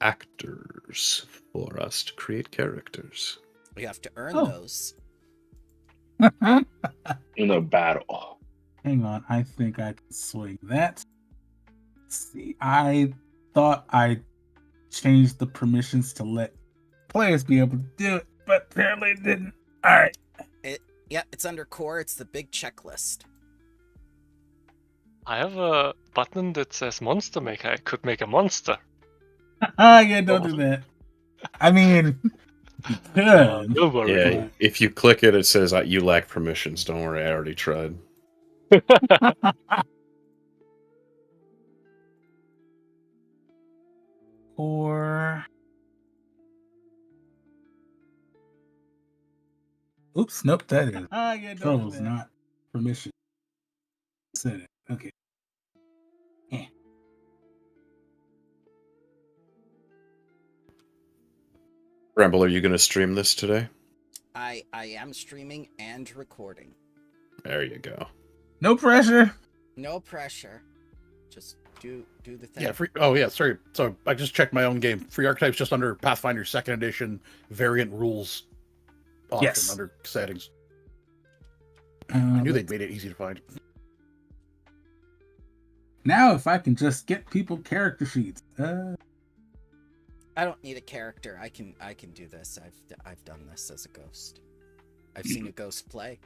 actors for us to create characters. We have to earn those. In a battle. Hang on, I think I can swing that. Let's see, I thought I changed the permissions to let players be able to do it, but apparently it didn't. All right. Yeah, it's under core. It's the big checklist. I have a button that says Monster Maker. I could make a monster. Yeah, don't do that. I mean, you could. Don't worry. Yeah, if you click it, it says you lack permissions. Don't worry, I already tried. Or oops, nope, that is Trouble's not permission. Set it. Okay. Yeah. Bramble, are you going to stream this today? I am streaming and recording. There you go. No pressure. No pressure. Just do the thing. Yeah, sorry. So I just checked my own game. Free Archetype's just under Pathfinder 2nd Edition variant rules option under settings. I knew they'd made it easy to find. Now, if I can just get people character sheets. I don't need a character. I can do this. I've done this as a ghost. I've seen a ghost play.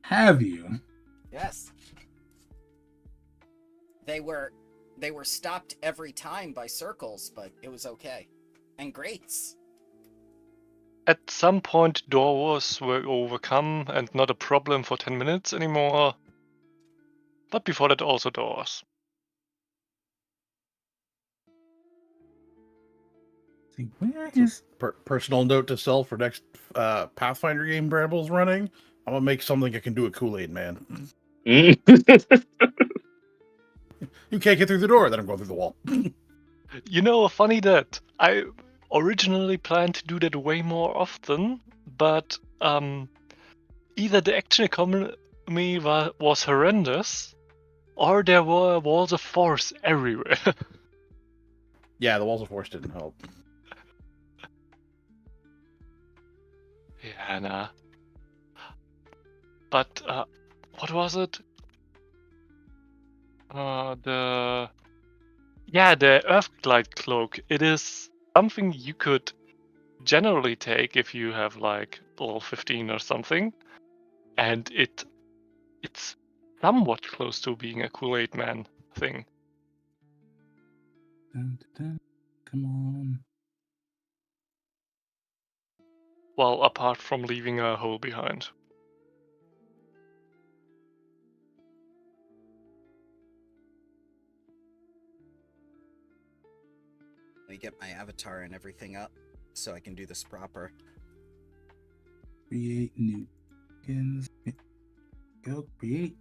Have you? Yes. They were stopped every time by circles, but it was okay. And grates. At some point, doors were overcome and not a problem for 10 minutes anymore. But before that, also doors. See, where is Personal note to self for next Pathfinder game Bramble's running. I'm gonna make something that can do a Kool-Aid man. You can't get through the door, then I'm going through the wall. You know, funny that I originally planned to do that way more often, but either the action economy was horrendous, or there were walls of force everywhere. Yeah, the walls of force didn't help. Yeah, nah. But what was it? The Earthglide cloak. It is something you could generally take if you have like level 15 or something, and it's somewhat close to being a Kool-Aid Man thing. Come on. Well, apart from leaving a hole behind. Let me get my avatar and everything up so I can do this proper. Create new skins. Go create.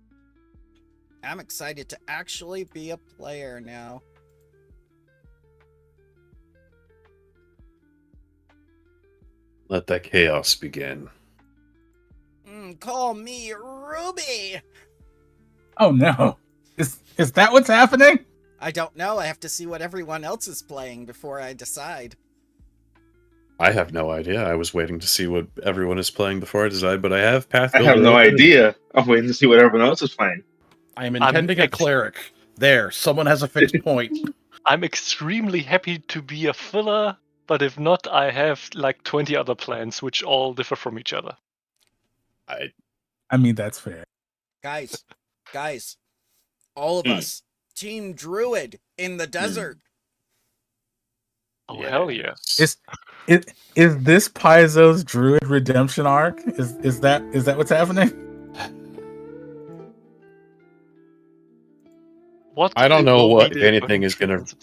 I'm excited to actually be a player now. Let that chaos begin. Call me Ruby! Oh no. Is that what's happening? I don't know. I have to see what everyone else is playing before I decide. I have no idea. I was waiting to see what everyone is playing before I decide, but I have Path I Builder have no open. idea. I'm waiting to see what everyone else is playing. I am intending a cleric. There, someone has a fixed point. I'm extremely happy to be a filler, but if not, I have like 20 other plans which all differ from each other. I mean, that's fair. Guys, all of us, Team Druid in the desert. Oh, hell yeah. Is this Paizo's Druid redemption arc? Is that what's happening? What I don't know will what, be if the anything, is going to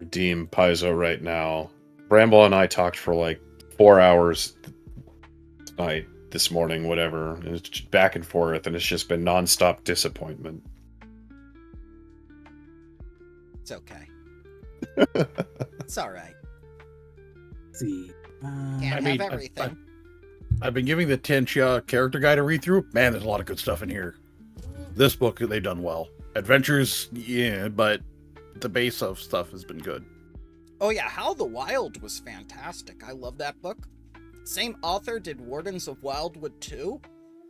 redeem Paizo right now. Bramble and I talked for like 4 hours tonight, this morning, whatever. And it's just back and forth, and it's just been nonstop disappointment. It's okay. It's all right. Let's see. Can't have everything. I've been giving the Tenchia character guide a read through. Man, there's a lot of good stuff in here. This book, they've done well. Adventures, yeah, but the base of stuff has been good. Oh yeah, How the Wild was fantastic. I love that book. Same author did Wardens of Wildwood 2.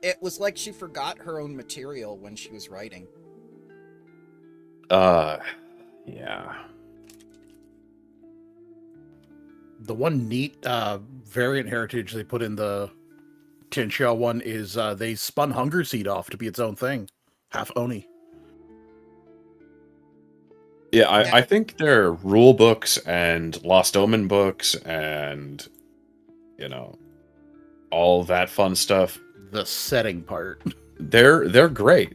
It was like she forgot her own material when she was writing. Yeah. The one neat variant heritage they put in the Chinchilla one is they spun Hunger Seed off to be its own thing. Half Oni. Yeah, I think their rule books and Lost Omen books and, you know, all that fun stuff, The setting part. they're great.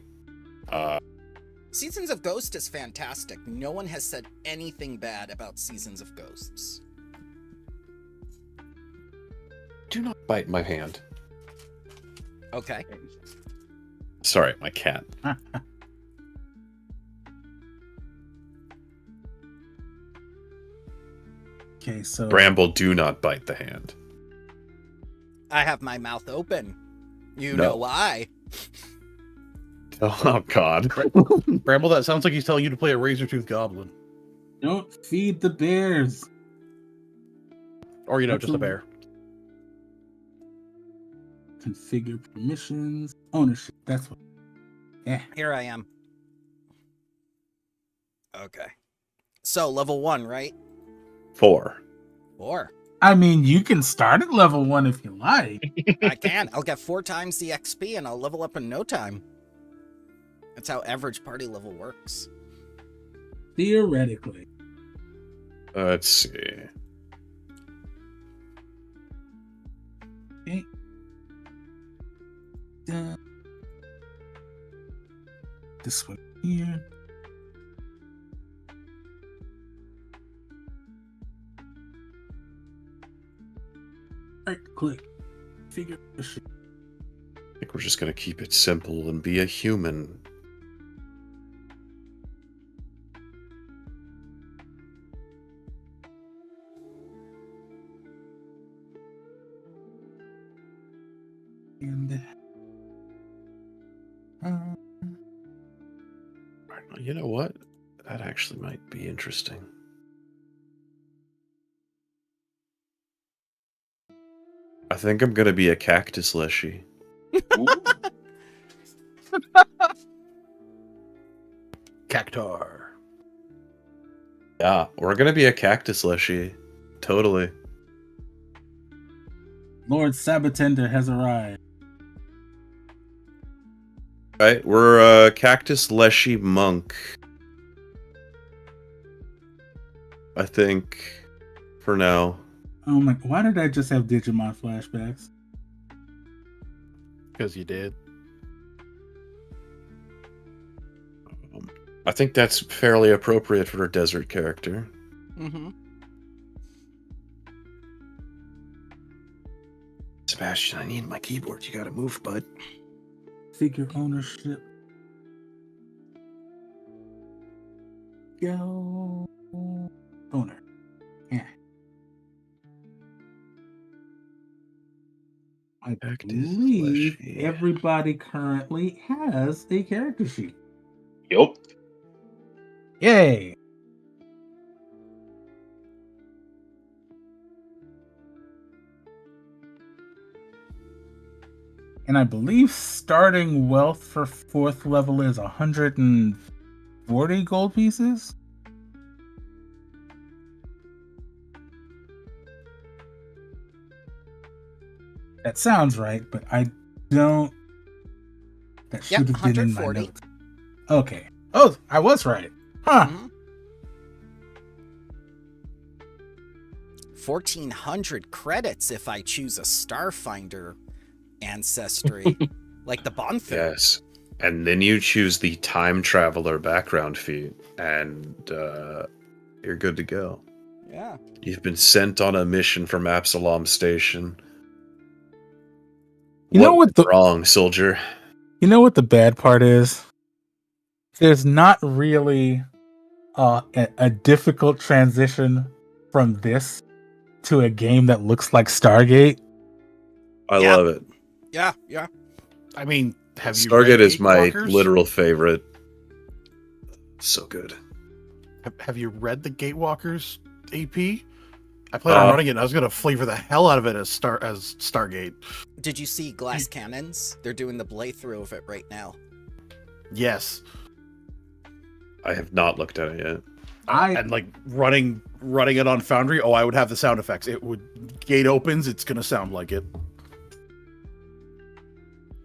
Seasons of Ghost is fantastic. No one has said anything bad about Seasons of Ghosts. Do not bite my hand. Okay. Sorry, my cat. Okay, so Bramble, do not bite the hand. I have my mouth open. You No. know why. Oh, God. Bramble, that sounds like he's telling you to play a Razor-Tooth Goblin. don't feed the bears. Or, you know, That's just a a- bear. Configure permissions, ownership. That's what. Yeah. Here I am. Okay. So, level 1, right? 4. 4. I mean, you can start at level 1 if you like. I can. I'll get 4 times the XP and I'll level up in no time. That's how average party level works. Theoretically. Let's see. Okay. This one here. Right click. Figure permission. I think we're just going to keep it simple and be a human. And You know what? That actually might be interesting. I think I'm going to be a cactus leshy. Cactar. Yeah, we're going to be a cactus leshy. Totally. Lord Sabatender has arrived. Right, we're a cactus leshy monk. I think, for now. Oh my! Why did I just have Digimon flashbacks? Because you did. I think that's fairly appropriate for a desert character. Mm-hmm. Sebastian, I need my keyboard. You gotta move, bud. Figure ownership. Go owner. Yeah. I Cactus believe fleshy. everybody currently has a character sheet. Yup. Yay! And I believe starting wealth for 4th level is 140 gold pieces. That sounds right, but I don't. That should have been in my 140. notes. Okay. Oh, I was right. Huh. Mhm. 1,400 credits if I choose a Starfinder ancestry, like the Bonfire. Yes. And then you choose the time traveler background feat, and you're good to go. Yeah. You've been sent on a mission from Absalom Station. You know what the wrong, soldier? You know what the bad part is? There's not really a difficult transition from this to a game that looks like Stargate. I Yeah. love it. Yeah, yeah. I mean, have you Stargate read is my Gatewalkers? literal favorite. So good. Have you read the Gatewalkers AP? I plan on running it, and I was gonna flavor the hell out of it as Stargate. Did you see Glass Cannons? They're doing the playthrough of it right now. Yes. I have not looked at it yet. And like running it on Foundry, I would have the sound effects. It would gate opens, it's gonna sound like it.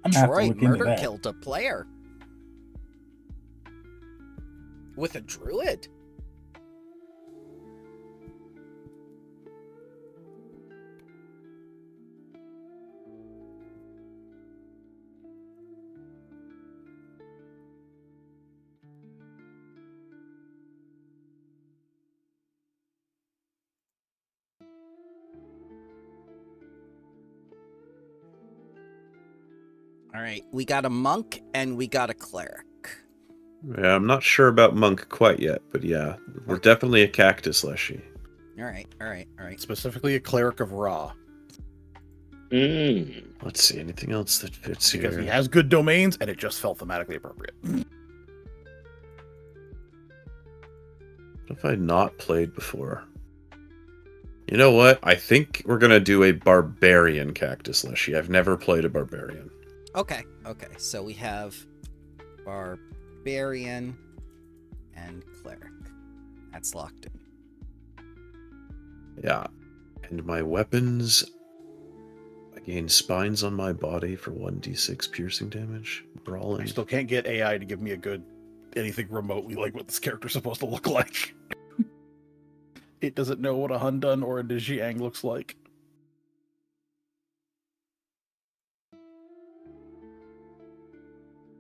I'm gonna have to Troy look into murder that. killed a player with a druid. All right, we got a monk and we got a cleric. Yeah, I'm not sure about monk quite yet, but yeah, we're definitely a cactus leshy. All right. Specifically a cleric of Ra. Let's see, anything else that fits Because here? he has good domains, and it just felt thematically appropriate. What have I not played before? You know what? I think we're gonna do a barbarian cactus leshy. I've never played a barbarian. Okay. So we have barbarian and cleric. That's locked in. Yeah. And my weapons, I gain spines on my body for 1d6 piercing damage. Brawling. I still can't get AI to give me a good anything remotely like what this character's supposed to look like. It doesn't know what a Hundun or a Nijiang looks like.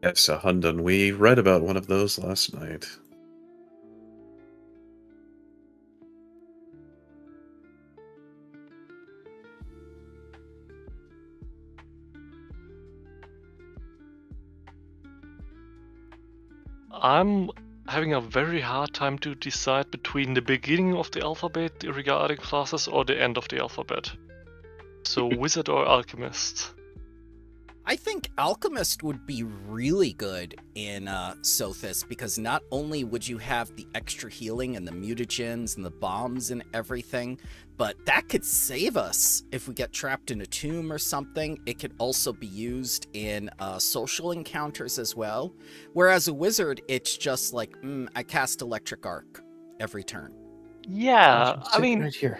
Yes, a Hundun. We read about one of those last night. I'm having a very hard time to decide between the beginning of the alphabet regarding classes or the end of the alphabet. So wizard or alchemist? I think Alchemist would be really good in Sothis because not only would you have the extra healing and the mutagens and the bombs and everything, but that could save us if we get trapped in a tomb or something. It could also be used in social encounters as well. Whereas a wizard, it's just like, I cast Electric Arc every turn. Yeah, I mean, right here.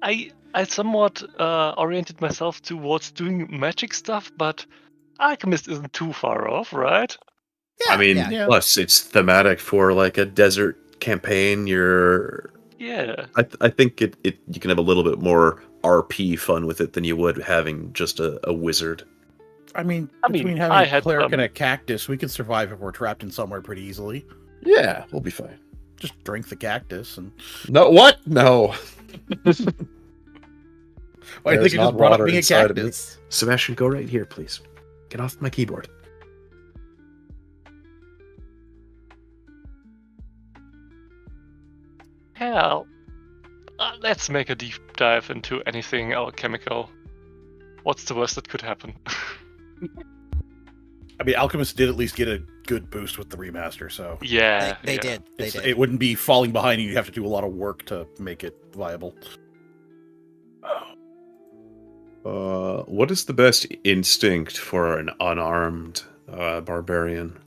I somewhat oriented myself towards doing magic stuff, but alchemist isn't too far off, right? Yeah, I mean, yeah. plus it's thematic for like a desert campaign. Yeah. I think it you can have a little bit more RP fun with it than you would having just a wizard. I mean, I between mean, having I a had cleric some- and a cactus, we could survive if we're trapped in somewhere pretty easily. Yeah, we'll be fine. Just drink the cactus and. No, what? No. Why do you think There's you not just brought up water being a inside of me. cactus? Sebastian, go right here, please. Get off my keyboard. Hell, let's make a deep dive into anything alchemical. What's the worst that could happen? I mean, Alchemist did at least get a good boost with the remaster, so Yeah, They yeah. did. They did. it wouldn't be falling behind and you'd have to do a lot of work to make it viable. What is the best instinct for an unarmed barbarian?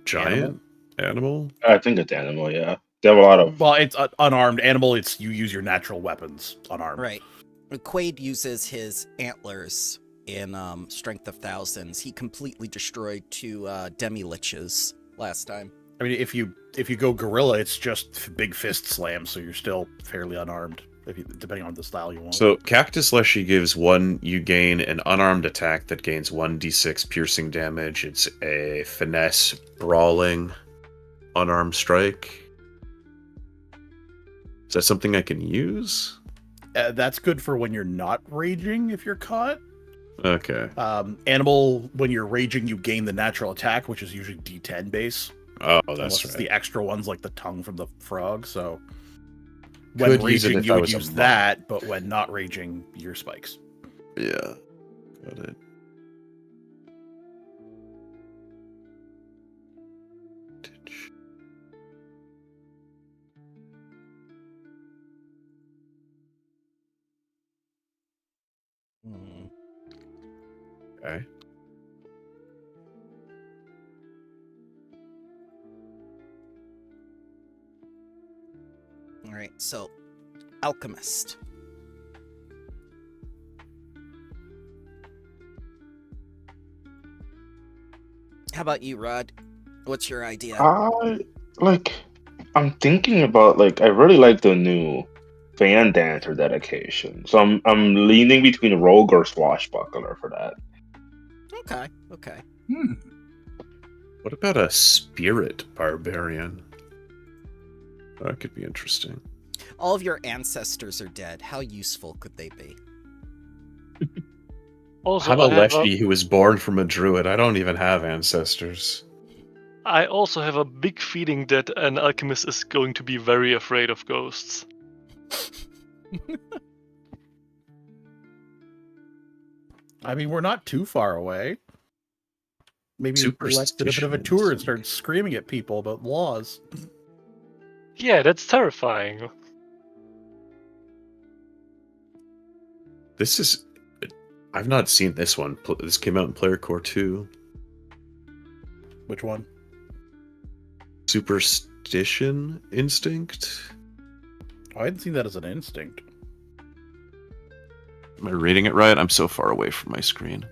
Giant animal? I think it's animal, yeah. They have a lot of. Well, it's unarmed animal. It's you use your natural weapons unarmed. Right. Quaid uses his antlers in Strength of Thousands. He completely destroyed 2 demi-liches last time. I mean, if you go gorilla, it's just big fist slam, so you're still fairly unarmed, depending on the style you want. So Cactus Leshy you gain an unarmed attack that gains 1d6 piercing damage. It's a finesse brawling unarmed strike. Is that something I can use? That's good for when you're not raging. If you're caught, Okay. animal, when you're raging, you gain the natural attack, which is usually D10 base. Oh, Unless that's it's right. the extra ones like the tongue from the frog. So when Could use it raging, if you I would was a use monk. that, but when not raging, your spikes. Yeah. Got it. Hmm. Okay. All right, so alchemist. How about you, Rod? What's your idea? I like. I'm thinking about like. I really like the new fan dancer dedication, so I'm leaning between rogue or swashbuckler for that. Okay. Hmm. What about a spirit barbarian? That could be interesting. All of your ancestors are dead. How useful could they be? Also, How about I have a, Leshy, who was born from a druid? I don't even have ancestors. I also have a big feeling that an alchemist is going to be very afraid of ghosts. I mean, we're not too far away. Maybe Lex did a bit of a tour and started screaming at people about laws. Yeah, that's terrifying. This is. I've not seen this one. This came out in Player Core 2. Which one? Superstition Instinct? Oh, I hadn't seen that as an instinct. Am I reading it right? I'm so far away from my screen.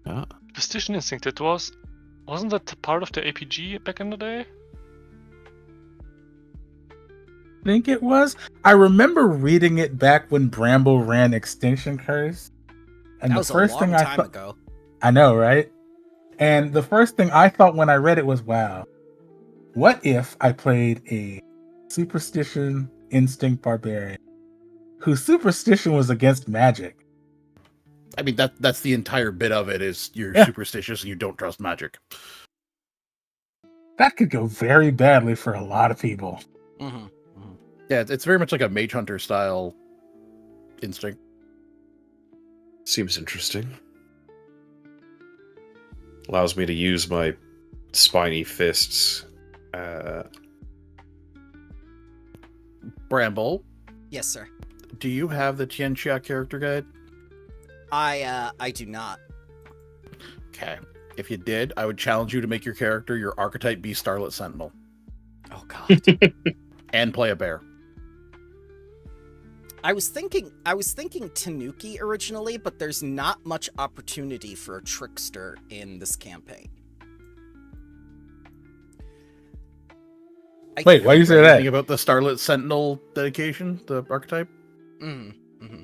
Yeah. Superstition Instinct, wasn't that part of the APG back in the day? Think it was. I remember reading it back when Bramble ran Extinction Curse, and That the was a first long thing I time thought, ago. I know, right? And the first thing I thought when I read it was, "Wow, what if I played a Superstition Instinct Barbarian whose superstition was against magic?" I mean, that's the entire bit of it, is you're Yeah. superstitious and you don't trust magic. That could go very badly for a lot of people. Mm-hmm. Yeah, it's very much like a mage hunter style instinct. Seems interesting. Allows me to use my spiny fists. Bramble, Yes, sir. do you have the Tianxia character guide? I do not. Okay. If you did, I would challenge you to make your character your archetype be Starlit Sentinel. Oh God. And play a bear. I was thinking Tanuki originally, but there's not much opportunity for a trickster in this campaign. Wait, why you say Anything that? about the Starlit Sentinel dedication, the archetype? Mm-hmm.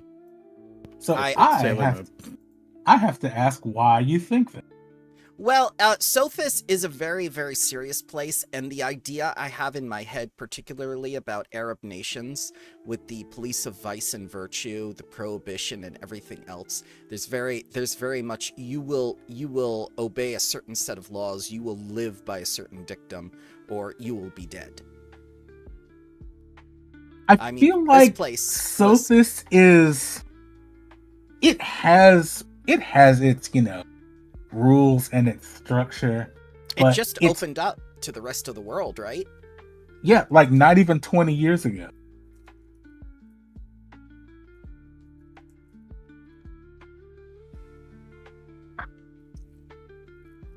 So I- I have to ask why you think that. Well, Sophis is a very, very serious place, and the idea I have in my head, particularly about Arab nations, with the police of vice and virtue, the prohibition, and everything else, there's very much you will obey a certain set of laws, you will live by a certain dictum, or you will be dead. I mean, feel this like place Sophis is. It has its, rules and its structure. It but just it's- opened up to the rest of the world, right? Yeah, like not even 20 years ago.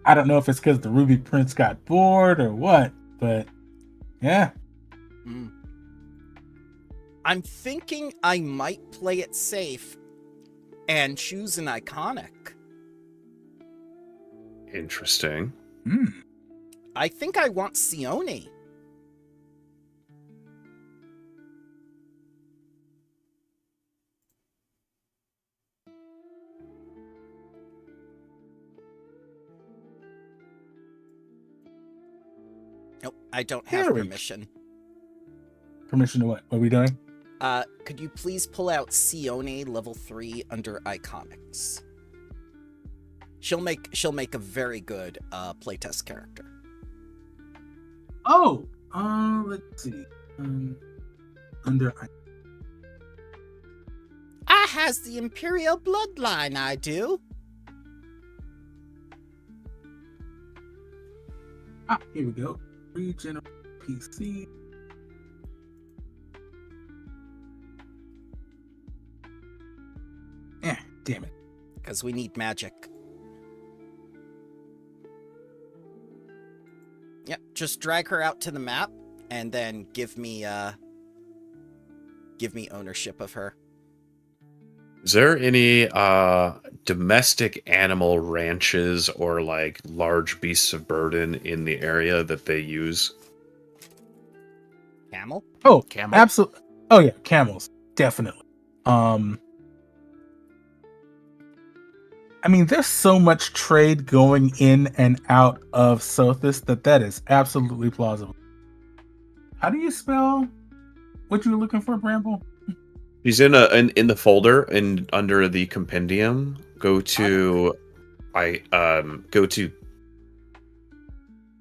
I don't know if it's because the Ruby Prince got bored or what, but yeah. Mm. I'm thinking I might play it safe and choose an iconic. Interesting. I think I want Sione. Nope, I don't have There we go. permission. Permission to what? What are we doing? Could you please pull out Sione level 3 under iconics? She'll make a very good playtest character. Oh, let's see. Under I has the Imperial bloodline, I do. here we go. Regenerate PC. Damn it. Because we need magic. Yep, just drag her out to the map, and then give me ownership of her. Is there any domestic animal ranches or like large beasts of burden in the area that they use? Camel? Oh, Camel? absolutely. Oh yeah, camels, definitely. I mean, there's so much trade going in and out of Sothis that is absolutely plausible. How do you spell what you were looking for, Bramble? He's in the folder and under the compendium. Go to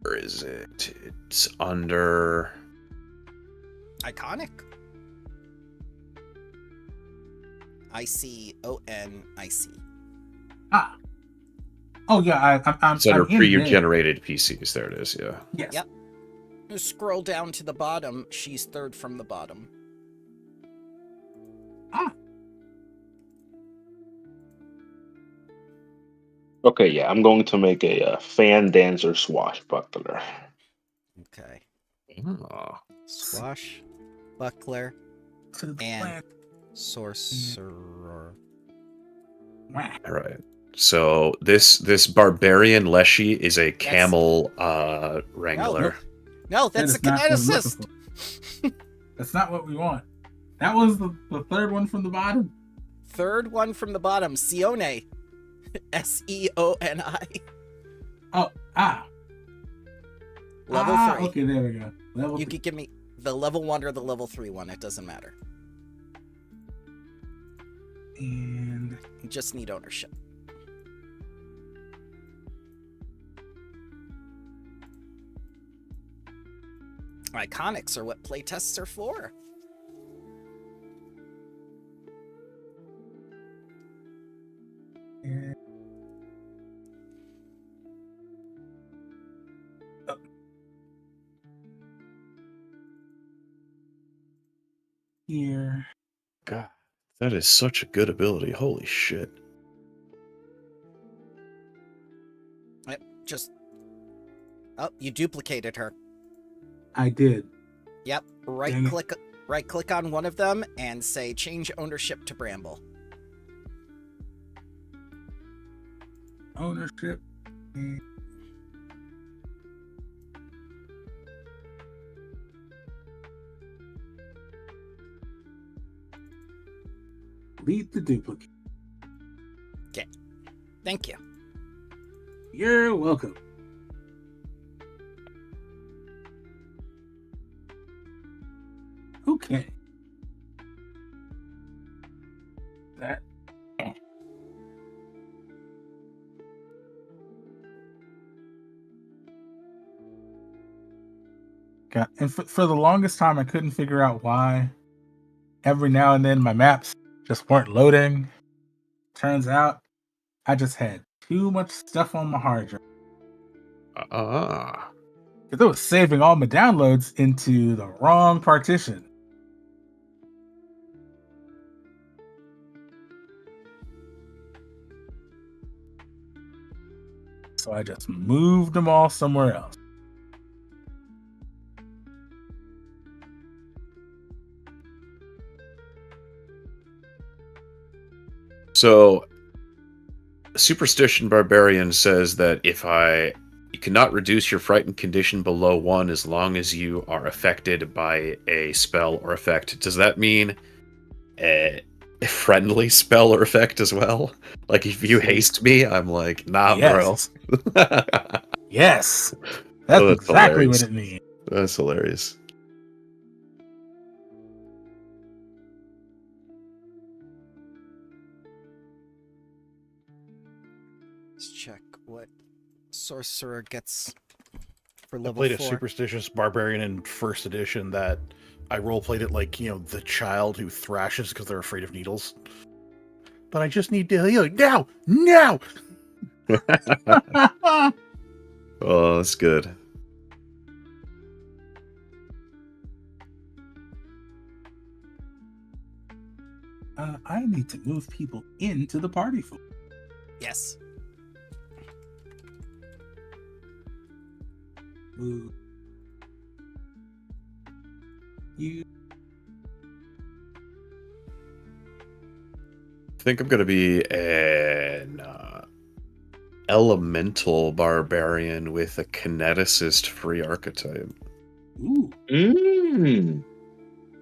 where is it? It's under Iconic. ICONIC. Ah. Oh yeah, I'm. it's under I'm in there. pre-generated PCs. There it is. Yeah. Yes. Yep. Scroll down to the bottom. She's third from the bottom. Ah. Okay, yeah, I'm going to make a fan dancer swashbuckler. Okay. Oh. Swashbuckler To the and plant. sorcerer. Wah. All right. So this barbarian Leshy is a camel wrangler. No, that's a That is not what I'm kineticist. looking for. That's not what we want. That was the third one from the bottom. Third one from the bottom. Sione. SEONI. Oh, Level 3. Okay, there we go. Level You 3. could give me the level 1 or the level 3 one. It doesn't matter. And You just need ownership. Iconics are what playtests are for. here. God, that is such a good ability. Holy shit. Yep, just... Oh, you duplicated her. I did. Yep, Dang it. right click on one of them and say change ownership to Bramble. Ownership. Delete the duplicate. Okay. Thank you. You're welcome. Okay. That. God, and for the longest time, I couldn't figure out why. Every now and then, my maps just weren't loading. Turns out, I just had too much stuff on my hard drive. Because it was saving all my downloads into the wrong partition. So I just moved them all somewhere else. So, Superstition Barbarian says that you cannot reduce your frightened condition below 1 as long as you are affected by a spell or effect. Does that mean a friendly spell or effect as well? Like if you haste me, I'm like, nah, Yes. bro. Yes. That's Oh, exactly hilarious. what it means. That's hilarious. Let's check what sorcerer gets for I level played 4. a superstitious barbarian in first edition that I roleplayed it like, the child who thrashes because they're afraid of needles. But I just need to heal now! Now! Oh, that's good. I need to move people into the party for. Yes. Move you. I think I'm gonna be an elemental barbarian with a kineticist free archetype. Ooh.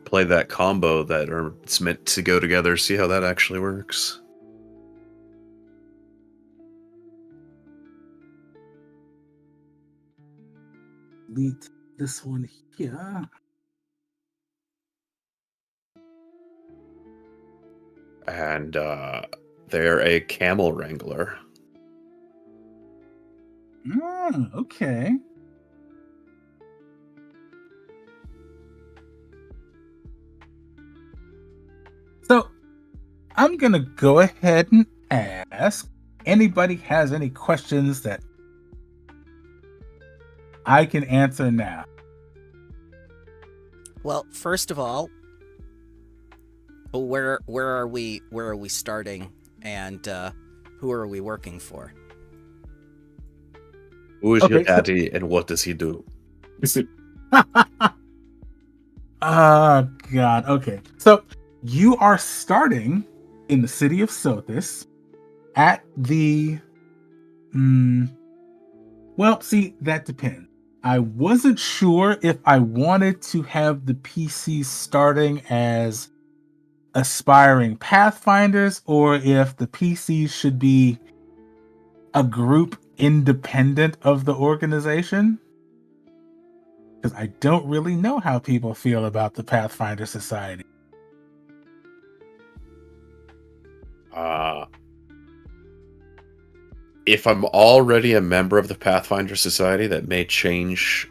Play that combo that are it's meant to go together. See how that actually works. Delete this one here. And they're a camel wrangler. Okay. So I'm gonna go ahead and ask anybody has any questions that I can answer now. Well, first of all, where are we starting, and who are we working for? Who is your Okay, so- daddy and what does he do? Oh God. Okay. So you are starting in the city of Sothis at the well, see, that depends. I wasn't sure if I wanted to have the PCs starting as aspiring pathfinders or if the PCs should be a group independent of the organization. Because I don't really know how people feel about the Pathfinder Society. If I'm already a member of the Pathfinder Society, that may change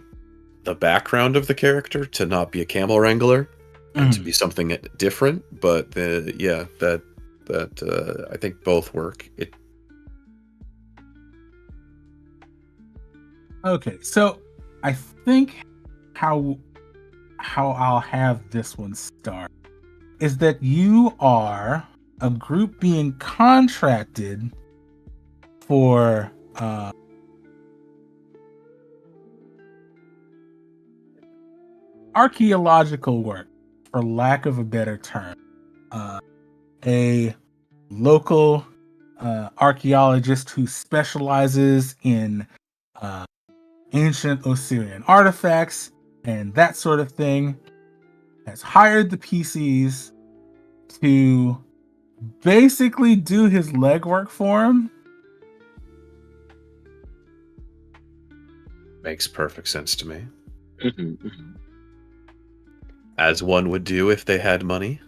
the background of the character to not be a camel wrangler and to be something different. But that I think both work. Okay, so I think how I'll have this one start is that you are a group being contracted for archaeological work, for lack of a better term. A local archaeologist who specializes in ancient Osirian artifacts and that sort of thing has hired the PCs to basically do his legwork for him. Makes perfect sense to me. Mm-hmm, mm-hmm. As one would do if they had money.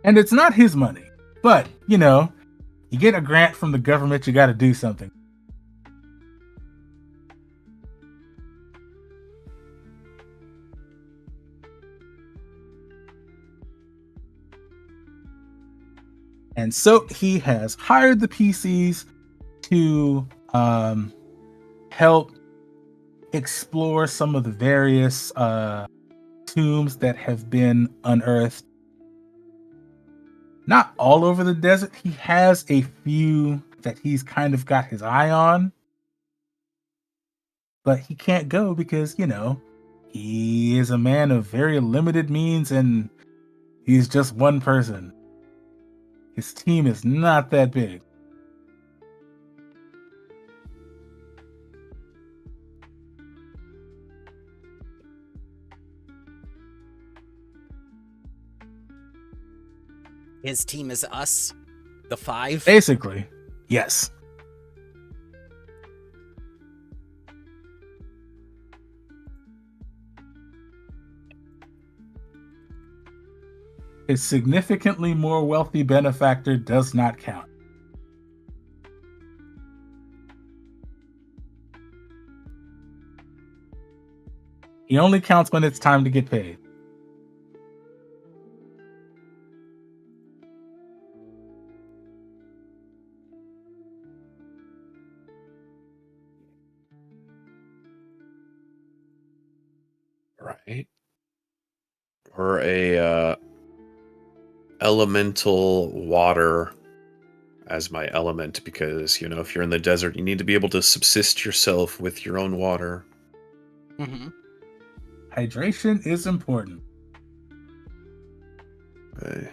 And it's not his money, but, you know, you get a grant from the government, you got to do something. And so he has hired the PCs to help explore some of the various tombs that have been unearthed. Not all over the desert. He has a few that he's kind of got his eye on. But he can't go because, you know, he is a man of very limited means and he's just one person. His team is not that big. His team is us, the 5. Basically, yes. His significantly more wealthy benefactor does not count. He only counts when it's time to get paid. Right. Or a elemental water as my element, because, you know, if you're in the desert, you need to be able to subsist yourself with your own water. Mm-hmm. Hydration is important. Okay.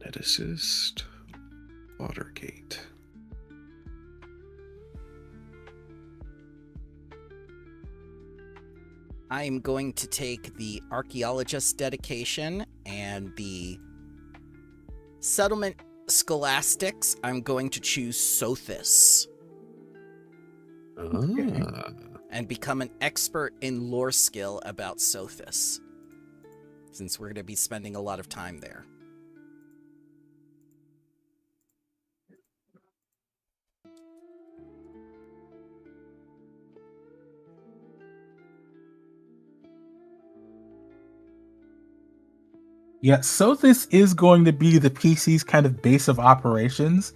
Net assist. Watergate. I'm going to take the Archaeologist dedication and the Settlement Scholastics. I'm going to choose Sothis Ah. and become an expert in lore skill about Sothis, since we're going to be spending a lot of time there. Yeah, Sothis is going to be the PC's kind of base of operations.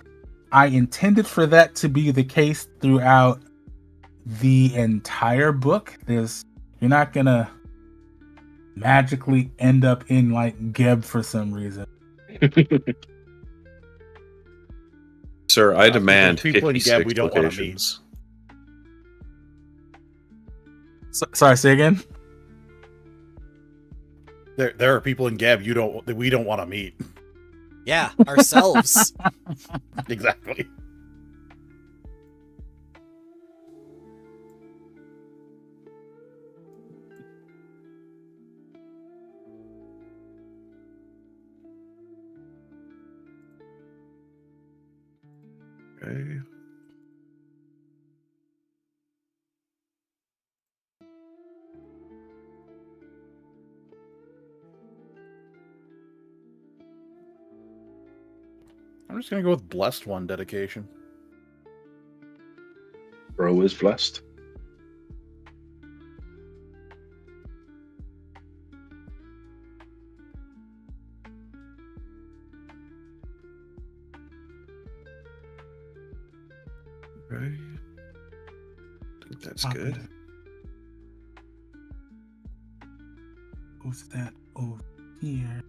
I intended for that to be the case throughout the entire book. You're not gonna magically end up in like Geb for some reason. Sir, I There's demand people in 56 Geb we don't wanna meet. locations. Sorry, say again? There are people in Gab we don't want to meet. Yeah, ourselves. Exactly. Okay. I'm just gonna go with Blessed One dedication. Bro is blessed. Okay. I think that's Ah, good. Who's that over here?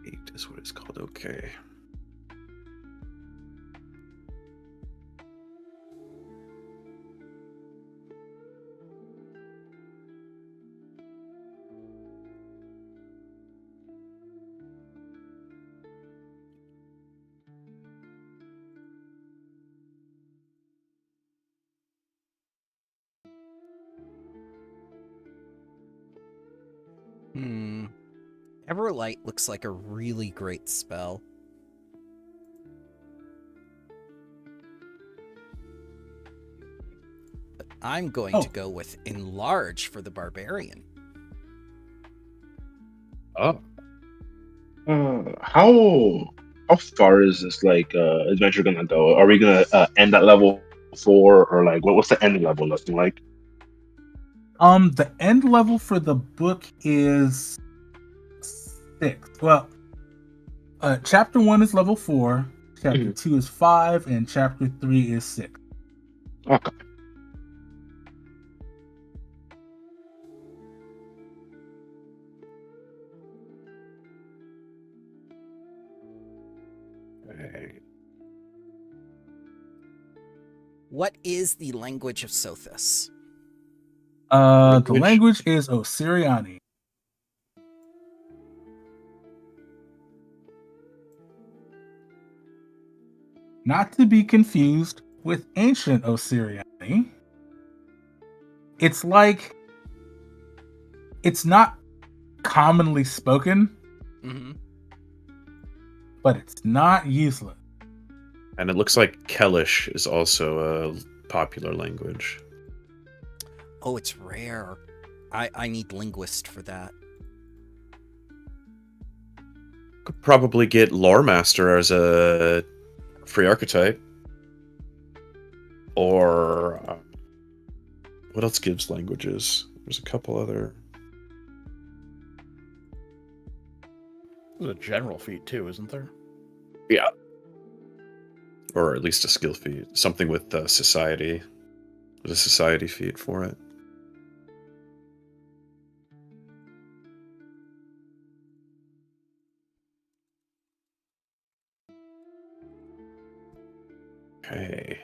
Eight is what it's called. Okay. Everlight looks like a really great spell. But I'm going to go with Enlarge for the Barbarian. Oh. How far is this adventure gonna go? Are we gonna end at level 4, or like what's the end level looking like? The end level for the book is 6. Well, chapter 1 is level 4, chapter 2 is 5, and chapter 3 is 6. Okay. What is the language of Sothis? The language is Osiriani. Not to be confused with ancient Osiriani. It's like it's not commonly spoken, but it's not useless. And it looks like Kellish is also a popular language. Oh, it's rare. I need linguist for that. Could probably get Lore Master as a free archetype. Or what else gives languages? There's a couple other. There's a general feat too, isn't there? Yeah. Or at least a skill feat. Something with society. There's a society feat for it. Okay.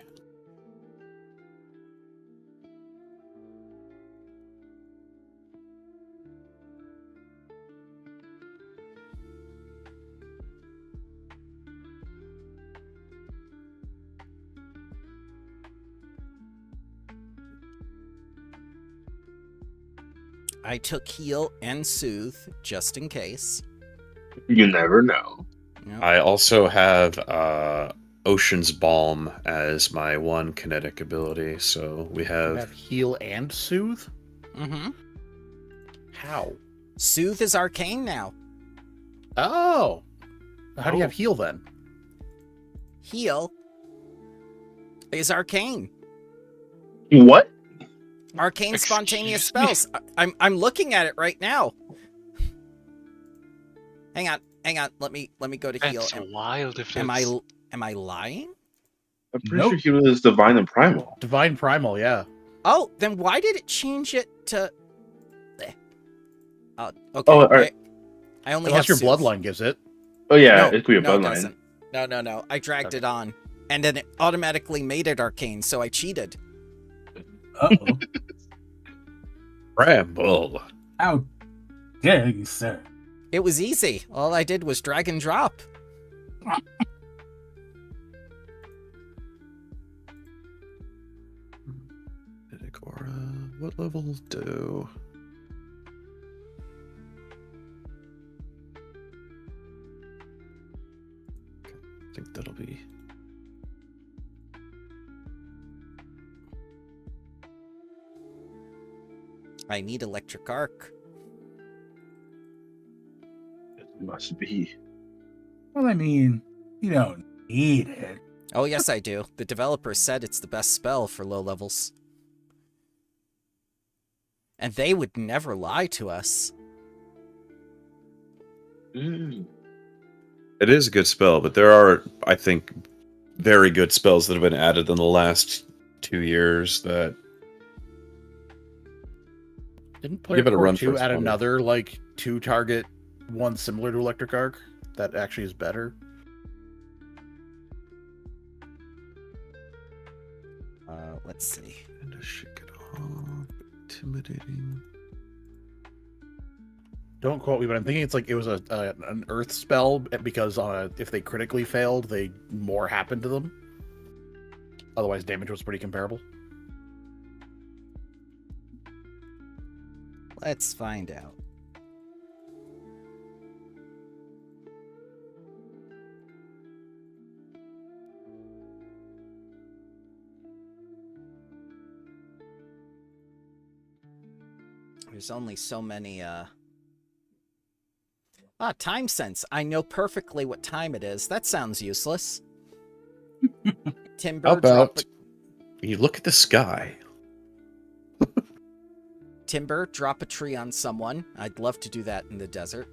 I took heal and soothe just in case. You never know. Yep. I also have Ocean's Balm as my one kinetic ability, so we You have. have heal and soothe? Mm-hmm. How? Soothe is arcane now. Oh! How do you Oh. have heal then? Heal is arcane. What? Arcane spontaneous Excuse spells. I'm looking at it right now. Hang on. Let me go to heal. That's wild if Am I that's... lying? I'm pretty Nope. sure he was divine and primal. Divine Primal, yeah. Oh, then why did it change it to? Okay. Oh, alright. I only Unless your have soothe. bloodline gives it. Oh yeah, No, it could be a no, it bloodline. doesn't. No. I dragged Okay. it on, and then it automatically made it arcane, so I cheated. Uh-oh. Bramble. How dare you, sir? It was easy. All I did was drag and drop. Kinetic aura. What levels do? Okay, I think that'll be. I need electric arc. It must be. Well, I mean, you don't need it. Oh, yes, I do. The developer said it's the best spell for low levels. And they would never lie to us. Mm. It is a good spell, but there are, I think, very good spells that have been added in the last 2 years that. Didn't Player Give it a Core run 2 for its add money. another, like, 2-target one similar to Electric Arc? That actually is better? Let's see. And to shake it off. Intimidating. Don't quote me, but I'm thinking it's like it was an Earth spell because if they critically failed, more happened to them. Otherwise, damage was pretty comparable. Let's find out. There's only so many, time sense. I know perfectly what time it is. That sounds useless. Timber, How drop about you look at the sky? Timber, drop a tree on someone. I'd love to do that in the desert.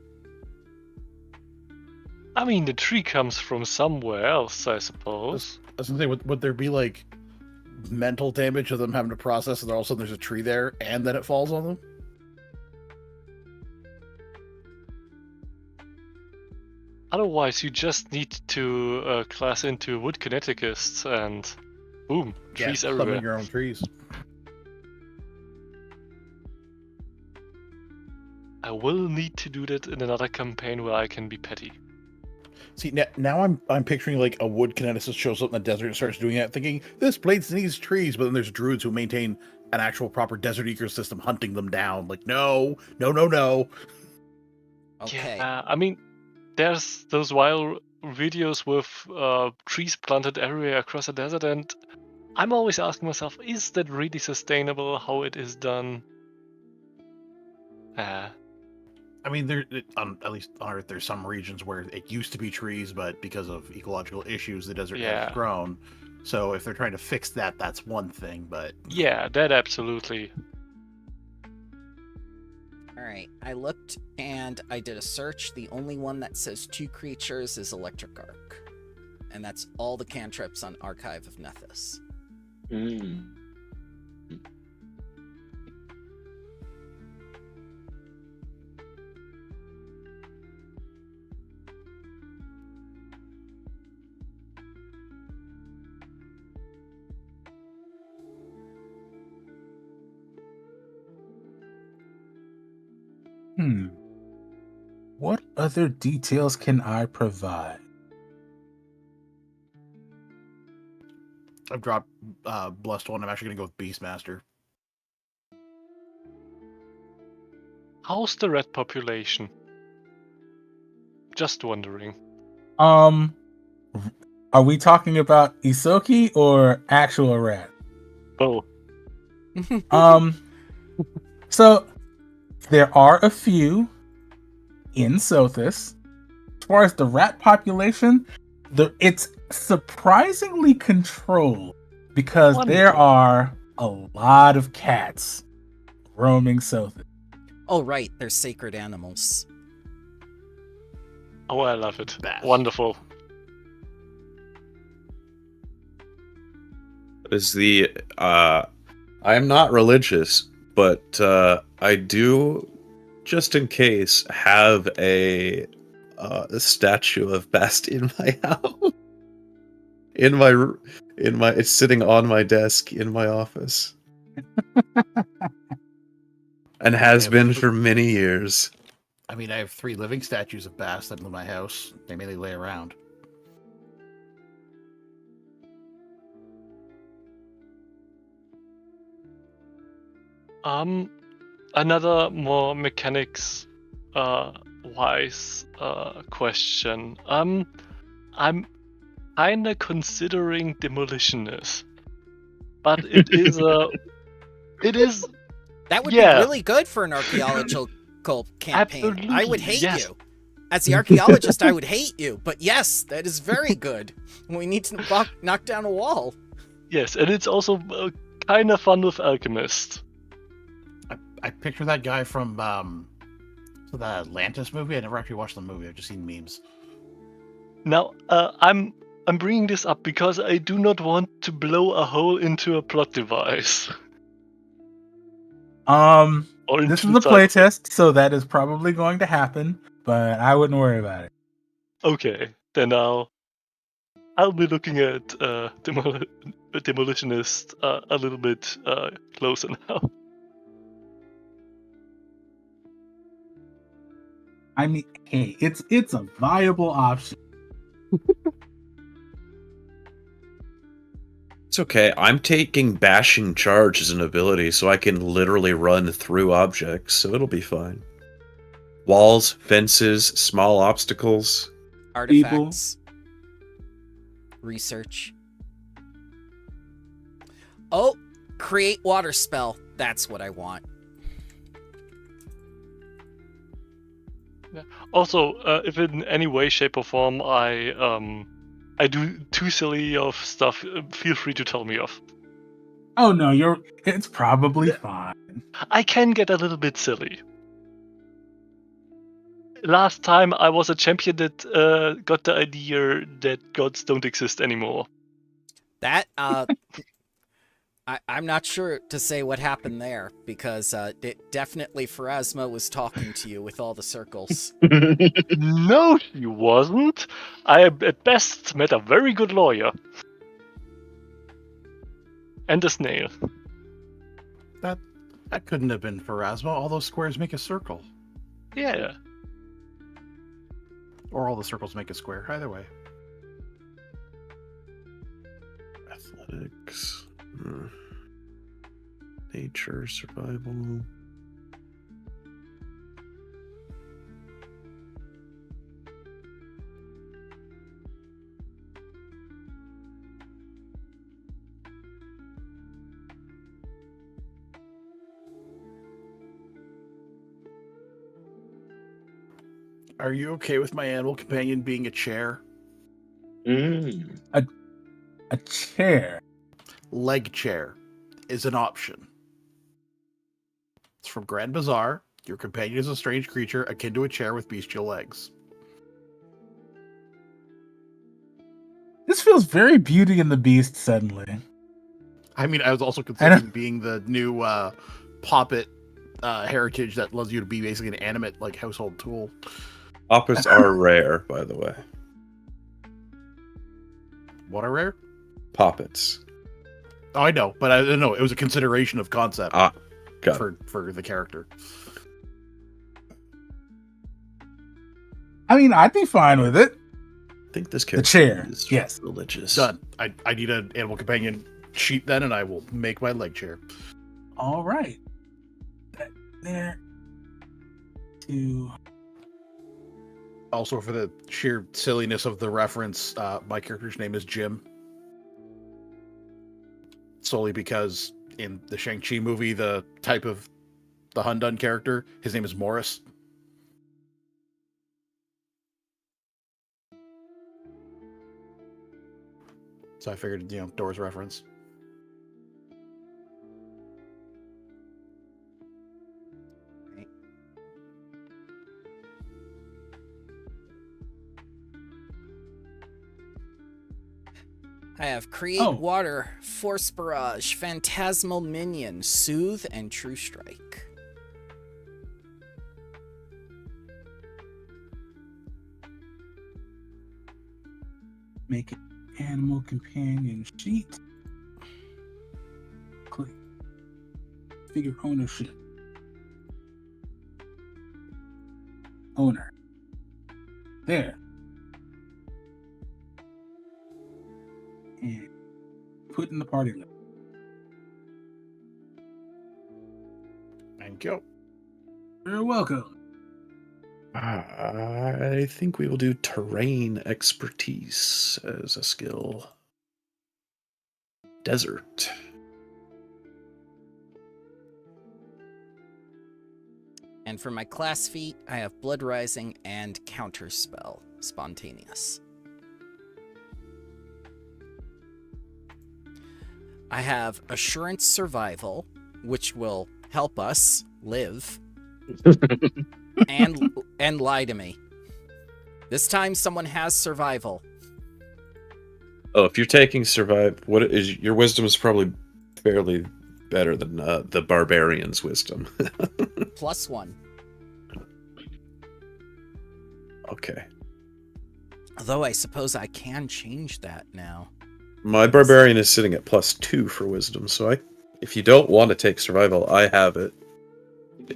I mean, the tree comes from somewhere else, I suppose. I was gonna say, would there be like mental damage of them having to process, and all of a sudden there's a tree there, and then it falls on them? Otherwise, you just need to class into wood kineticists and boom, trees summon everywhere. your own trees. I will need to do that in another campaign where I can be petty. See, now I'm picturing like a wood kineticist shows up in the desert and starts doing that, thinking this place needs trees, but then there's druids who maintain an actual proper desert ecosystem hunting them down. Like, no. Okay. Yeah, I mean, there's those wild videos with trees planted everywhere across the desert, and I'm always asking myself, is that really sustainable how it is done? I mean, at least on Earth, there's some regions where it used to be trees, but because of ecological issues, the desert has grown. So if they're trying to fix that, that's one thing. But Yeah, that absolutely. right. I looked and I did a search. The only one that says 2 creatures is Electric Arc. And that's all the cantrips on Archive of Nethys. Mm. What other details can I provide? I've dropped Blessed one. I'm actually going to go with Beastmaster. How's the rat population? Just wondering. Are we talking about Isoki or actual rat? Oh, So there are a few in Sothis. As far as the rat population, it's surprisingly controlled because there Wonderful. are a lot of cats roaming Sothis. Oh, right. They're sacred animals. oh, I love it. Best. Wonderful. Is the I am not religious, but I do, just in case, have a statue of Bast in my house. It's sitting on my desk in my office. And has Yeah, been for many years. I mean, I have 3 living statues of Bass that live in my house. They mainly lay around. Another more mechanics wise question. I'm kinda considering demolitionist, but it is That would Yeah. be really good for an archaeological campaign. I would Absolutely, hate yes. you. As the archaeologist, I would hate you. But yes, that is very good. We need to knock down a wall. yes, and it's also kind of fun with alchemist. I picture that guy from the Atlantis movie. I never actually watched the movie. I've just seen memes. Now, I'm bringing this up because I do not want to blow a hole into a plot device. Or This into is the a playtest, so that is probably going to happen, but I wouldn't worry about it. Okay, then I'll be looking at demolitionist a little bit closer now. I mean, hey, it's a viable option. It's okay. I'm taking bashing charge as an ability, so I can literally run through objects, so it'll be fine. Walls, fences, small obstacles. Artifacts. Research. Oh, create water spell. That's what I want. Also, if in any way, shape, or form I do too silly of stuff, feel free to tell me off. Oh no, it's probably fine. I can get a little bit silly. Last time I was a champion that got the idea that gods don't exist anymore. That I'm not sure to say what happened there because definitely Pharasma was talking to you with all the circles. No, she wasn't. I at best met a very good lawyer. And a snail. That couldn't have been Pharasma. All those squares make a circle. Yeah. Or all the circles make a square. Either way. Athletics. Nature, survival. Are you okay with my animal companion being a chair? Mm. A chair. Leg chair is an option. It's from Grand Bazaar. Your companion is a strange creature akin to a chair with bestial legs. This feels very Beauty and the Beast suddenly. I mean, I was also considering being the new Poppet heritage that allows you to be basically an animate like household tool. Poppets are rare, by the way. What are rare? Poppets. Oh, I know, but I don't know. It was a consideration of concept Got it. for the character. I mean, I'd be fine with it. I think this The character chair, is yes. religious. Done. I need an animal companion sheet then, and I will make my leg chair. All right. That there. To Also, for the sheer silliness of the reference, my character's name is Jim. Solely because in the Shang-Chi movie, the type of the Hundun character, his name is Morris. So I figured, Doors reference. I have Create Water, Force Barrage, Phantasmal Minion, Soothe, and True Strike. make an animal companion sheet. Click. Figure ownership. Owner. There. And put in the party list. Thank you. You're welcome. I think we will do terrain expertise as a skill. Desert. And for my class feat, I have Blood Rising and Counterspell, Spontaneous. I have Assurance Survival, which will help us live, and Lie to Me. This time someone has Survival. Oh, if you're taking survive, what is your wisdom is probably fairly better than the barbarian's wisdom. +1. Okay. Although I suppose I can change that now. My barbarian is sitting at +2 for wisdom, so if you don't want to take survival, I have it.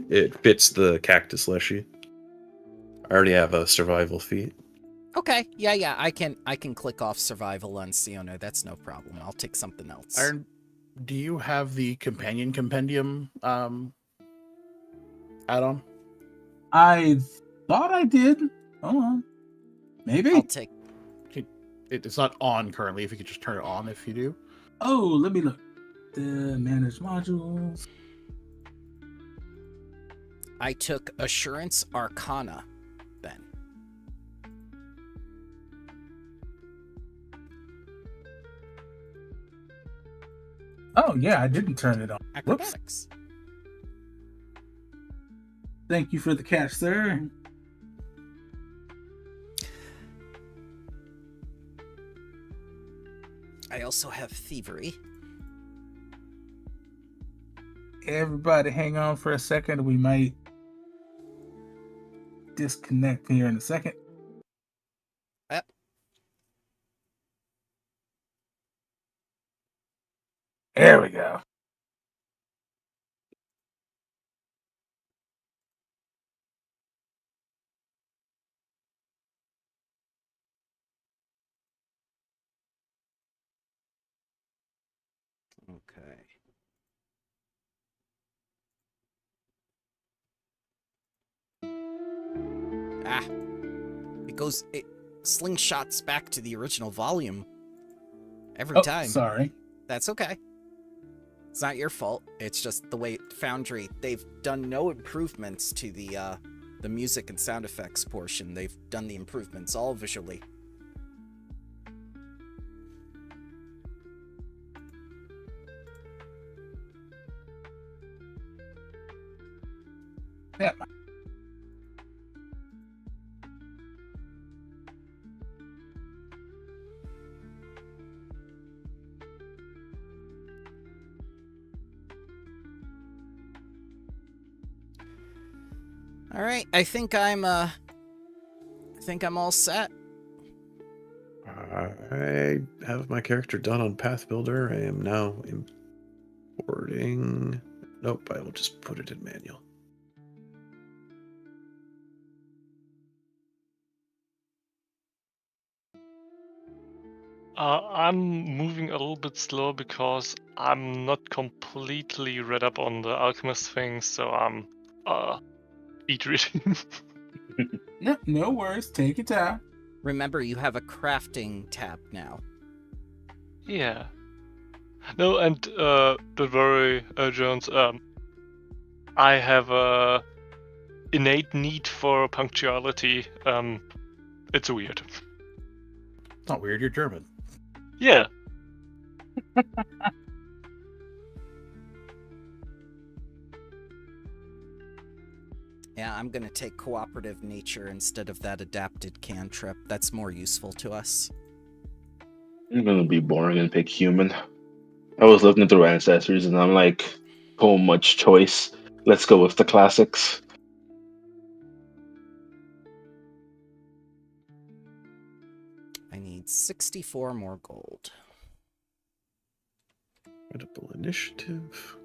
It fits the cactus leshy. I already have a survival feat. Okay, yeah, I can click off Survival on Siona. That's no problem. I'll take something else. Iron, do you have the companion compendium add-on? I thought I did. Hold on. Maybe. I'll take. It's not on currently. If you could just turn it on, if you do. Oh, let me look. The manage modules. I took Assurance Arcana then. Oh, yeah, I didn't turn it on. Acrobatics. Whoops. Thank you for the catch, sir. I also have Thievery. Everybody hang on for a second. We might disconnect here in a second. Yep. There we go. Okay. Ah. It slingshots back to the original volume every time. Sorry. That's okay. It's not your fault. It's just the way Foundry, they've done no improvements to the music and sound effects portion. They've done the improvements all visually. Yeah. All right, I think I'm all set. I have my character done on Path Builder. I am now importing. Nope, I will just put it in manual. I'm moving a little bit slow because I'm not completely read up on the alchemist thing, so I'm speed reading. No worries. Take your time. Remember, you have a crafting tab now. Yeah. No, and don't worry, Jones. I have a innate need for punctuality. It's weird. It's not weird. You're German. Yeah. Yeah, I'm gonna take cooperative nature instead of that adapted cantrip. That's more useful to us. I'm gonna be boring and pick human. I was looking through ancestors and I'm like, so much choice. Let's go with the classics. I need 64 more gold. Credible initiative.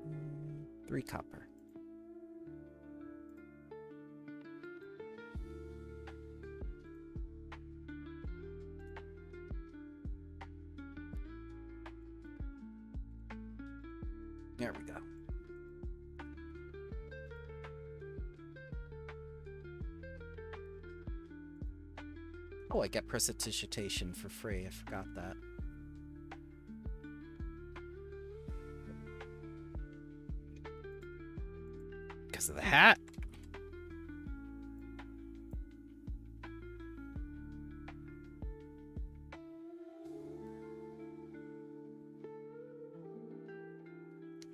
Mm, 3 copper. There we go. Oh, I get prestidigitation for free. I forgot that. Because of the hat.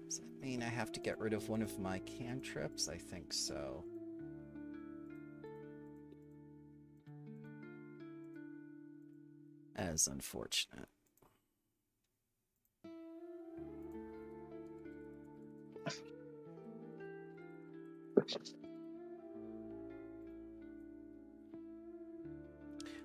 Does that mean I have to get rid of one of my cantrips? I think so. That is unfortunate.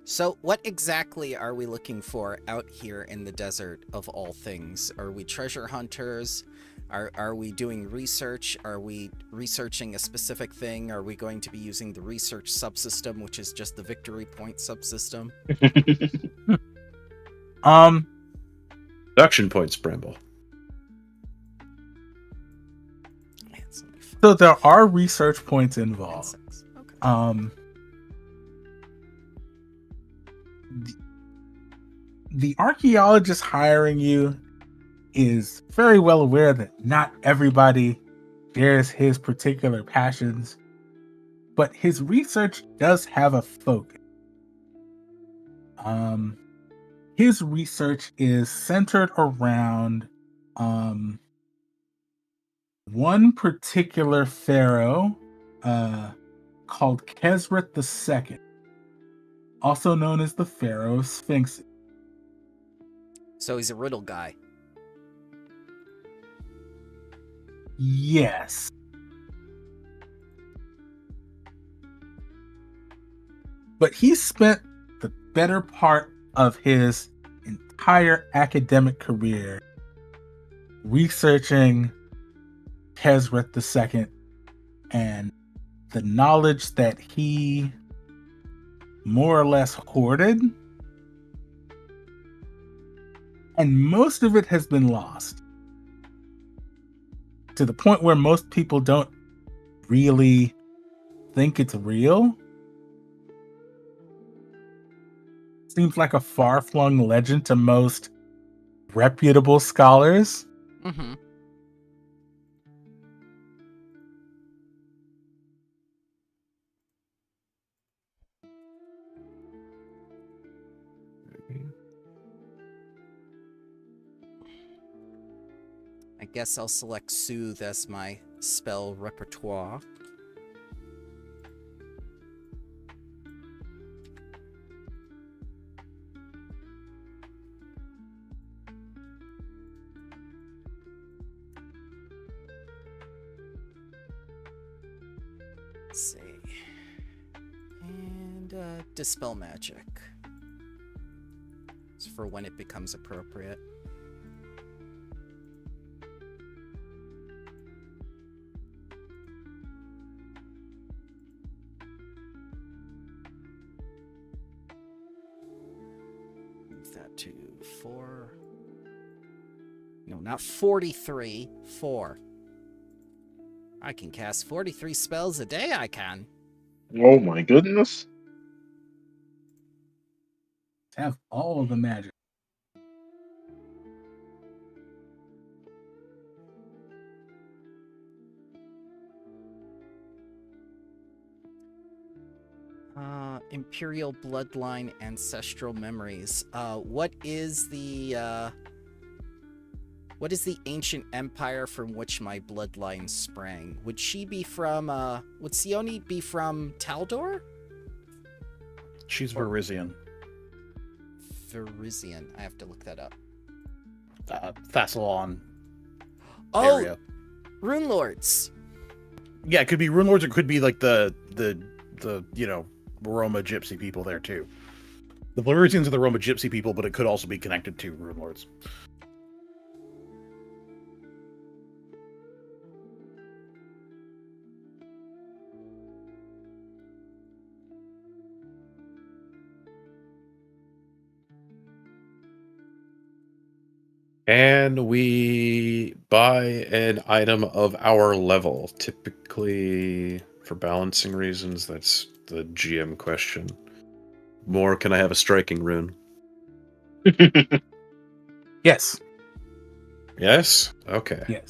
So, what exactly are we looking for out here in the desert of all things? Are we treasure hunters? Are we doing research? Are we researching a specific thing? Are we going to be using the research subsystem, which is just the victory point subsystem? Production points, Bramble. So there are research points involved. Okay. The archaeologist hiring you is very well aware that not everybody shares his particular passions, but his research does have a focus. His research is centered around one particular pharaoh called Kesret II, also known as the Pharaoh of Sphinxes. So he's a riddle guy. Yes. But he spent the better part of his entire academic career researching Kesret II and the knowledge that he more or less hoarded. And most of it has been lost. To the point where most people don't really think it's real. Seems like a far-flung legend to most reputable scholars. Mm-hmm. guess I'll select Soothe as my spell repertoire. Let's see. And Dispel Magic. It's for when it becomes appropriate. Move that to 4. No, not 43. 4. I can cast 43 spells a day, I can. Oh my goodness. Have all of the magic. Imperial Bloodline Ancestral Memories. What is the ancient empire from which my bloodline sprang? Would she be from, would Sione be from Taldor? She's Verizian. Verizian. I have to look that up. Thassalon Oh, area. Rune Lords. Yeah, it could be Rune Lords, or it could be like the Roma Gypsy people there too. The Valerizians are the Roma Gypsy people, but it could also be connected to Rune Lords. And we buy an item of our level. Typically, for balancing reasons, that's the GM question. More, can I have a striking rune? Yes. Yes? Okay. Yes.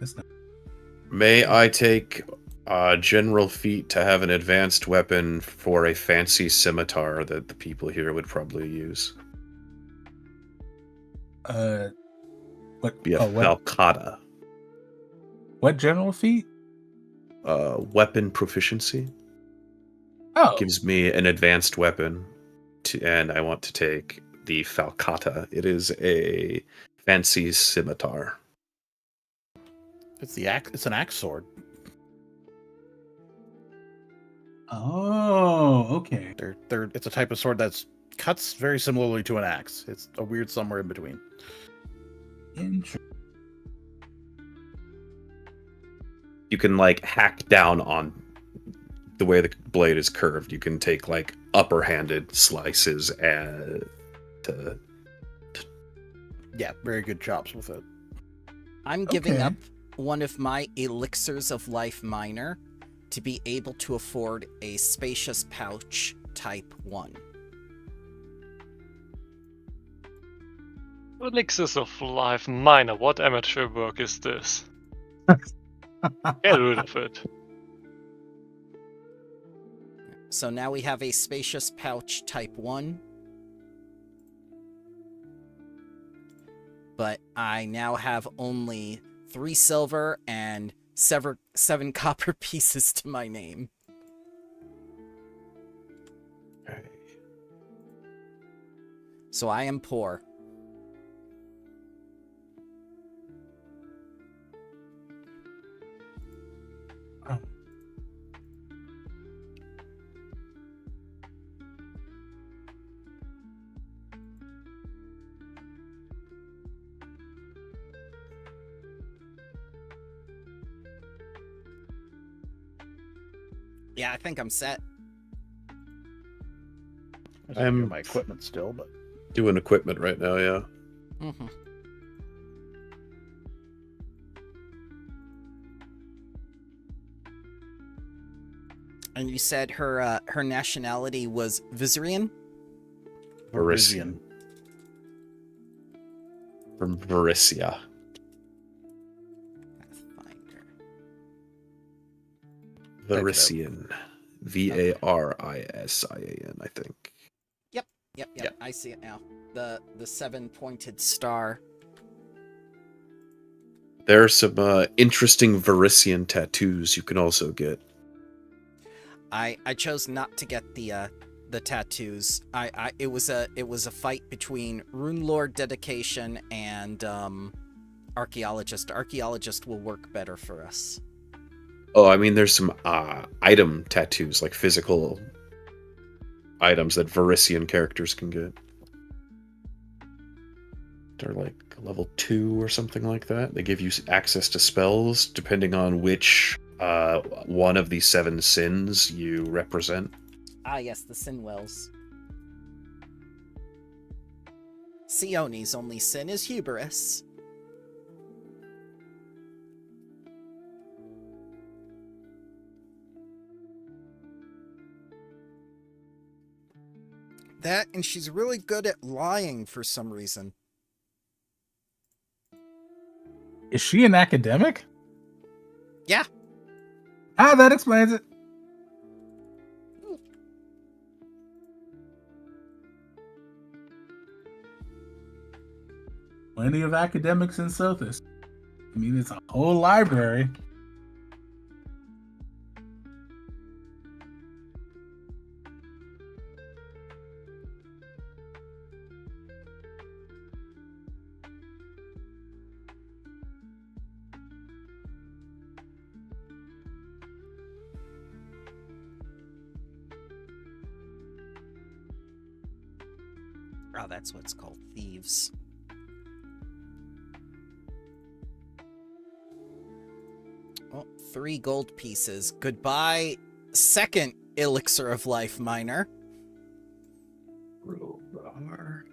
That's not. May I take general feat to have an advanced weapon for a fancy scimitar that the people here would probably use? What? Be a What? falcata. What general feat? Weapon proficiency. Oh, Gives me an advanced weapon, and I want to take the falcata. It is a fancy scimitar. It's the axe. It's an axe sword. oh, okay. It's a type of sword that's cuts very similarly to an axe. It's a weird somewhere in between. Interesting. You can like hack down on the way the blade is curved. You can take like upper-handed slices and Yeah, very good chops with it. I'm giving Okay. up one of my elixirs of life minor to be able to afford a spacious pouch type 1. Elixirs of Life Minor. What amateur work is this? Get rid of it. So now we have a spacious pouch type 1. But I now have only 3 silver and 7 copper pieces to my name. So I am poor. Oh. Yeah, I think I'm set. I'm doing my equipment still, but doing equipment right now, yeah. Mm-hmm. And you said her nationality was Vizirian? Verizian. From Varisia. Pathfinder. Varisian. Varisian, I think. Yep. Yep. I see it now. The 7-pointed star. There are some interesting Varisian tattoos you can also get. I chose not to get the tattoos. It was a fight between Rune Lord dedication and archaeologist. Archaeologist will work better for us. Oh, I mean, there's some item tattoos, like physical items that Varisian characters can get. They're like level 2 or something like that. They give you access to spells depending on which one of the 7 sins you represent. Ah, yes, the sin wells. Sione's only sin is hubris. That, and she's really good at lying for some reason. Is she an academic? Yeah. Ah, that explains it. Plenty of academics in Sothis. I mean, it's a whole library. Oh, that's what's called thieves. Oh, 3 gold pieces. Goodbye, second elixir of life miner. Crowbar.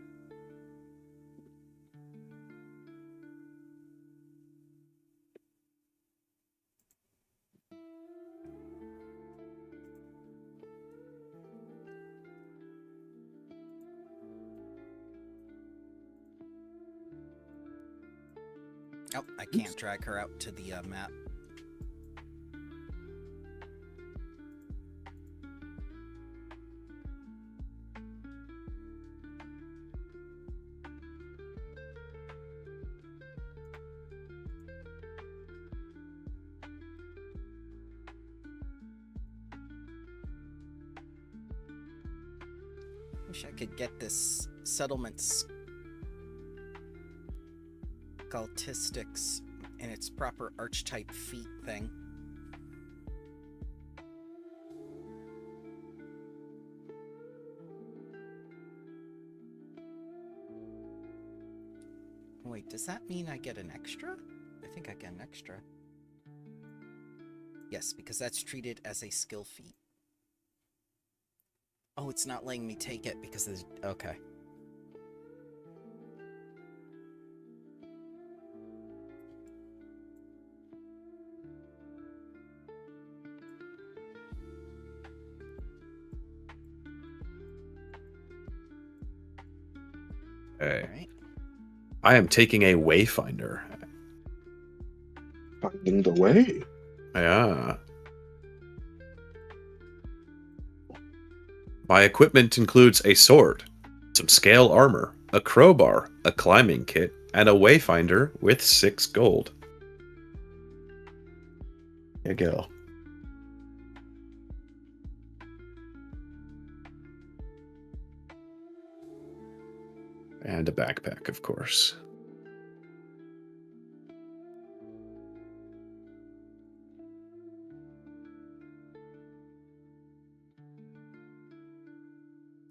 Oh, I can't drag her out to the map. Wish I could get this settlement's cultistics in its proper archetype feat thing. Wait, does that mean I get an extra? I think I get an extra. Yes, because that's treated as a skill feat. Oh, it's not letting me take it because there's... Okay. Okay. All right. I am taking a Wayfinder. Finding the way. Yeah. My equipment includes a sword, some scale armor, a crowbar, a climbing kit, and a Wayfinder with 6 gold. There you go. And a backpack, of course.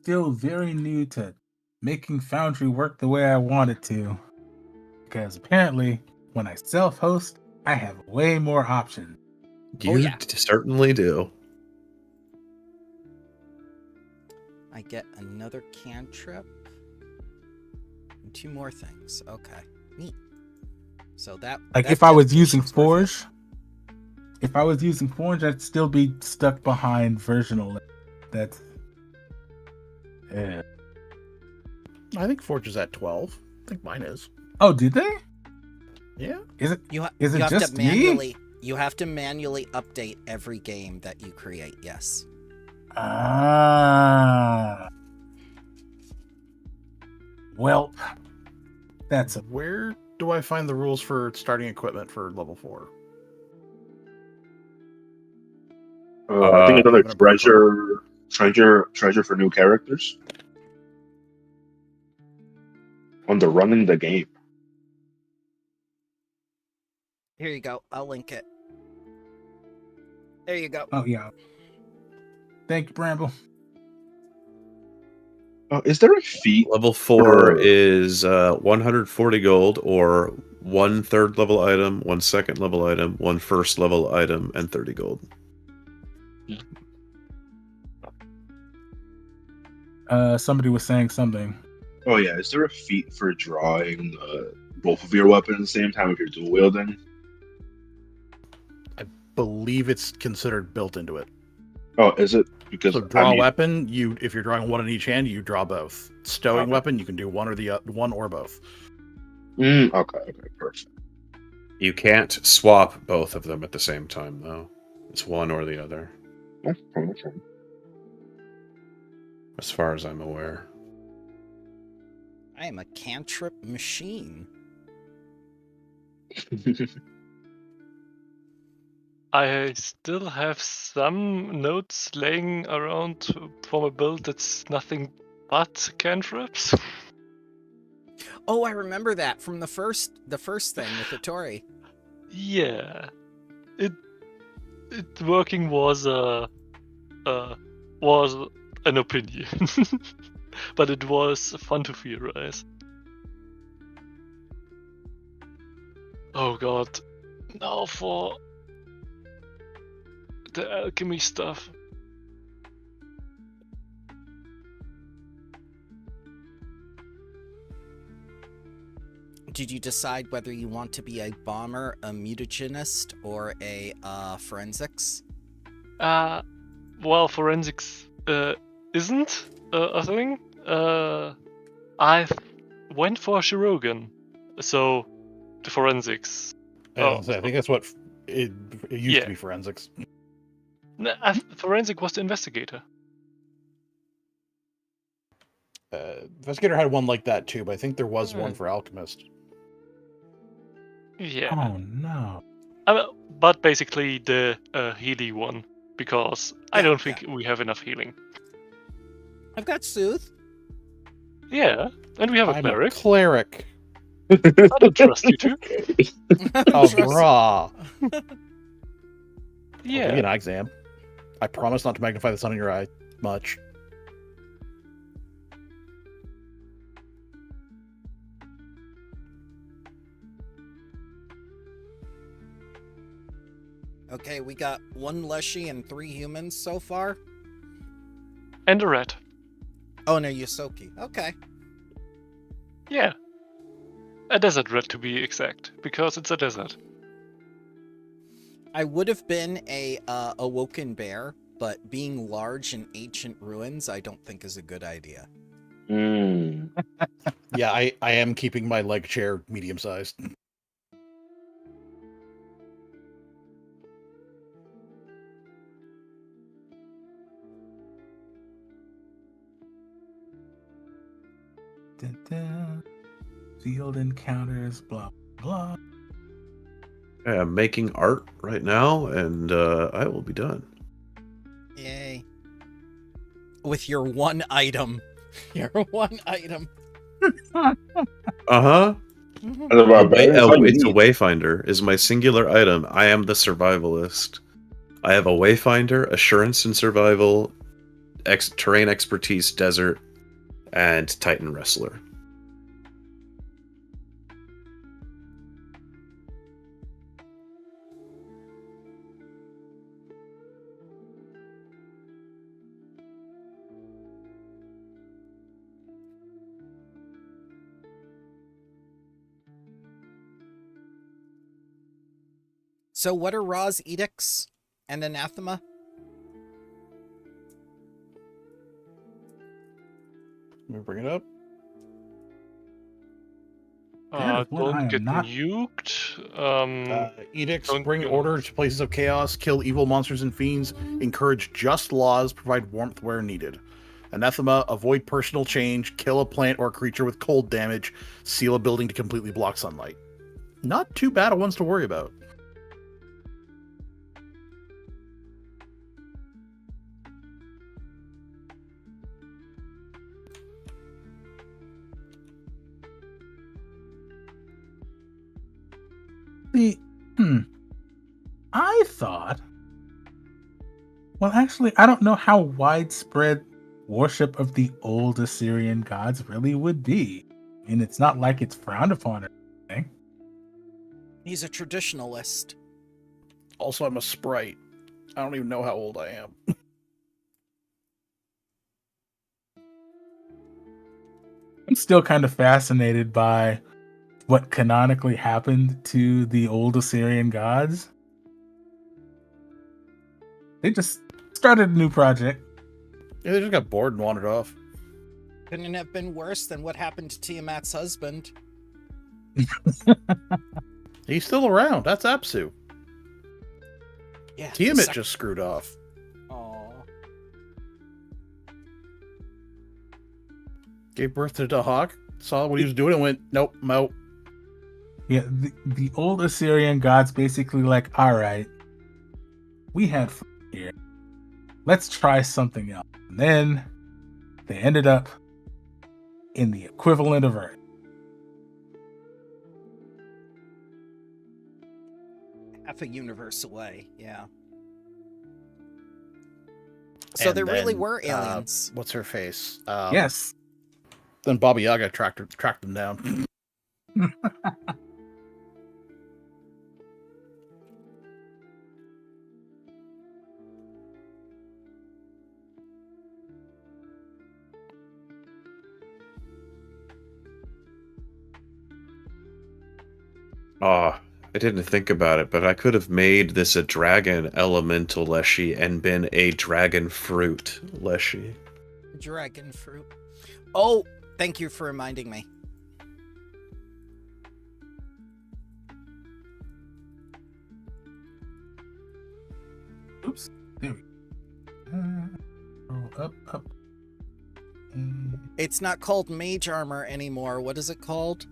Still very new to making Foundry work the way I want it to. Because apparently, when I self-host, I have way more options. You yeah. certainly do. I get another cantrip. And 2 more things. Okay. Neat. So that... Like, that if I was using dedication's worth Forge, I'd still be stuck behind versional. That's... Yeah. I think Forge is at 12. I think mine is. Oh, did they? Yeah. Is it You is it have just to me? manually you have to manually update every game that you create. Yes. Ah. Well, that's a Where do I find the rules for starting equipment for level 4? I think it's under Even a protocol. treasure for new characters. Under running the game. Here you go. I'll link it. There you go. oh yeah. Thank you, Bramble. Is there a feat? Level 4 For- is 140 gold, or 1 third level item, 1 second level item, 1 first level item, and 30 gold. Somebody was saying something. Oh yeah, is there a feat for drawing both of your weapons at the same time if you're dual wielding? Believe it's considered built into it. Oh, is it? Because So draw a weapon, if you're drawing one in each hand, you draw both. Stowing weapon, you can do one or both. Okay, perfect. You can't swap both of them at the same time, though. It's one or the other, Okay. as far as I'm aware. I am a cantrip machine. I still have some notes laying around from a build that's nothing but cantrips. Oh, I remember that from the first thing with the Tori. Yeah, it working was was an opinion, but it was fun to theorize. Oh god, now for the alchemy stuff. Did you decide whether you want to be a bomber, a mutagenist, or a forensics? Well, forensics isn't a thing. I went for Shirogan, so the forensics. I think that's what it used to be, forensics. Forensic was the investigator. Investigator had one like that too, but I think there was one for alchemist. Yeah. Oh no. But basically the Healy one, because I don't think we have enough healing. I've got Soothe. Yeah, and we have a I'm cleric. a cleric. I don't trust you two. Oh, brah. Yeah. I'll give you an eye exam. I promise not to magnify the sun in your eye much. Okay, we got 1 Leshy and 3 humans so far. And a rat. Oh no, Yosoki. Okay. Yeah. A desert rat to be exact, because it's a desert. I would have been a awoken bear, but being large in ancient ruins, I don't think is a good idea. Yeah, I am keeping my leg chair medium sized. Field encounters, blah blah. I'm making art right now, and I will be done. Yay. With your 1 item. Your 1 item. Uh-huh. It's a wayfinder is my singular item. I am the survivalist. I have a wayfinder, assurance and survival, terrain expertise, desert, and titan wrestler. So what are Ra's edicts and anathema? Let me bring it up. That is what I Don't am get not. nuked. Edicts Don't bring go- order to places of chaos, kill evil monsters and fiends, encourage just laws, provide warmth where needed. Anathema, avoid personal change, kill a plant or creature with cold damage, seal a building to completely block sunlight. Not too bad of ones to worry about. See, I thought. Well, actually, I don't know how widespread worship of the old Assyrian gods really would be. And it's not like it's frowned upon or anything. He's a traditionalist. Also, I'm a sprite. I don't even know how old I am. I'm still kind of fascinated by what canonically happened to the old Assyrian gods. They just started a new project. Yeah, they just got bored and wandered off. Couldn't have been worse than what happened to Tiamat's husband. He's still around. That's Apsu. Yeah. Tiamat just screwed off. Aw. Gave birth to Dahak, saw what he was doing and went, nope, mo. Yeah, the old Assyrian gods basically like, all right, we had fun here. Let's try something else. And then they ended up in the equivalent of Earth. Half a universe away, yeah. So And there really then, were aliens. What's her face? Yes. Then Baba Yaga tracked them down. Ah, I didn't think about it, but I could have made this a dragon elemental Leshy and been a dragon fruit Leshy. Dragon fruit. Oh, thank you for reminding me. Oops. There we go. Roll up. It's not called mage armor anymore. What is it called?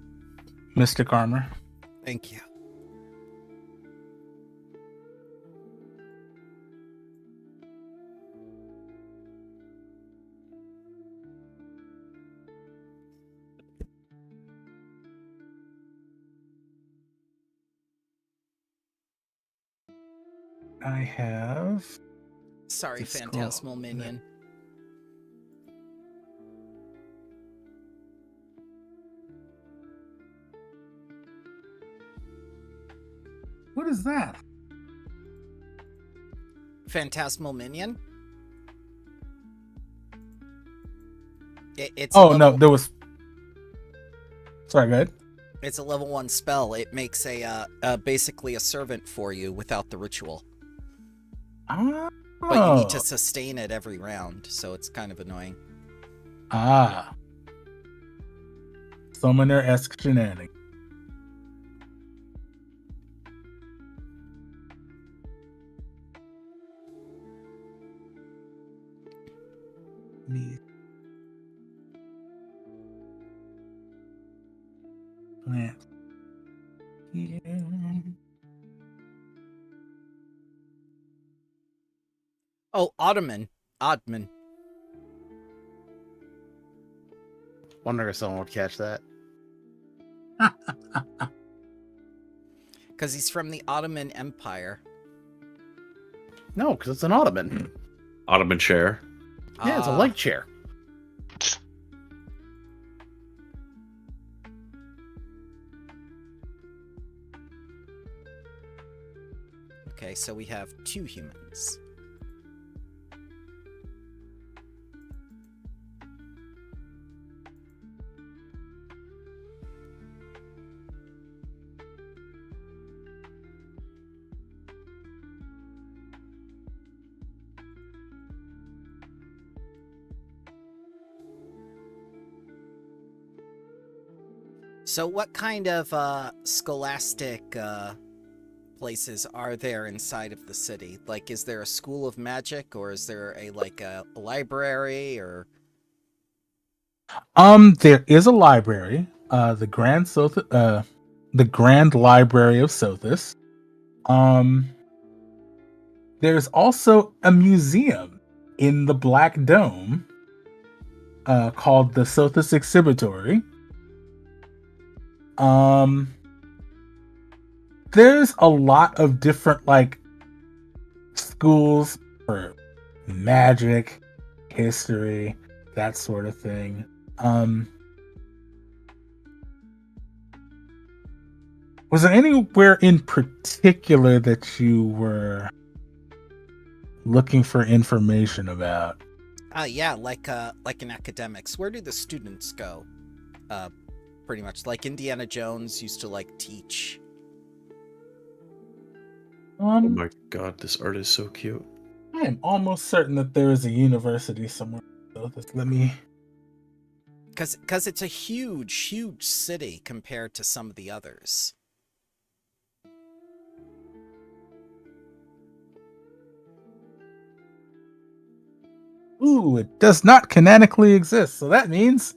Mystic armor. Thank you. I have. Sorry, Let's scroll. Phantasmal Minion. What is that? Phantasmal Minion? It's Oh, a no, level, there was. Sorry, go ahead. It's a level 1 spell. It makes basically a servant for you without the ritual. Oh. But you need to sustain it every round, so it's kind of annoying. Ah. Summoner-esque shenanigans. Me. Plant. Here. Oh, Oddman. Wonder if someone would catch that. Because he's from the Ottoman Empire. No, because it's an ottoman. Ottoman chair. Yeah, it's a light chair. Okay, so we have 2 humans. So what kind of scholastic places are there inside of the city? Like, is there a school of magic, or is there a library, or? There is a library, the Grand Library of Sothis. There's also a museum in the Black Dome, called the Sothis Exhibitory. There's a lot of different schools for magic, history, that sort of thing. Was there anywhere in particular that you were looking for information about? Yeah, like in academics. Where do the students go? Pretty much like Indiana Jones used to teach. Oh my god, this art is so cute. I am almost certain that there is a university somewhere. So let me. Because it's a huge city compared to some of the others. Ooh, it does not canonically exist. So that means,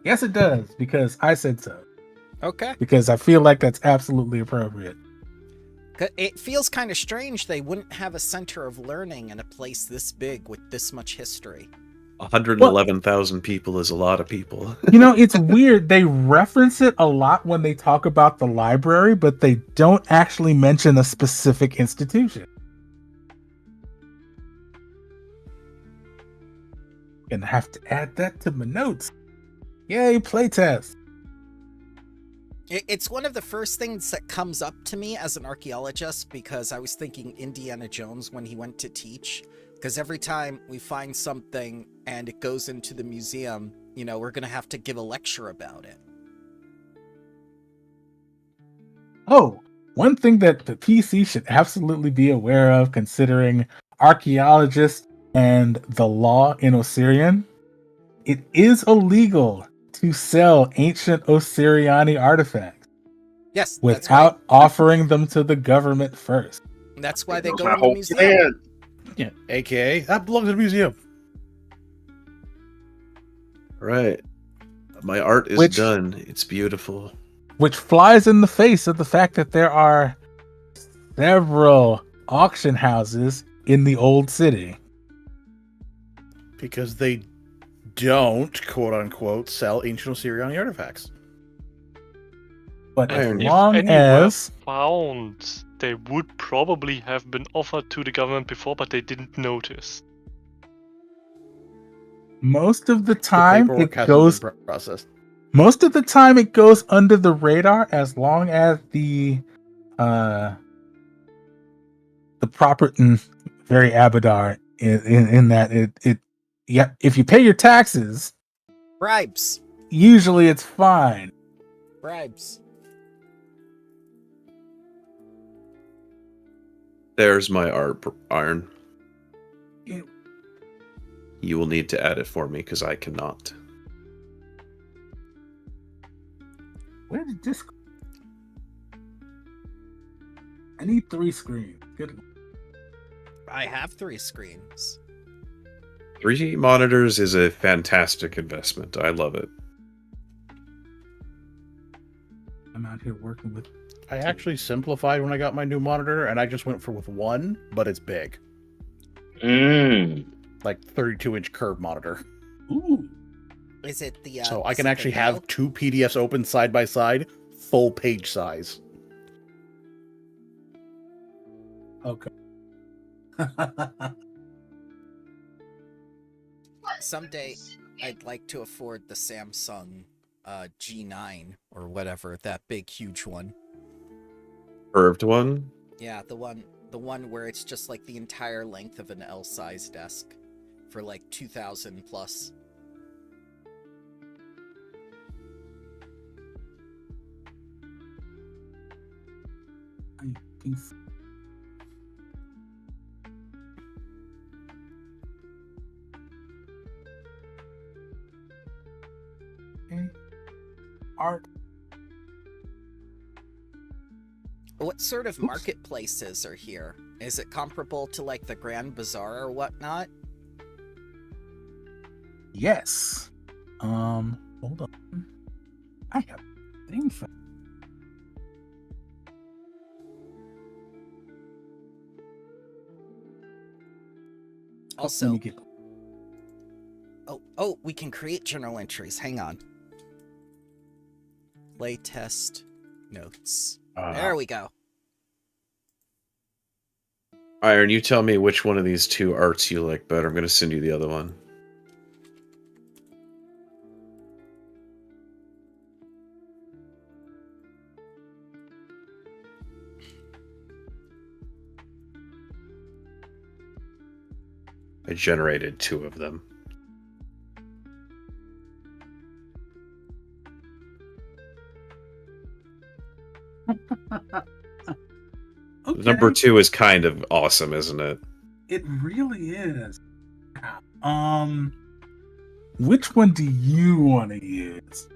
yes, it does, because I said so. Okay. Because I feel like that's absolutely appropriate. It feels kind of strange they wouldn't have a center of learning in a place this big with this much history. 111,000 people is a lot of people. It's weird. They reference it a lot when they talk about the library, but they don't actually mention a specific institution. Gonna have to add that to my notes. Yay, playtest. It's one of the first things that comes up to me as an archaeologist, because I was thinking Indiana Jones when he went to teach. Because every time we find something and it goes into the museum, we're going to have to give a lecture about it. Oh, one thing that the PC should absolutely be aware of, considering archaeologists and the law in Osirian, it is illegal to sell ancient Osiriani artifacts. Yes, without offering them to the government first. That's why they That's go my in the whole museum. plan. Yeah, aka that belongs to the museum. Right. My art is done. It's beautiful. Which flies in the face of the fact that there are several auction houses in the old city. Because they don't, quote unquote, sell ancient Osiriani artifacts. But as Iron. long If anywhere as found, they would probably have been offered to the government before, but they didn't notice. most of the The time paperwork it hasn't goes been processed. most of the time it goes under the radar, as long as the proper very Abadar in that it yeah, if you pay your taxes, Bribes. usually it's fine. Bribes. There's my art, Iron. Ew. You will need to add it for me because I cannot. Where did this go? I need 3 screens. Good. I have 3 screens. 3 monitors is a fantastic investment. I love it. I'm out here working with. I actually simplified when I got my new monitor, and I just went with one, but it's big. Like 32-inch curved monitor. Ooh. Is it the So I is can it actually the have Dell? 2 PDFs open side by side, full page size. Okay. Someday I'd like to afford the Samsung G9 or whatever, that big huge one. Curved one. Yeah, the one where it's just like the entire length of an L-size desk for like 2,000 plus. I think so. Okay. Art. sort of marketplaces are here? Is it comparable to like the Grand Bazaar or whatnot? Yes. Hold on. I have a thing for. Let Also, me get. oh, we can create journal entries. Hang on. Playtest notes. There we go. Iron, you tell me which one of these two arts you like better. I'm going to send you the other one. I generated 2 of them. Okay. Number 2 is kind of awesome, isn't it? It really is. Which one do you want to use?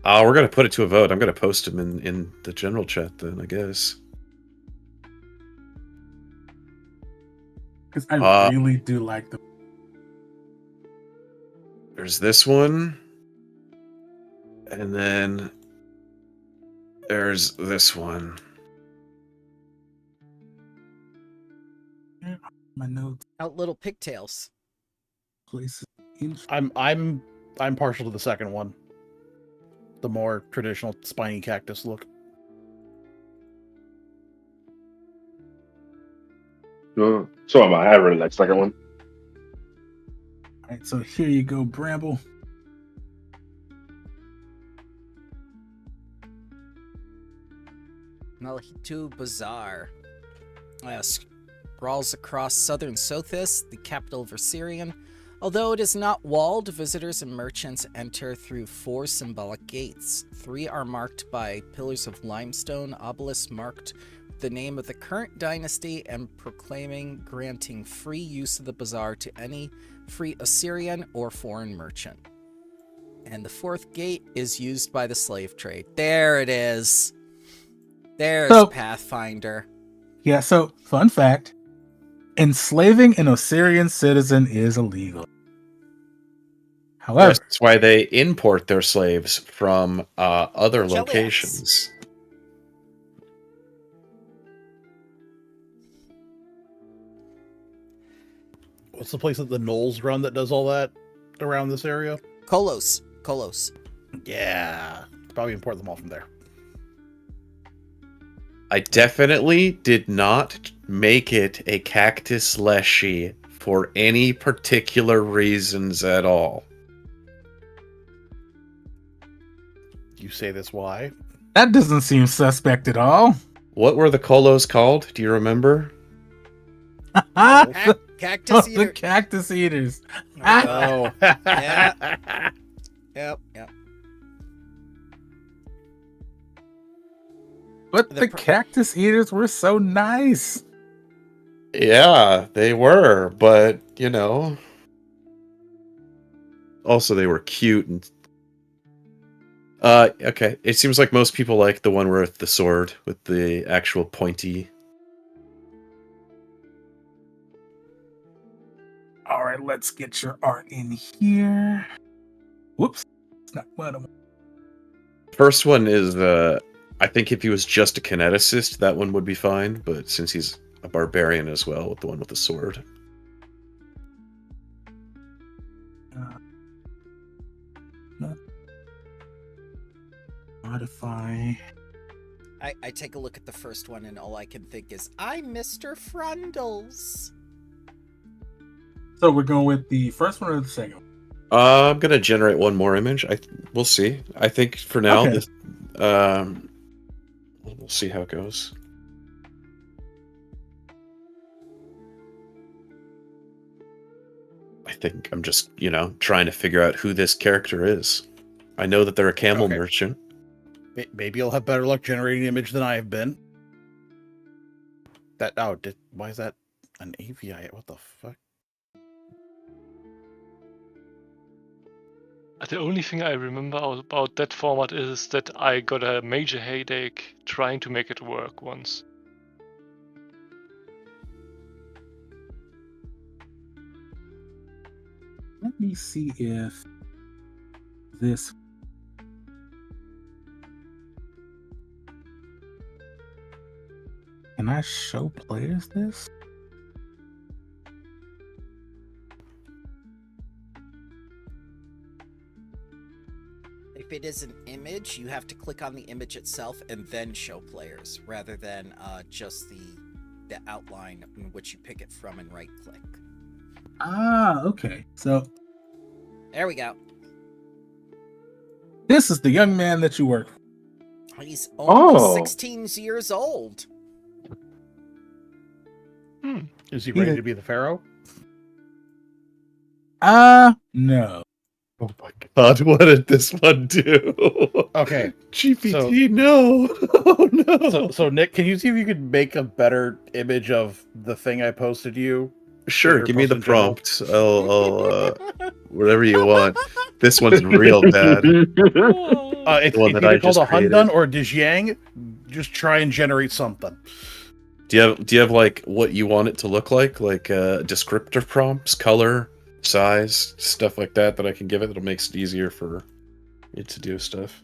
We're going to put it to a vote. I'm going to post them in the general chat then, I guess. Because I really do like the. There's this one. And then there's this one. My notes. Out little pigtails. Places. In... I'm partial to the second one. The more traditional spiny cactus look. So am I. I really like the second one. All right, so here you go, Bramble. Malhitu Bazaar. Sprawls across southern Sothis, the capital of Osirian. Although it is not walled, visitors and merchants enter through 4 symbolic gates. 3 are marked by pillars of limestone, obelisks marked with the name of the current dynasty and proclaiming granting free use of the bazaar to any free Osirian or foreign merchant. And the 4th gate is used by the slave trade. There it is. There's Pathfinder. Yeah, so, fun fact. Enslaving an Osirian citizen is illegal. However, That's why they import their slaves from other Cheliax. locations. What's the place that the Knolls run that does all that around this area? Kolos. Yeah. Probably import them all from there. I definitely did not make it a cactus leshy for any particular reasons at all. You say this why? that doesn't seem suspect at all. What were the colos called? Do you remember? Cactus The eater. cactus eaters. Oh. Yeah. Yep. But The the pr- cactus eaters were so nice. Yeah, they were, but you know. Also, they were cute and. Okay. It seems like most people like the one with the sword with the actual pointy. All right, let's get your art in here. Whoops. It's not what I want. First one is I think if he was just a kineticist, that one would be fine. But since he's a barbarian as well, with the one with the sword. No. Modify. I take a look at the first one and all I can think is, I'm Mr. Frundles. So we're going with the first one or the second one? I'm gonna generate one more image. We'll see. I think for now, Okay. this, we'll see how it goes. I think I'm just, trying to figure out who this character is. I know that they're a camel Okay. merchant. Maybe you'll have better luck generating an image than I have been. Why is that an AVI? What the fuck? The only thing I remember about that format is that I got a major headache trying to make it work once. Let me see if this. Can I show players this? If it is an image, you have to click on the image itself and then show players, rather than just the outline in which you pick it from and right click. Ah, okay. So There we go. this is the young man that you work for. He's only Oh. 16 years old. Is he ready to be the pharaoh? No. Oh my god, what did this one do? Okay. GPT, no. Oh no. So Nick, can you see if you could make a better image of the thing I posted to you? Sure, Your give me the post in general? prompt. I'll whatever you want. This one's real bad. It's The one that either I called just a created. Hundun or Dijang. Just try and generate something. Do you have like what you want it to look like descriptor prompts, color, size, stuff like that I can give it that'll make it easier for it to do stuff?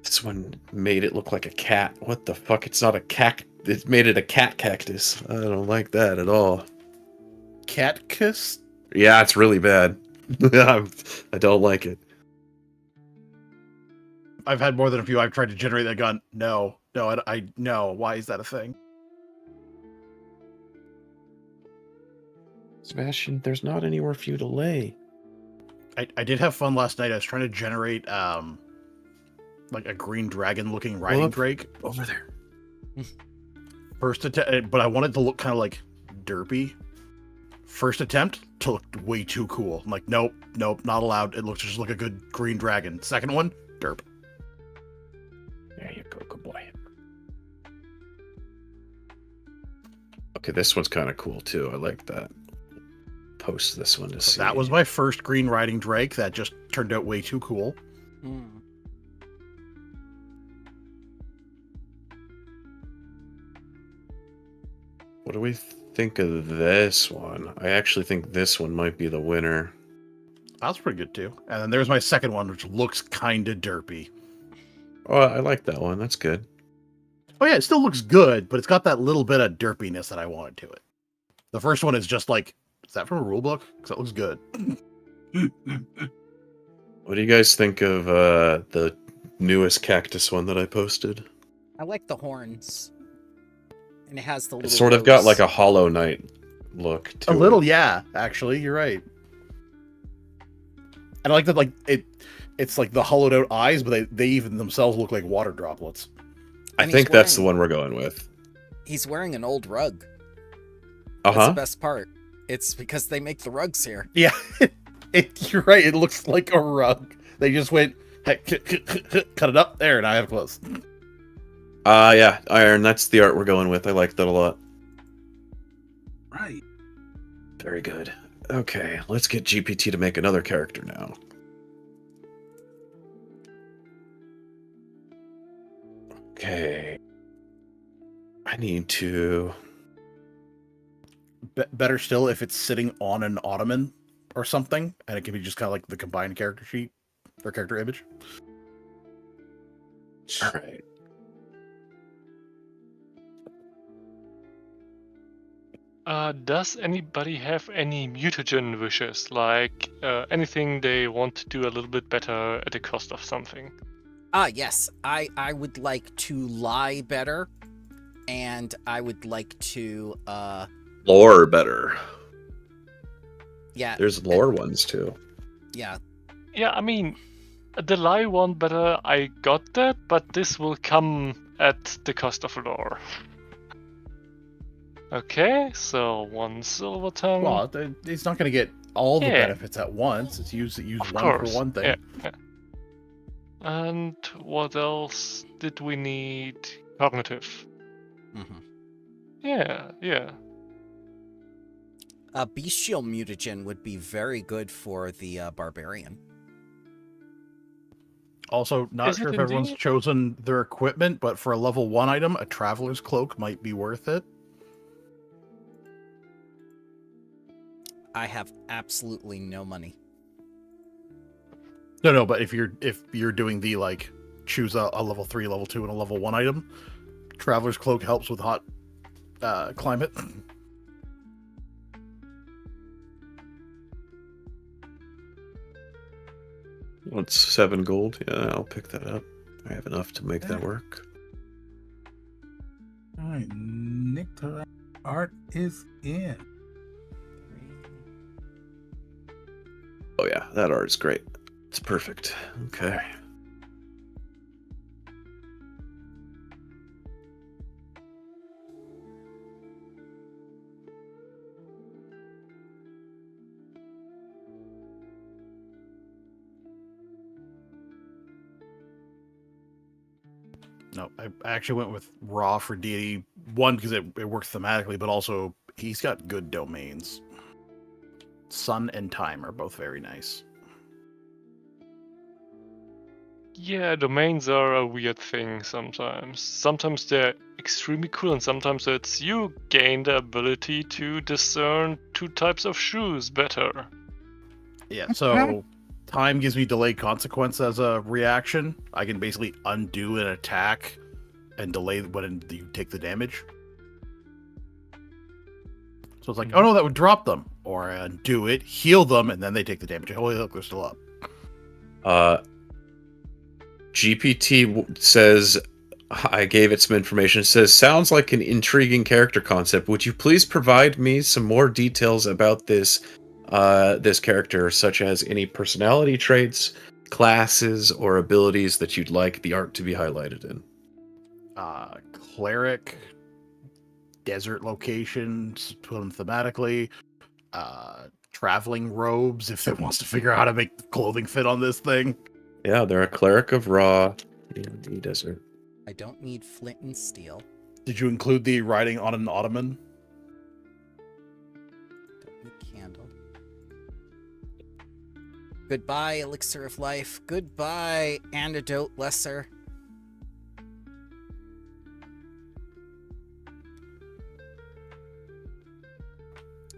This one made it look like a cat. What the fuck? It's not a cat. It made it a cat cactus. I don't like that at all. Cat kiss? Yeah, it's really bad. I don't like it. I've had more than a few. I've tried to generate that gun. No. I no. Why is that a thing? Sebastian, there's not anywhere for you to lay. I did have fun last night. I was trying to generate like a green dragon looking riding Look. drake. Over there. First attempt, but I wanted to look kind of like derpy. First attempt to look way too cool. I'm like, nope, not allowed. It looks just like a good green dragon. Second one, derp. There you go, good boy. Okay, this one's kind of cool too. I like that. Post this one to see. That was my first green riding drake. That just turned out way too cool. Hmm. What do we think of this one? I actually think this one might be the winner. That's pretty good too. And then there's my second one, which looks kind of derpy. Oh, I like that one. That's good. Oh yeah, it still looks good, but it's got that little bit of derpiness that I wanted to it. The first one is just like, is that from a rule book? Because that looks good. What do you guys think of the newest cactus one that I posted? I like the horns. And it has the little It's sort of got rose. like a Hollow Knight look to A little, it. yeah. Actually, you're right. And I like that, like it's like the hollowed out eyes, but they even themselves look like water droplets. I And think he's that's the wearing- one we're going with. He's wearing an old rug. Uh That's the huh. best part. It's because they make the rugs here. Yeah, you're right. It looks like a rug. They just went hey, cut it up there, and I have clothes. Yeah, Iron. That's the art we're going with. I like that a lot. Right. Very good. Okay, let's get GPT to make another character now. Okay. I need to... Better still, if it's sitting on an ottoman or something, and it can be just kind of like the combined character sheet or character image. Alright. Does anybody have any mutagen wishes? Like anything they want to do a little bit better at the cost of something? Yes. I would like to lie better. And I would like to, Lore better. yeah. There's lore ones too. Yeah. Yeah, I mean, the lie one better, I got that, but this will come at the cost of lore. Okay, so 1 silver tongue. Well, it's not going to get all the Yeah. benefits at once. It's use Of one course, for one thing. yeah. And what else did we need? Cognitive. Mm-hmm. Yeah. Bestial mutagen would be very good for the barbarian. Also, not Is sure it if everyone's indeed? chosen their equipment, but for a level 1 item, a Traveler's Cloak might be worth it. I have absolutely no money. No, but if you're doing the like choose a level 3, level 2, and a level 1 item, Traveler's Cloak helps with hot climate. What's 7 gold? Yeah, I'll pick that up. I have enough to make that work. All right, Nick art is in. Oh yeah, that art is great. It's perfect. Okay. No, I actually went with Raw for deity. One, because it works thematically, but also he's got good domains. Sun and Time are both very nice. Yeah, domains are a weird thing sometimes. Sometimes they're extremely cool, and sometimes it's you gain the ability to discern 2 types of shoes better. Yeah, so Time gives me delayed consequence as a reaction. I can basically undo an attack and delay when you take the damage. So it's like, oh no, that would drop them. Or I undo it, heal them, and then they take the damage. Holy look, they're still up. GPT says, I gave it some information. It says, sounds like an intriguing character concept. Would you please provide me some more details about this character, such as any personality traits, classes, or abilities that you'd like the art to be highlighted in? Cleric, desert locations, put them thematically, traveling robes, if it wants to figure out how to make the clothing fit on this thing. Yeah, they're a cleric of Ra in the desert. I don't need flint and steel. Did you include the riding on an ottoman? Don't need candle. Goodbye, elixir of life. Goodbye, antidote lesser.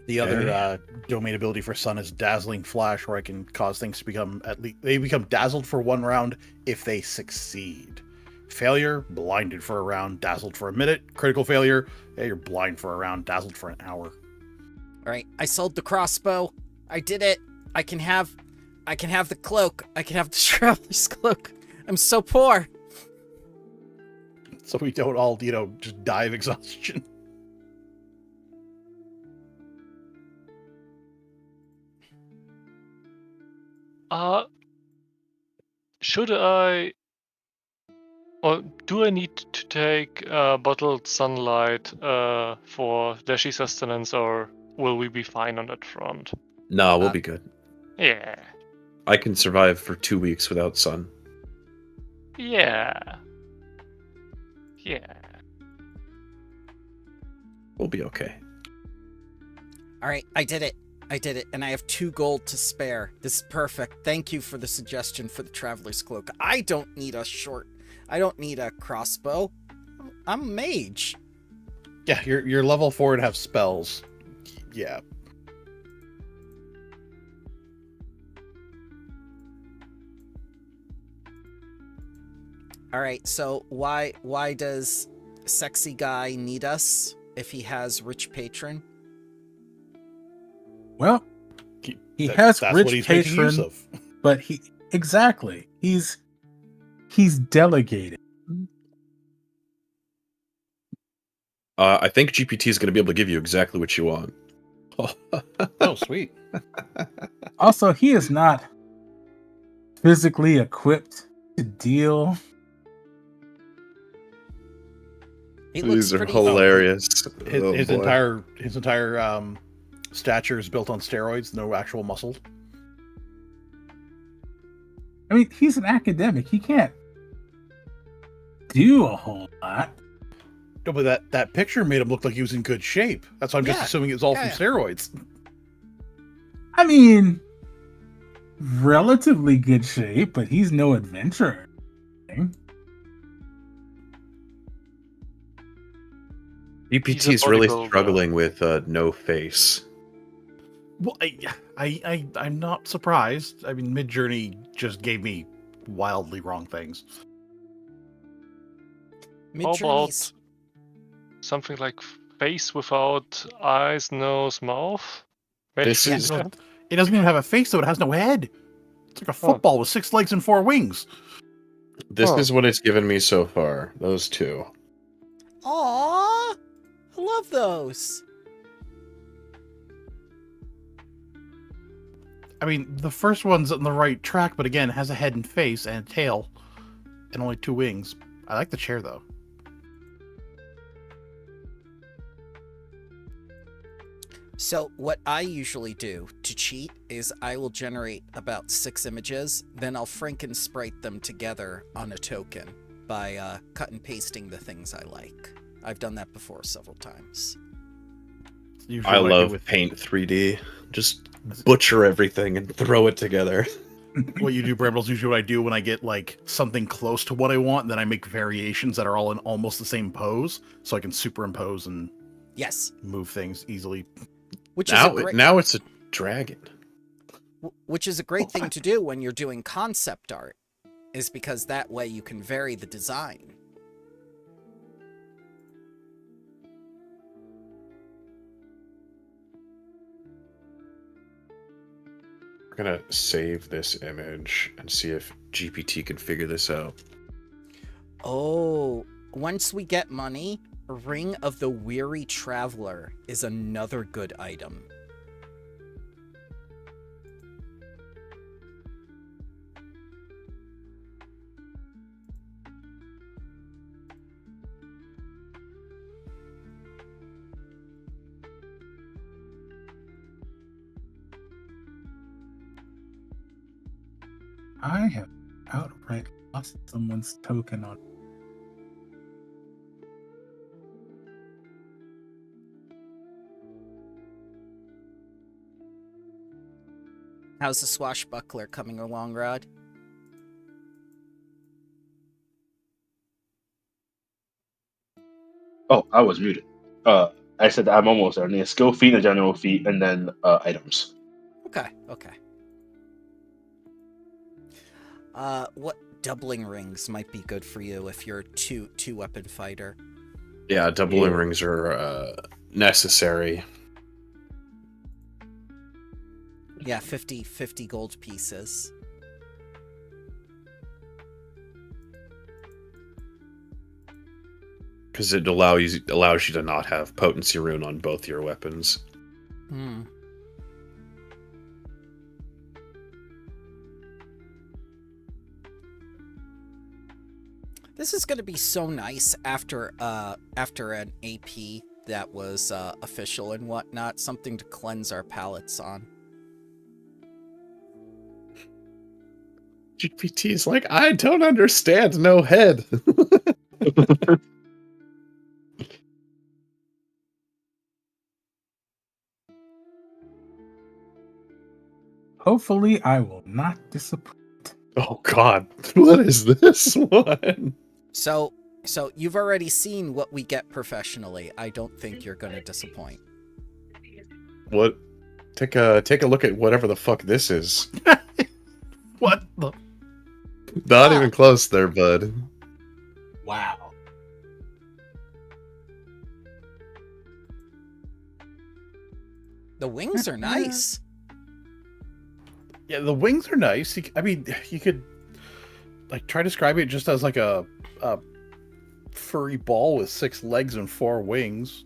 The other domain ability for Sun is Dazzling Flash, where I can cause things to become they become dazzled for 1 round if they succeed. Failure, blinded for a round, dazzled for a minute. Critical failure, yeah, you're blind for a round, dazzled for an hour. All right, I sold the crossbow. I did it. I can have the cloak. I can have the traveler's cloak. I'm so poor. So we don't all, just die of exhaustion. Should I, or do I need to take bottled sunlight for dashy sustenance, or will we be fine on that front? No, we'll be good. Yeah. I can survive for 2 weeks without sun. Yeah. We'll be okay. All right, I did it. And I have 2 gold to spare. This is perfect. Thank you for the suggestion for the traveler's cloak. I don't need a crossbow. I'm a mage. Yeah, you're level 4 and have spells. Yeah. All right, so why does sexy guy need us if he has rich patron? Well, he has that's rich what he's making use patron, of. but he's delegated. I think GPT is going to be able to give you exactly what you want. Oh, sweet. Also, he is not physically equipped to deal. He looks These are pretty hilarious. His boy. entire stature is built on steroids, no actual muscle. I mean, he's an academic. He can't do a whole lot. No, but that picture made him look like he was in good shape. That's why I'm just Yeah. assuming it was all Yeah, from steroids. I mean, relatively good shape, but he's no adventurer. GPT a is really bodybuilder. struggling with no face. Well, I'm not surprised. I mean, Mid-Journey just gave me wildly wrong things. How Midjourney's about something like face without eyes, nose, mouth? This Maybe is- yeah. It doesn't even have a face, though. It has no head. It's like a Oh. football with 6 legs and 4 wings. This Huh. is what it's given me so far. Those two. Aww, I love those. I mean, the first one's on the right track, but again, has a head and face and a tail and only 2 wings. I like the chair, though. So what I usually do to cheat is I will generate about 6 images, then I'll Franken-sprite them together on a token by cut and pasting the things I like. I've done that before several times. Usually I what do love Paint 3D. Just butcher everything and throw it together. what you do, Brambles, usually what I do when I get like something close to what I want, then I make variations that are all in almost the same pose, so I can superimpose and Yes, move things easily. which is a Now, great, now it's a dragon. which is a great thing to do when you're doing concept art, is because that way you can vary the design. We're gonna save this image and see if GPT can figure this out. Oh, once we get money, Ring of the Weary Traveler is another good item. I have outright lost someone's token on. How's the swashbuckler coming along, Rod? Oh, I was muted. I said I'm almost there. I need a skill feat, a general feat, and then items. Okay, okay. What doubling rings might be good for you if you're two weapon fighter? Yeah, doubling Yeah. rings are necessary. Yeah, 50 gold pieces. Because it allows you to not have potency rune on both your weapons. Hmm. This is going to be so nice after an AP that was official and whatnot, something to cleanse our palates on. GPT is like, I don't understand, no head. Hopefully, I will not disappoint. Oh god, what is this one? So you've already seen what we get professionally. I don't think you're going to disappoint. What? Take a look at whatever the fuck this is. What the? Not Ah. even close there, bud. Wow. The wings are nice. Yeah, the wings are nice. I mean, you could like try describing it just as like a furry ball with 6 legs and 4 wings.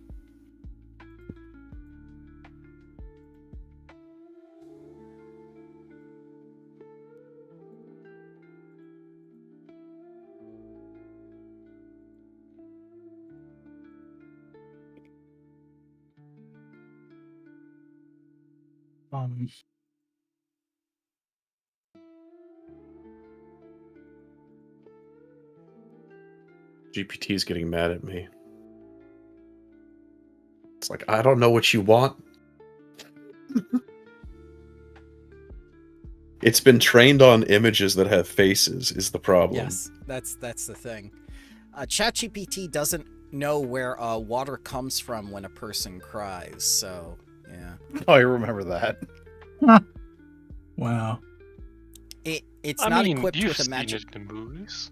Um, GPT is getting mad at me. It's like, I don't know what you want. It's been trained on images that have faces. Is the problem? Yes, that's the thing. ChatGPT doesn't know where water comes from when a person cries. So yeah, Oh, I remember that. Wow. it's I not mean, equipped you've with a seen magic. it in the movies.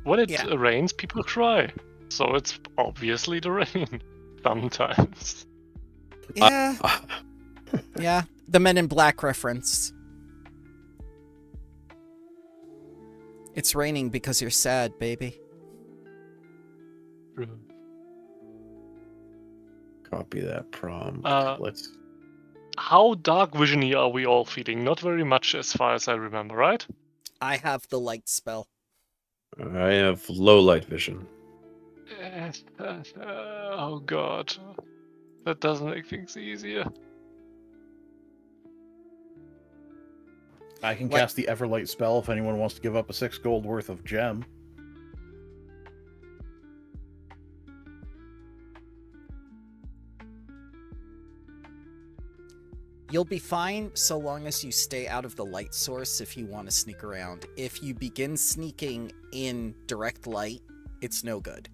When it Yeah. rains, people cry. So it's obviously the rain. Sometimes. Yeah, yeah. The Men in Black reference. It's raining because you're sad, baby. Copy that prompt. Let's. How dark visiony are we all feeling? Not very much as far as I remember, right? I have the light spell. I have low light vision. Oh god. That doesn't make things easier. I can What? cast the Everlight spell if anyone wants to give up a 6 gold worth of gem. You'll be fine so long as you stay out of the light source if you want to sneak around. If you begin sneaking in direct light, it's no good.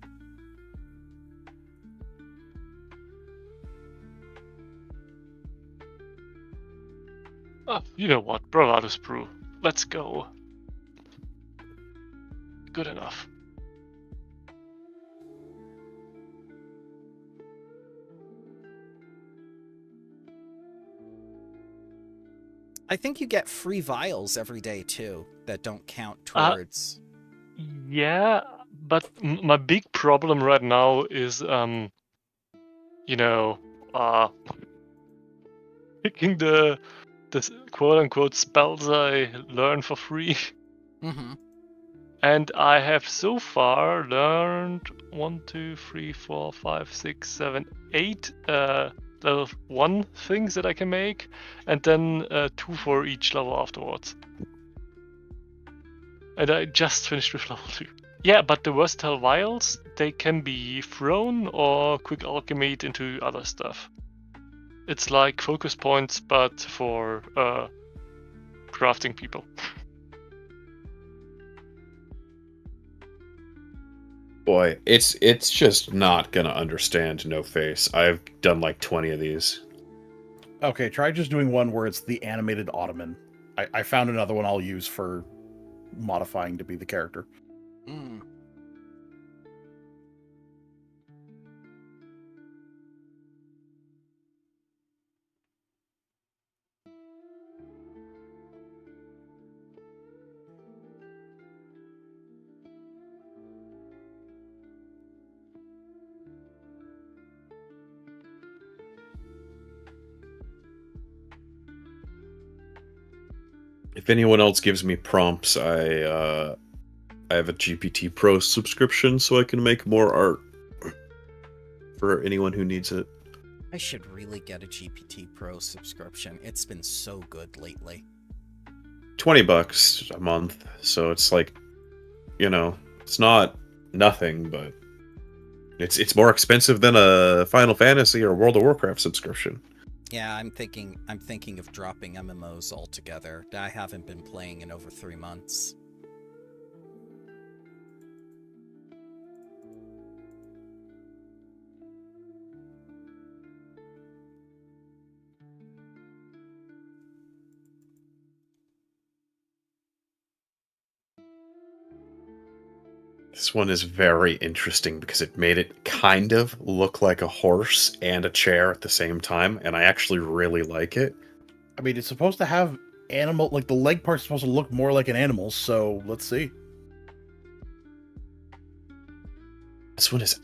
You know what? Bravadus Brew. Let's go. Good enough. I think you get free vials every day too that don't count towards. Yeah, but my big problem right now is, you know, picking the quote-unquote spells I learn for free. Mm-hmm. And I have so far learned 1, 2, 3, 4, 5, 6, 7, 8 level 1 things that I can make, and then 2 for each level afterwards. And I just finished with level 2. Yeah, but the versatile vials, they can be thrown or quick alchemied into other stuff. It's like focus points, but for crafting people. Boy, it's just not gonna understand No Face. I've done like 20 of these. Okay, try just doing one where it's the animated Ottoman. I found another one I'll use for modifying to be the character. Mm. If anyone else gives me prompts, I have a GPT Pro subscription, so I can make more art for anyone who needs it. I should really get a GPT Pro subscription. It's been so good lately. $20 a month, so it's like, you know, it's not nothing, but it's more expensive than a Final Fantasy or World of Warcraft subscription. Yeah, I'm thinking of dropping MMOs altogether. I haven't been playing in over 3 months. This one is very interesting because it made it kind of look like a horse and a chair at the same time, and I actually really like it. I mean, it's supposed to have animal, like the leg part's supposed to look more like an animal, so let's see. This one is,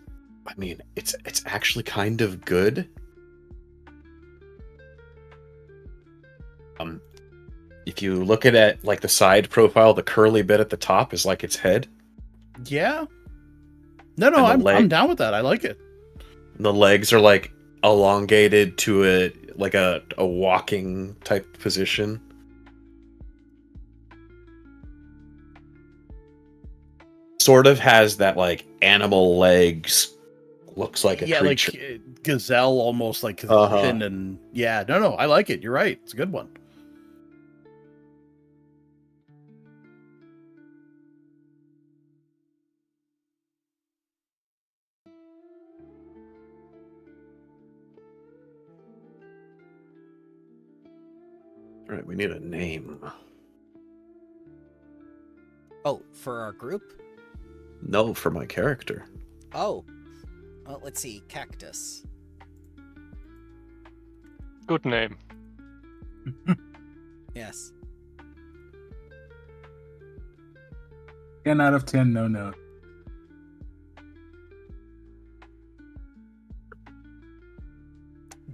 I mean, it's actually kind of good. If you look at it, like the side profile, the curly bit at the top is like its head. Yeah. No, I'm down with that. I like it. The legs are like elongated to a walking type position. Sort of has that like animal legs, looks like a creature. Like gazelle almost, like Uh-huh. thin and yeah. No, I like it. You're right. It's a good one. All right, we need a name. Oh, for our group? No, for my character. Oh. Well, let's see. Cactus. Good name. Yes. 10 out of 10, no note.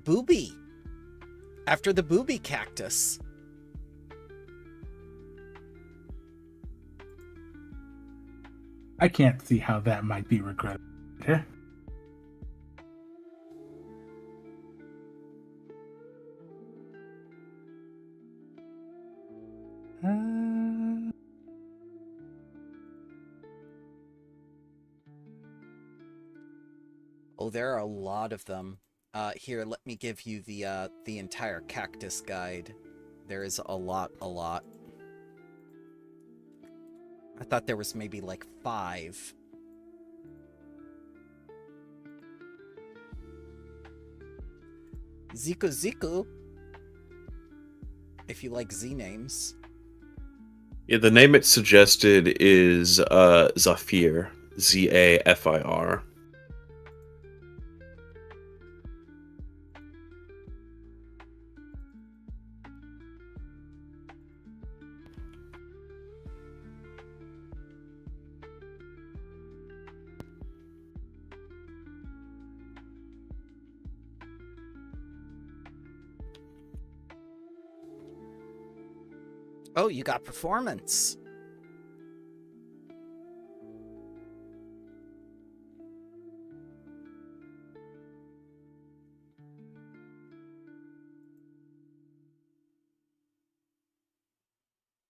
Booby. After the booby cactus. I can't see how that might be regretted. Oh, there are a lot of them. Here, let me give you the entire cactus guide. There is a lot. I thought there was maybe like 5. Zico. If you like Z names. Yeah, the name it suggested is Zafir. Zafir. Oh, you got performance.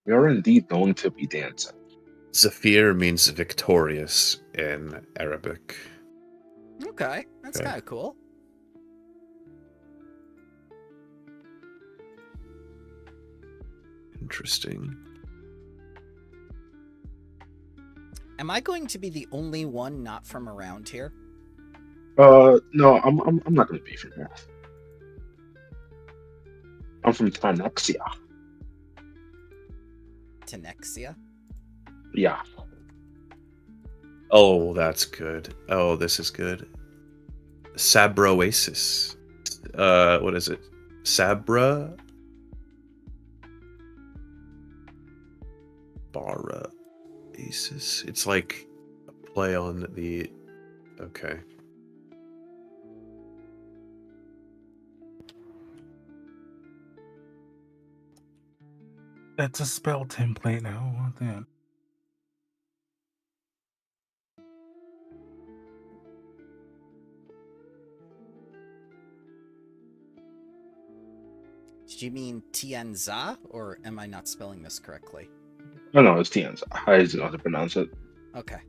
We are indeed known to be dancing. Zafir means victorious in Arabic. Okay, that's Okay. kind of cool. Interesting. Am I going to be the only one not from around here? No, I'm not gonna be from here. I'm from Tanexia. Tenexia? Yeah. Oh, that's good. Oh, this is good. Sabroasis. What is it? Sabra? Bara. Asis. It's like a play on the... Okay. That's a spell template now. I want that. Did you mean Tianza, or am I not spelling this correctly? No, it's Tianza. I just know how to pronounce it. Okay.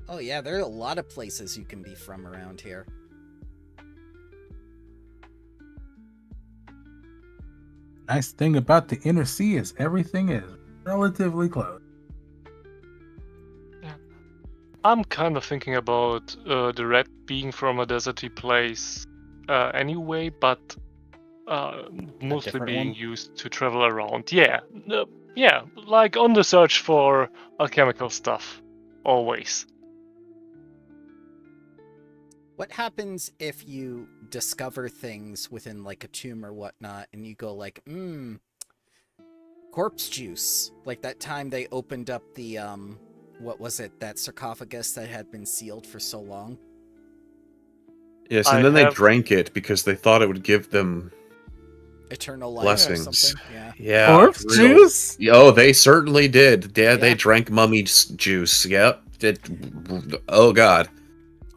Oh yeah, there are a lot of places you can be from around here. Nice thing about the inner sea is everything is relatively close. I'm kind of thinking about the red being from a deserty place anyway, but mostly different being one? used to travel around. Yeah, yeah, like on the search for alchemical stuff, always. What happens if you discover things within like a tomb or whatnot and you go like, corpse juice? Like that time they opened up the, what was it, that sarcophagus that had been sealed for so long? Yes, I and then they have- drank it because they thought it would give them Eternal life or blessings. something? Yeah. Yeah. Corpse real- juice? Oh, they certainly did. Yeah, they Yeah. drank mummy juice. Yep. Oh, God.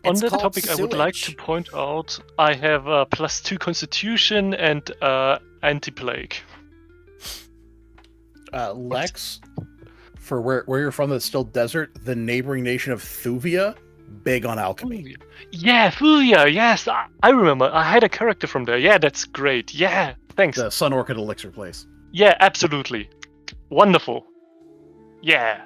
On It's that called topic, I would like to sewage. point out I have +2 Constitution and anti-plague. Lex, for where you're from, that's still desert. The neighboring nation of Thuvia, big on alchemy. Yeah, Fulia, yes, I remember. I had a character from there. Yeah, that's great. Yeah, thanks. The Sun Orchid elixir place. Yeah, absolutely. Wonderful. Yeah.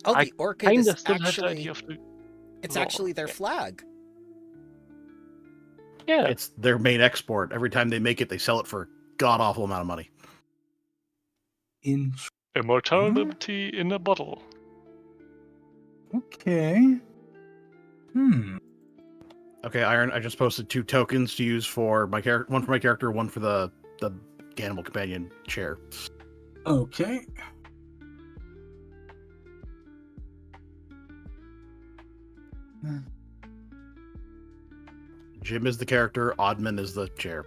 Oh, I the orchid kinda is still had the actually idea of the it's lore. actually their Yeah. flag. Yeah. It's their main export. Every time they make it, they sell it for a god awful amount of money. In Immortality in a bottle. okay. Okay, Iron. I just posted 2 tokens to use for my character. One for my character, one for the animal companion chair. Okay. Jim is the character. Oddman is the chair.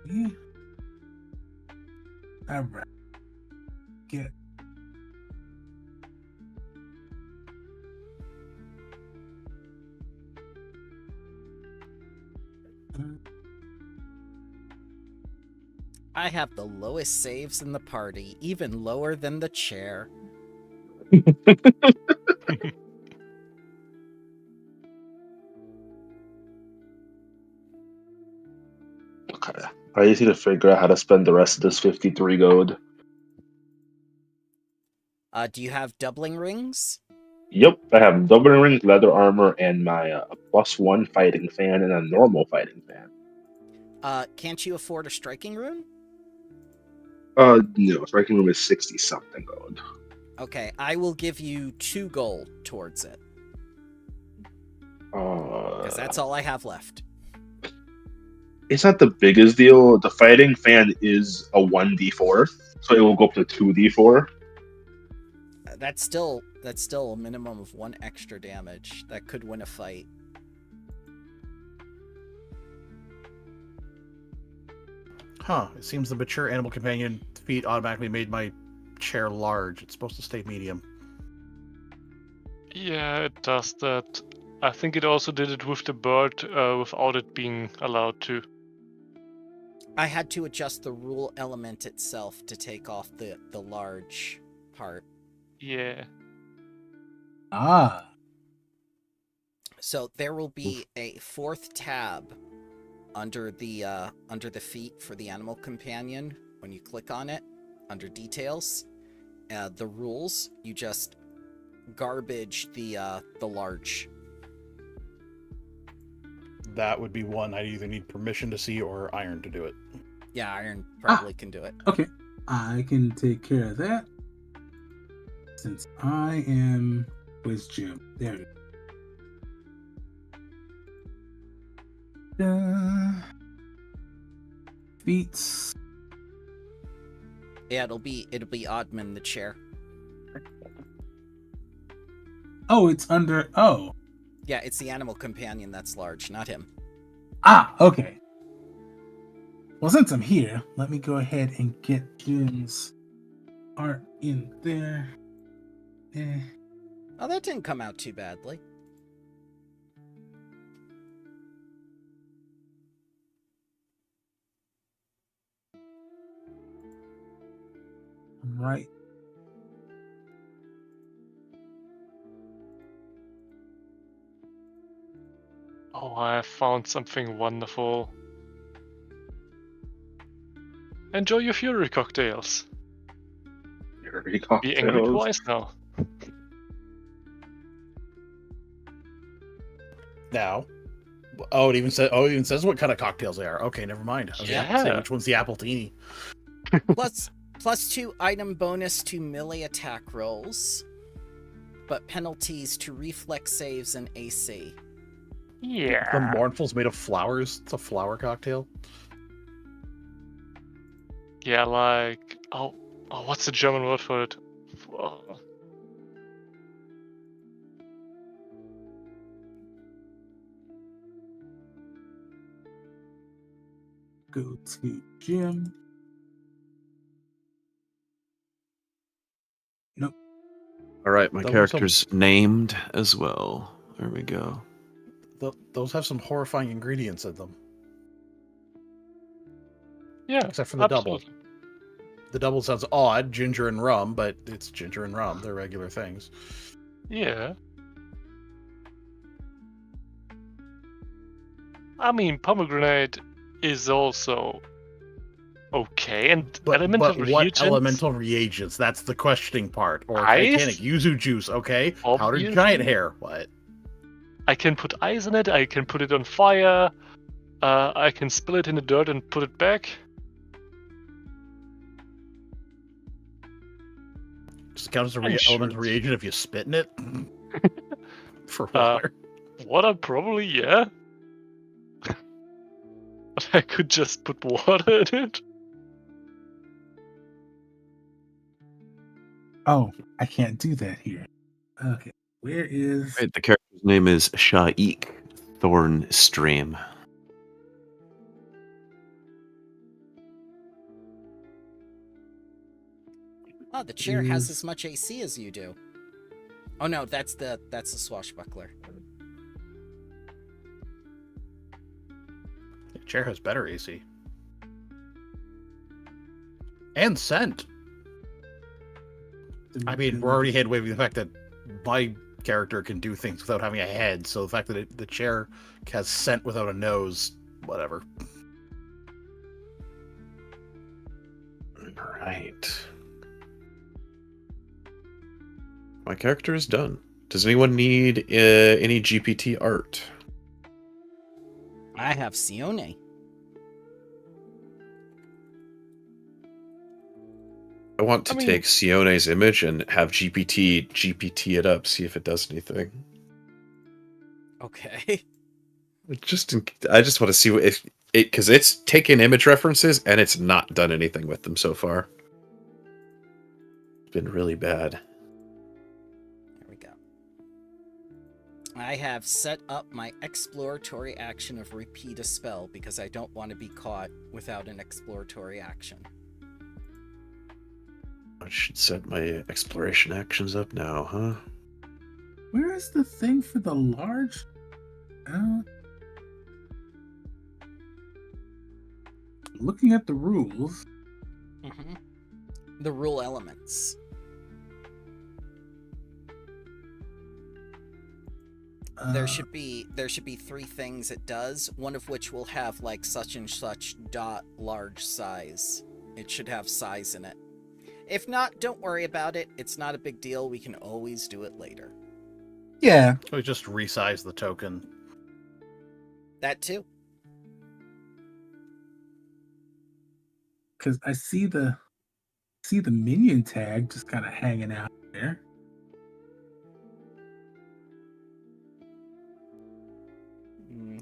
Yeah. All right. Get. I have the lowest saves in the party, even lower than the chair. Okay. I just need to figure out how to spend the rest of this 53 gold. Do you have doubling rings? Yep, I have double rings, leather armor, and my +1 fighting fan and a normal fighting fan. Can't you afford a striking rune? No, striking room is 60 something gold. Okay, I will give you 2 gold towards it, because that's all I have left. It's not the biggest deal. The fighting fan is a 1d4, so it will go up to 2d4. That's still a minimum of 1 extra damage. That could win a fight. Huh. It seems the mature animal companion feat automatically made my chair large. It's supposed to stay medium. Yeah, it does that. I think it also did it with the bird without it being allowed to. I had to adjust the rule element itself to take off the large part. Yeah. Ah. So there will be a 4th tab under the feet for the animal companion. When you click on it, under details, the rules, you just garbage the large. That would be one I either need permission to see or Iron to do it. Yeah, Iron probably can do it. Okay. I can take care of that. Since I am with Jim. There we go. Feats. Yeah, it'll be Oddman the chair. Oh, it's under. Oh. Yeah, it's the animal companion that's large, not him. Ah, okay. Well, since I'm here, let me go ahead and get Jim's art in there. Oh, that didn't come out too badly. Right. Oh, I have found something wonderful. Enjoy your fury cocktails. Fury Be angry cocktails. twice now. Now, it even says what kind of cocktails they are. Okay, never mind. I was gonna say Yeah. which one's the appletini. +2 item bonus to melee attack rolls, but penalties to reflex saves and AC. Yeah. The mournful's made of flowers. It's a flower cocktail. Yeah, like what's the German word for it? Go to Jim. Nope. All right, my Those character's named as well. There we go. Those have some horrifying ingredients in them. Yeah, Except for the double. absolutely. The double sounds odd, ginger and rum, but it's ginger and rum. They're regular things. Yeah. I mean, pomegranate is also Okay, and But elemental what reagents? elemental reagents? That's the questioning part. Or Ice? Titanic, yuzu juice, okay. Powdered Obviously. giant hair, what? I can put ice in it. I can put it on fire. I can spill it in the dirt and put it back. Does it count as a And sure. elemental reagent if you spit in it? For Uh, water. Water, probably, yeah. But I could just put water in it. Oh, I can't do that here. Okay, where is? Right, the character's name is Shaik Thornstream. Oh, the chair has as much AC as you do. Oh no, that's the swashbuckler. The chair has better AC. And scent. I mean, we're already head waving the fact that my character can do things without having a head, so the fact that the chair has scent without a nose, whatever. Right. My character is done. Does anyone need any GPT art? I have Sione. I want to take Sione's image and have GPT it up, see if it does anything. Okay. I just want to see what if it, because it's taken image references and it's not done anything with them so far. It's been really bad. There we go. I have set up my exploratory action of repeat a spell because I don't want to be caught without an exploratory action. I should set my exploration actions up now, huh? Where is the thing for the large? Looking at the rules. Mm-hmm. The rule elements. There should be 3 things it does, one of which will have like such and such dot large size. It should have size in it. If not, don't worry about it. It's not a big deal. We can always do it later. Yeah. We just resize the token. That too. Because I see the minion tag just kind of hanging out there.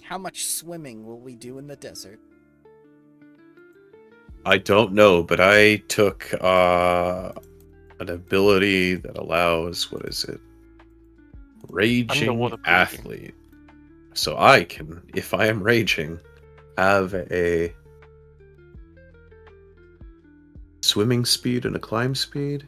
How much swimming will we do in the desert? I don't know, but I took an ability that allows, what is it? Raging Underwater breathing. athlete. So I can, if I am raging, have a swimming speed and a climb speed.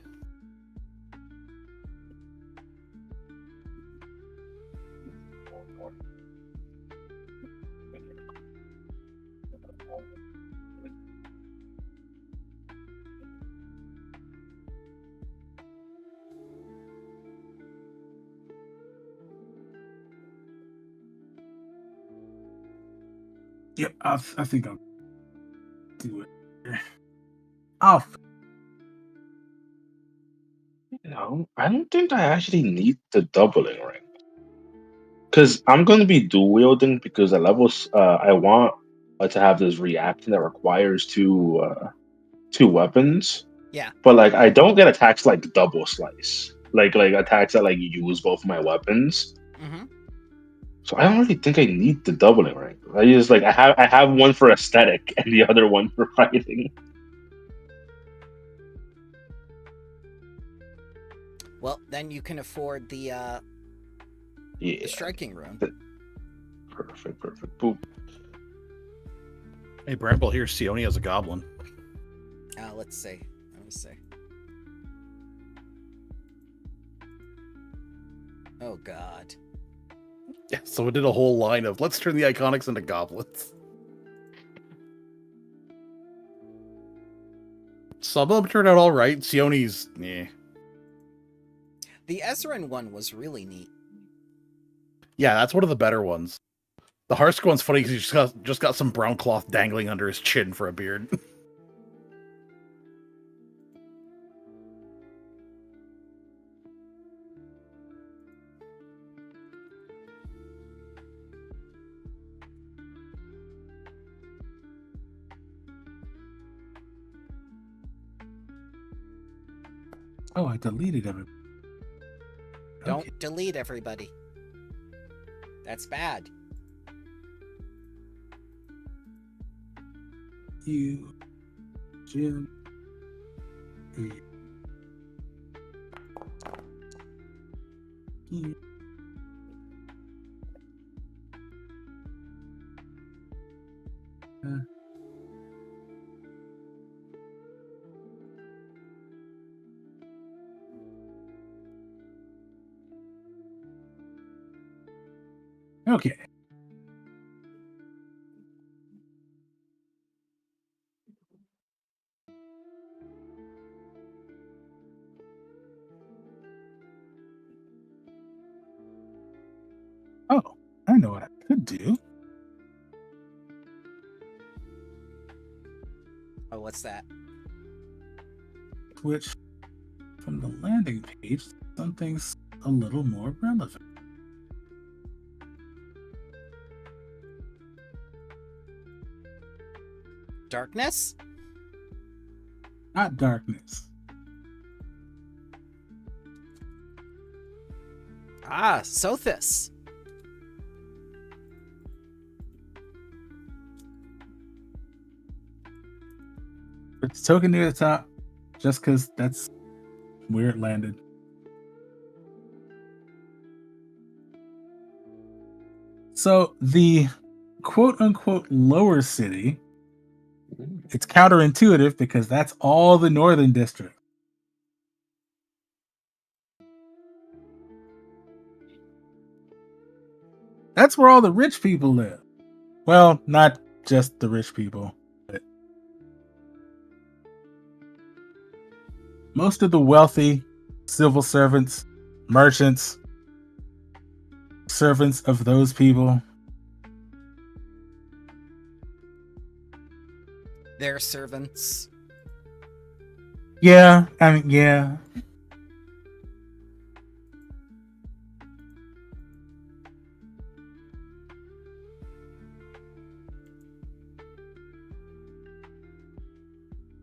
Yep, I think I'll do it. Oh, No, I don't think I actually need the doubling ring. Because I'm going to be dual wielding because at levels, I want to have this reaction that requires two weapons. Yeah. But like, I don't get attacks like double slice, like attacks that like use both my weapons. Mm-hmm. So I don't really think I need the doubling ring. I just like I have one for aesthetic and the other one for fighting. Well, then you can afford the striking rune. Perfect. Boop. Hey, Bramble, here's Sione as a goblin. Let's see. Let me see. Oh God. Yeah, so it did a whole line of, let's turn the Iconics into goblins. Some of them turned out alright. Sione's, eh. The Ezran one was really neat. Yeah, that's one of the better ones. The Harsk one's funny because he just got some brown cloth dangling under his chin for a beard. Oh, I deleted everything. Don't Okay. delete everybody. That's bad. You, Jim, and you. Okay. Oh, I know what I could do. Oh, what's that? Switch from the landing page to something's a little more relevant. Darkness? Not darkness. Ah, Sothis. Put the token near the top, just because that's where it landed. So the quote-unquote lower city, it's counterintuitive because that's all the northern district. That's where all the rich people live. Well, not just the rich people, but most of the wealthy, civil servants, merchants, servants of those people. Their servants. Yeah, I mean, yeah.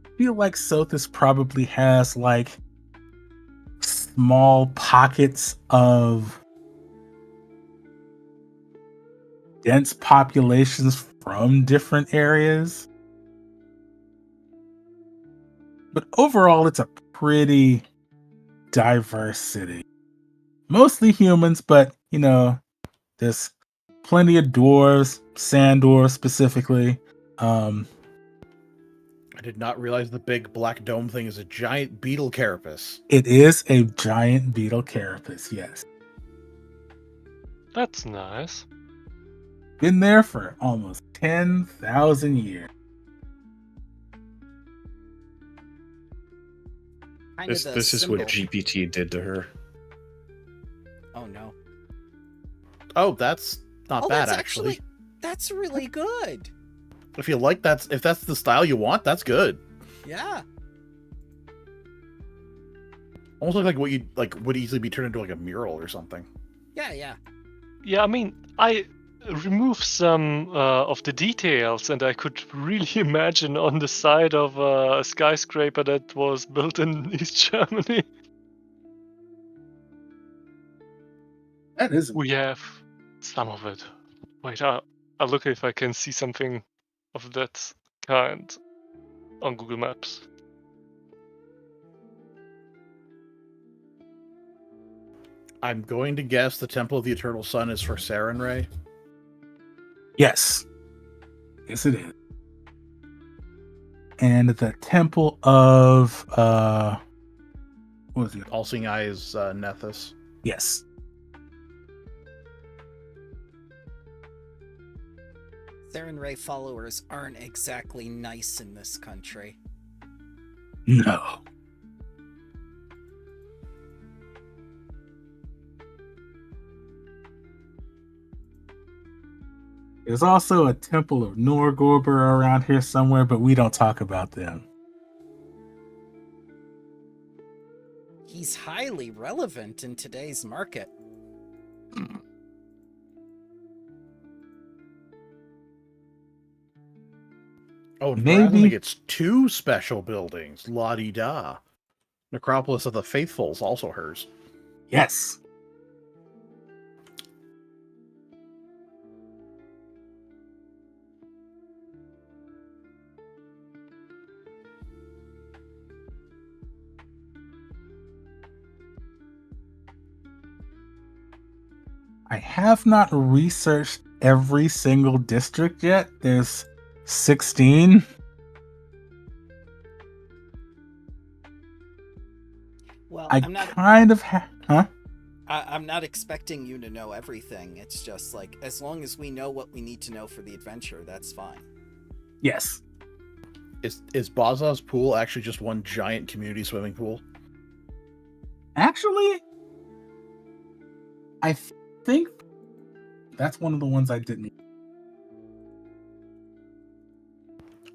I feel like Sothis probably has like small pockets of dense populations from different areas. But overall, it's a pretty diverse city. Mostly humans, but you know, there's plenty of dwarves, sand dwarves specifically. I did not realize the big black dome thing is a giant beetle carapace. It is a giant beetle carapace, yes. That's nice. Been there for almost 10,000 years. Kind of the This is what symbol. GPT did to her. Oh no. Oh, that's not Oh, bad that's actually. that's really good. If you like that, if that's the style you want, that's good. Yeah. Almost like what you like would easily be turned into like a mural or something. Yeah. Yeah, I mean, I removed some of the details, and I could really imagine on the side of a skyscraper that was built in East Germany. That is We have some of it. Wait, I'll look if I can see something of that kind on Google Maps. I'm going to guess the Temple of the Eternal Sun is for Saren Ray. yes. Yes, it is. And the temple of what was it? All Seeing Eye is Nethys. Yes. Theron Ray followers aren't exactly nice in this country. No. There's also a temple of Norgorber around here somewhere, but we don't talk about them. He's highly relevant in today's market. Oh, and Maybe. Maybe it's two special buildings. La-di-da. Necropolis of the Faithful is also hers. Yes. I have not researched every single district yet. There's 16. Well, I I'm not. kind of huh? I'm not expecting you to know everything. It's just like as long as we know what we need to know for the adventure, that's fine. Yes. Is Bazaz's pool actually just one giant community swimming pool? Actually, I think that's one of the ones I didn't.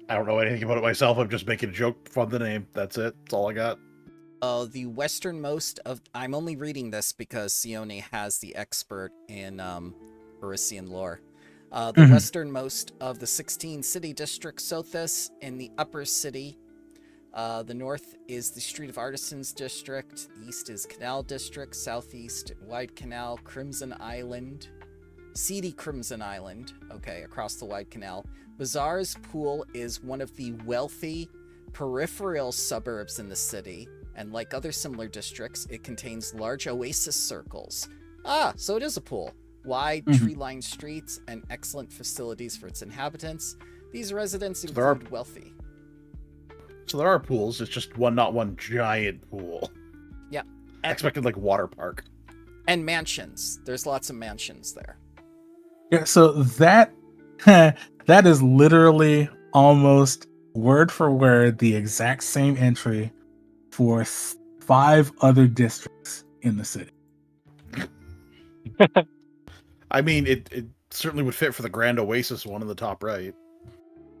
I don't know anything about it myself. I'm just making a joke from the name. That's it. That's all I got. The westernmost of... I'm only reading this because Sione has the expert in Parisian lore. The westernmost of the 16 city districts, Sothis, in the upper city. The north is the Street of Artisans district. The east is Canal district. Southeast, Wide Canal, Crimson Island. Seedy Crimson Island. Okay, across the Wide Canal. Bazaar's Pool is one of the wealthy peripheral suburbs in the city. And like other similar districts, it contains large oasis circles. Ah, so it is a pool. Wide, tree-lined streets and excellent facilities for its inhabitants. These residents include wealthy. So there are pools. It's just not one giant pool. Yeah. I expected like water park. And mansions. There's lots of mansions there. Yeah, so that that is literally almost word for word the exact same entry for 5 other districts in the city. I mean, it certainly would fit for the Grand Oasis one in the top right.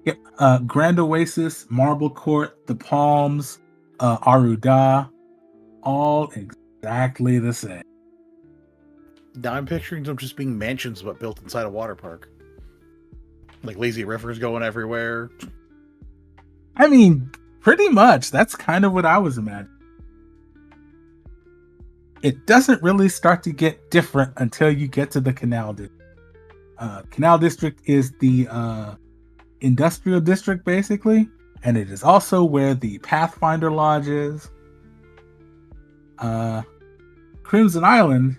Yep. Grand Oasis, Marble Court, The Palms, Aruda, all exactly the same. Now I'm picturing them just being mansions but built inside a water park. Like lazy rivers going everywhere. I mean, pretty much. That's kind of what I was imagining. It doesn't really start to get different until you get to the Canal District. Canal District is the industrial district, basically, and it is also where the Pathfinder Lodge is. Crimson Island.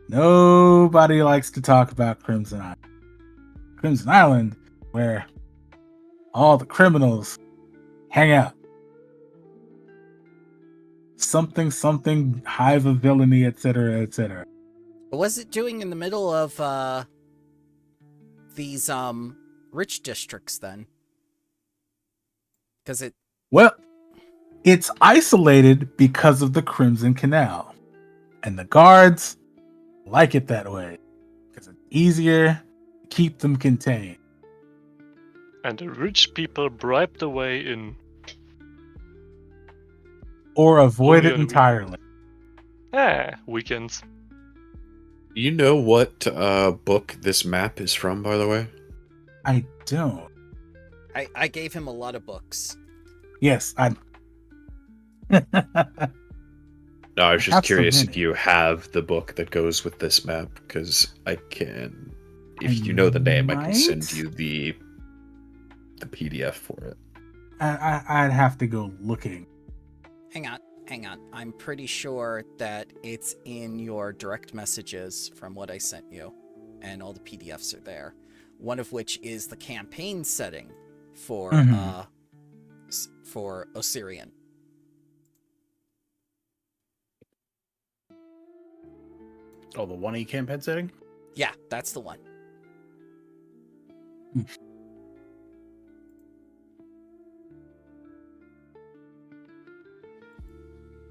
Nobody likes to talk about Crimson Island. Crimson Island, where all the criminals hang out. Something hive of villainy, etc., etc. What was it doing in the middle of these rich districts then? Because it's isolated because of the Crimson Canal, and the guards like it that way because it's easier to keep them contained. And the rich people bribe the way in. Or avoid Only it on entirely. Weekends. You know what book this map is from, by the way? I don't. I gave him a lot of books. Yes, I. No, I was just Have so curious if many. you have the book that goes with this map, because I can. If you know the name, I can send might? you the PDF for it. I'd have to go looking. Hang on. I'm pretty sure that it's in your direct messages from what I sent you, and all the PDFs are there. One of which is the campaign setting for Osirian. Oh, the 1E campaign setting? Yeah, that's the one.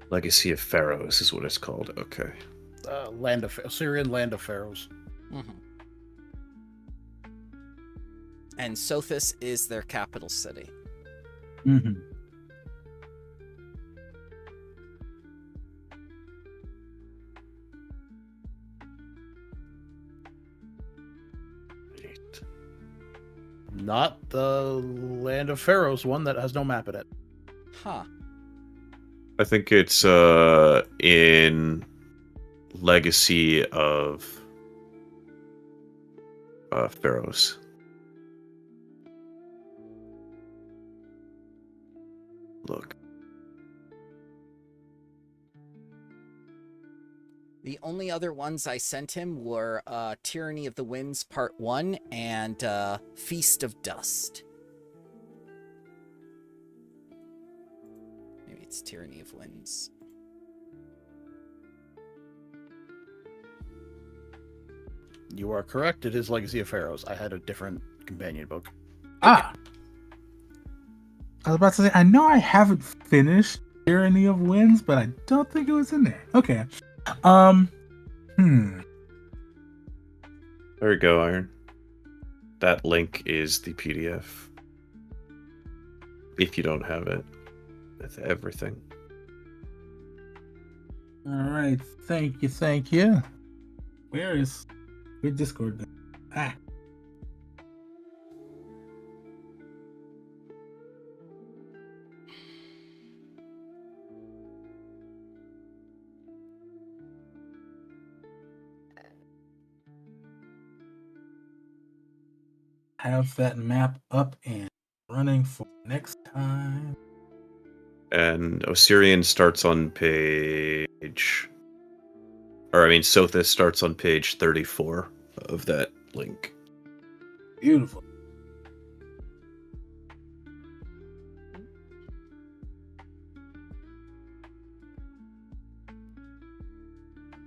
Legacy of Pharaohs is what it's called. Okay. Syrian Land of Pharaohs. Mm-hmm. And Sothis is their capital city. Mm-hmm. Not the Land of Pharaohs one that has no map in it. Huh. I think it's in Legacy of Pharaohs. Look. The only other ones I sent him were Tyranny of the Winds Part 1 and Feast of Dust. Maybe it's Tyranny of Winds. You are correct. It is Legacy of Pharaohs. I had a different companion book. Ah. I was about to say, I know I haven't finished Tyranny of Winds, but I don't think it was in there. Okay. There you go, Iron. That link is the PDF. If you don't have it, with everything. All right. Thank you. Where Discord? Ah. Have that map up and running for next time. And Osirian starts on page... Sothis starts on page 34 of that link. Beautiful.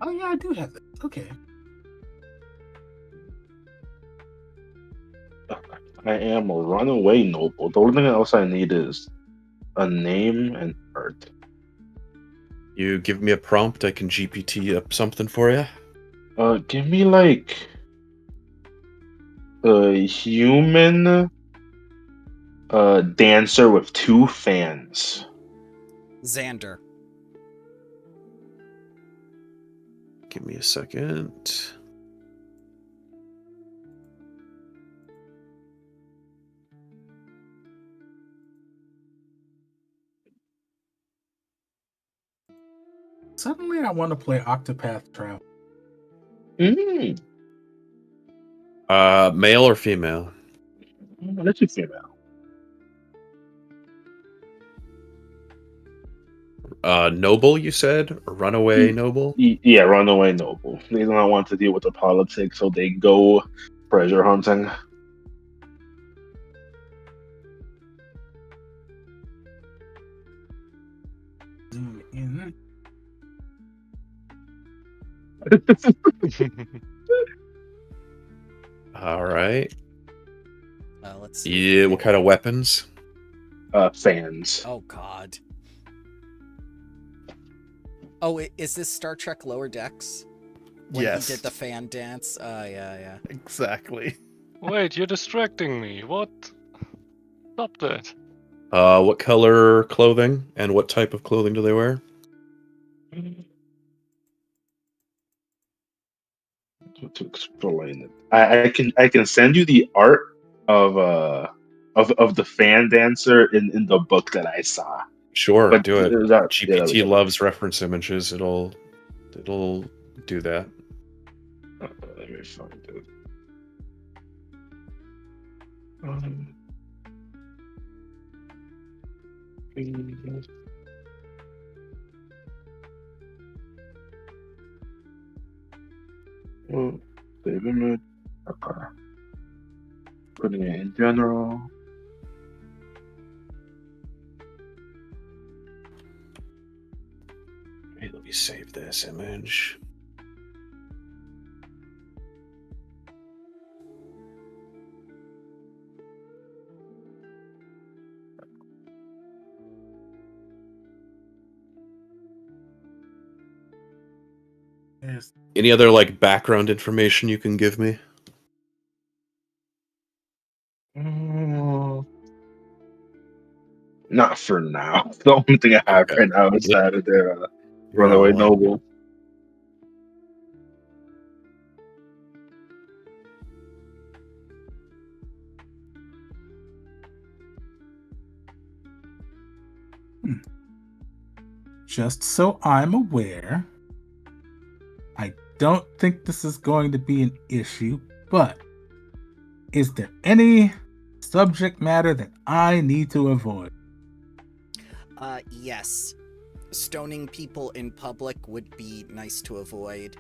Oh yeah, I do have that. Okay. I am a runaway noble. The only thing else I need is a name and art. You give me a prompt, I can GPT up something for you. Give me like a human dancer with 2 fans. Xander. Give me a second. Suddenly, I want to play Octopath Travel. Male or female? Let's do female. Noble, you said? Or runaway noble? Yeah, runaway noble. They do not want to deal with the politics, so they go treasure hunting. Zoom in. All right. Let's see. Yeah, what kind of weapons? Fans. Oh, God. Oh, is this Star Trek Lower Decks? When Yes. he did the fan dance? Yeah. Exactly. Wait, you're distracting me. What? Stop that. What color clothing and what type of clothing do they wear? To explain it, I can send you the art of the fan dancer in the book that I saw. Sure, But do it. GPT that loves reference images. It'll do that. let me find it. Save image. Okay. Putting it in general. Hey, let me save this image. Yes. Any other background information you can give me? Not for now. The only thing I have Okay. right now is that of their runaway Well, noble. just so I'm aware, I don't think this is going to be an issue, but is there any subject matter that I need to avoid? Yes. Stoning people in public would be nice to avoid.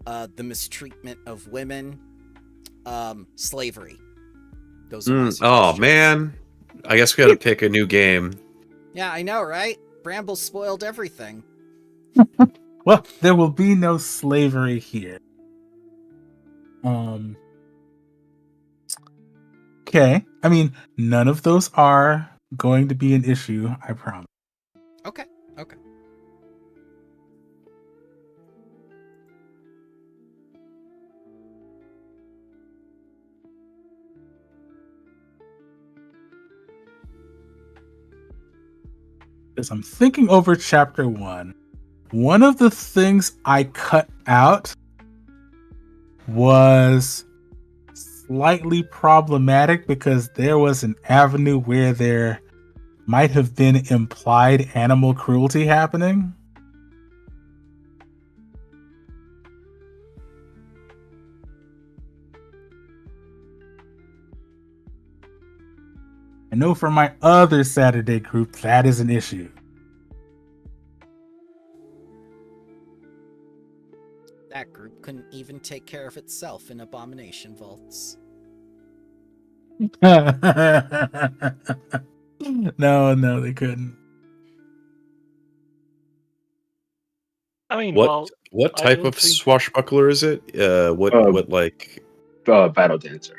The mistreatment of women. Slavery. Those are my Oh suggestions. man, I guess we got to pick a new game. Yeah, I know, right? Bramble spoiled everything. Well, there will be no slavery here. Okay. I mean, none of those are going to be an issue, I promise. Okay. As I'm thinking over chapter 1, one of the things I cut out was slightly problematic because there was an avenue where there might have been implied animal cruelty happening. I know for my other Saturday group, that is an issue. That group couldn't even take care of itself in abomination vaults. No, they couldn't. I mean, What I type don't of think- swashbuckler is it? What like? Battle Dancer.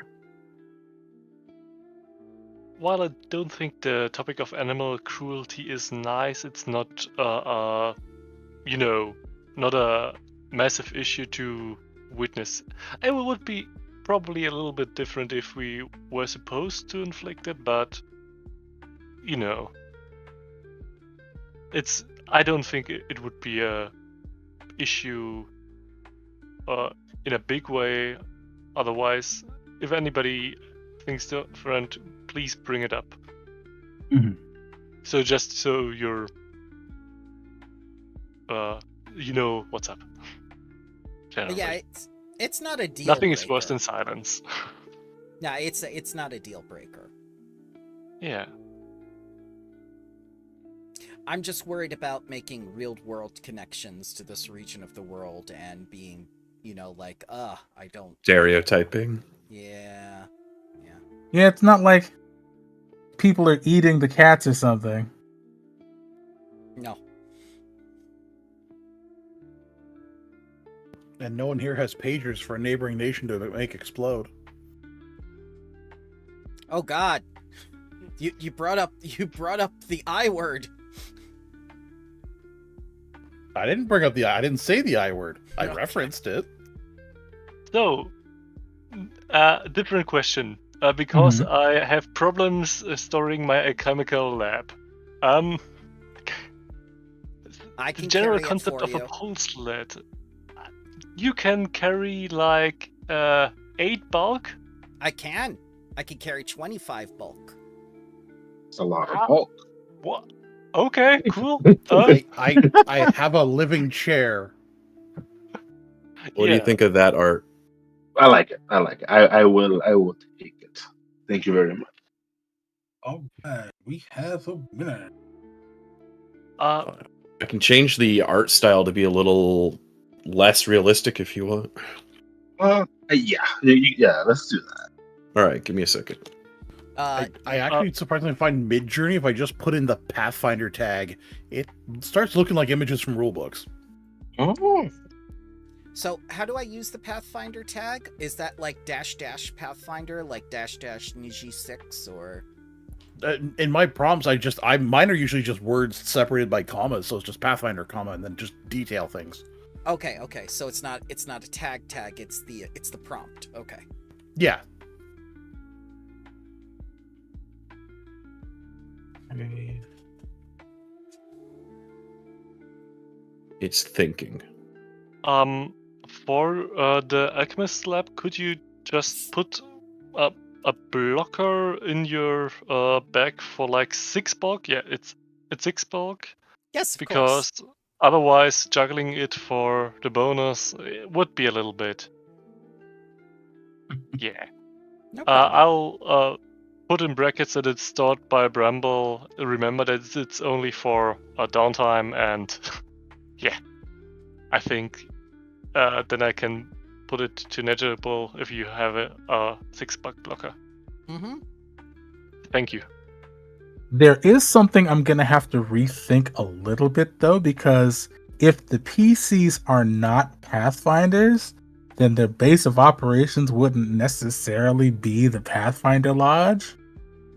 While I don't think the topic of animal cruelty is nice, it's not, not a massive issue to witness. It would be probably a little bit different if we were supposed to inflict it, but, I don't think it would be a issue in a big way. Otherwise, if anybody thinks different, please bring it up. Mhm. So just so you're, you know what's up. Generally. Yeah, it's not a deal Nothing breaker. is worse than silence. No, it's not a deal breaker. Yeah. I'm just worried about making real world connections to this region of the world and being, I don't. Stereotyping. Yeah. Yeah, it's not like people are eating the cats or something. No. And no one here has pagers for a neighboring nation to make explode. Oh God. You brought up the I word. I didn't bring up I didn't say the I word. I Okay. referenced it. So, different question. Because I have problems storing my alchemical lab. I The can general carry concept it of for a you. pulse lead. You can carry like 8 bulk. I can carry 25 bulk. It's a lot Ah. of bulk. What? Okay, cool. I have a living chair. What do you think of that art? I like it. I will take it. Thank you very much. All right, we have a winner. Uh, I can change the art style to be a little less realistic if you want. Yeah. Let's do that. All right, give me a second. I actually surprisingly find Midjourney, if I just put in the Pathfinder tag, it starts looking like images from rulebooks. Oh, So how do I use the Pathfinder tag? Is that like -- Pathfinder, like -- Niji 6 or? In my prompts, mine are usually just words separated by commas, so it's just Pathfinder comma and then just detail things. Okay. So it's not a tag. It's the prompt. Okay. Yeah. It's thinking. For the alchemist lab, could you just put a blocker in your bag for like 6 bulk? Yeah, it's 6 bulk. Yes, of because course. otherwise juggling it for the bonus would be a little bit. Yeah. No problem. I'll put in brackets that it's stored by Bramble. Remember that it's only for downtime, and yeah, I think then I can put it to negligible if you have a 6-bug blocker. Mm-hmm. Thank you. There is something I'm gonna have to rethink a little bit though, because if the PCs are not Pathfinders, then their base of operations wouldn't necessarily be the Pathfinder Lodge.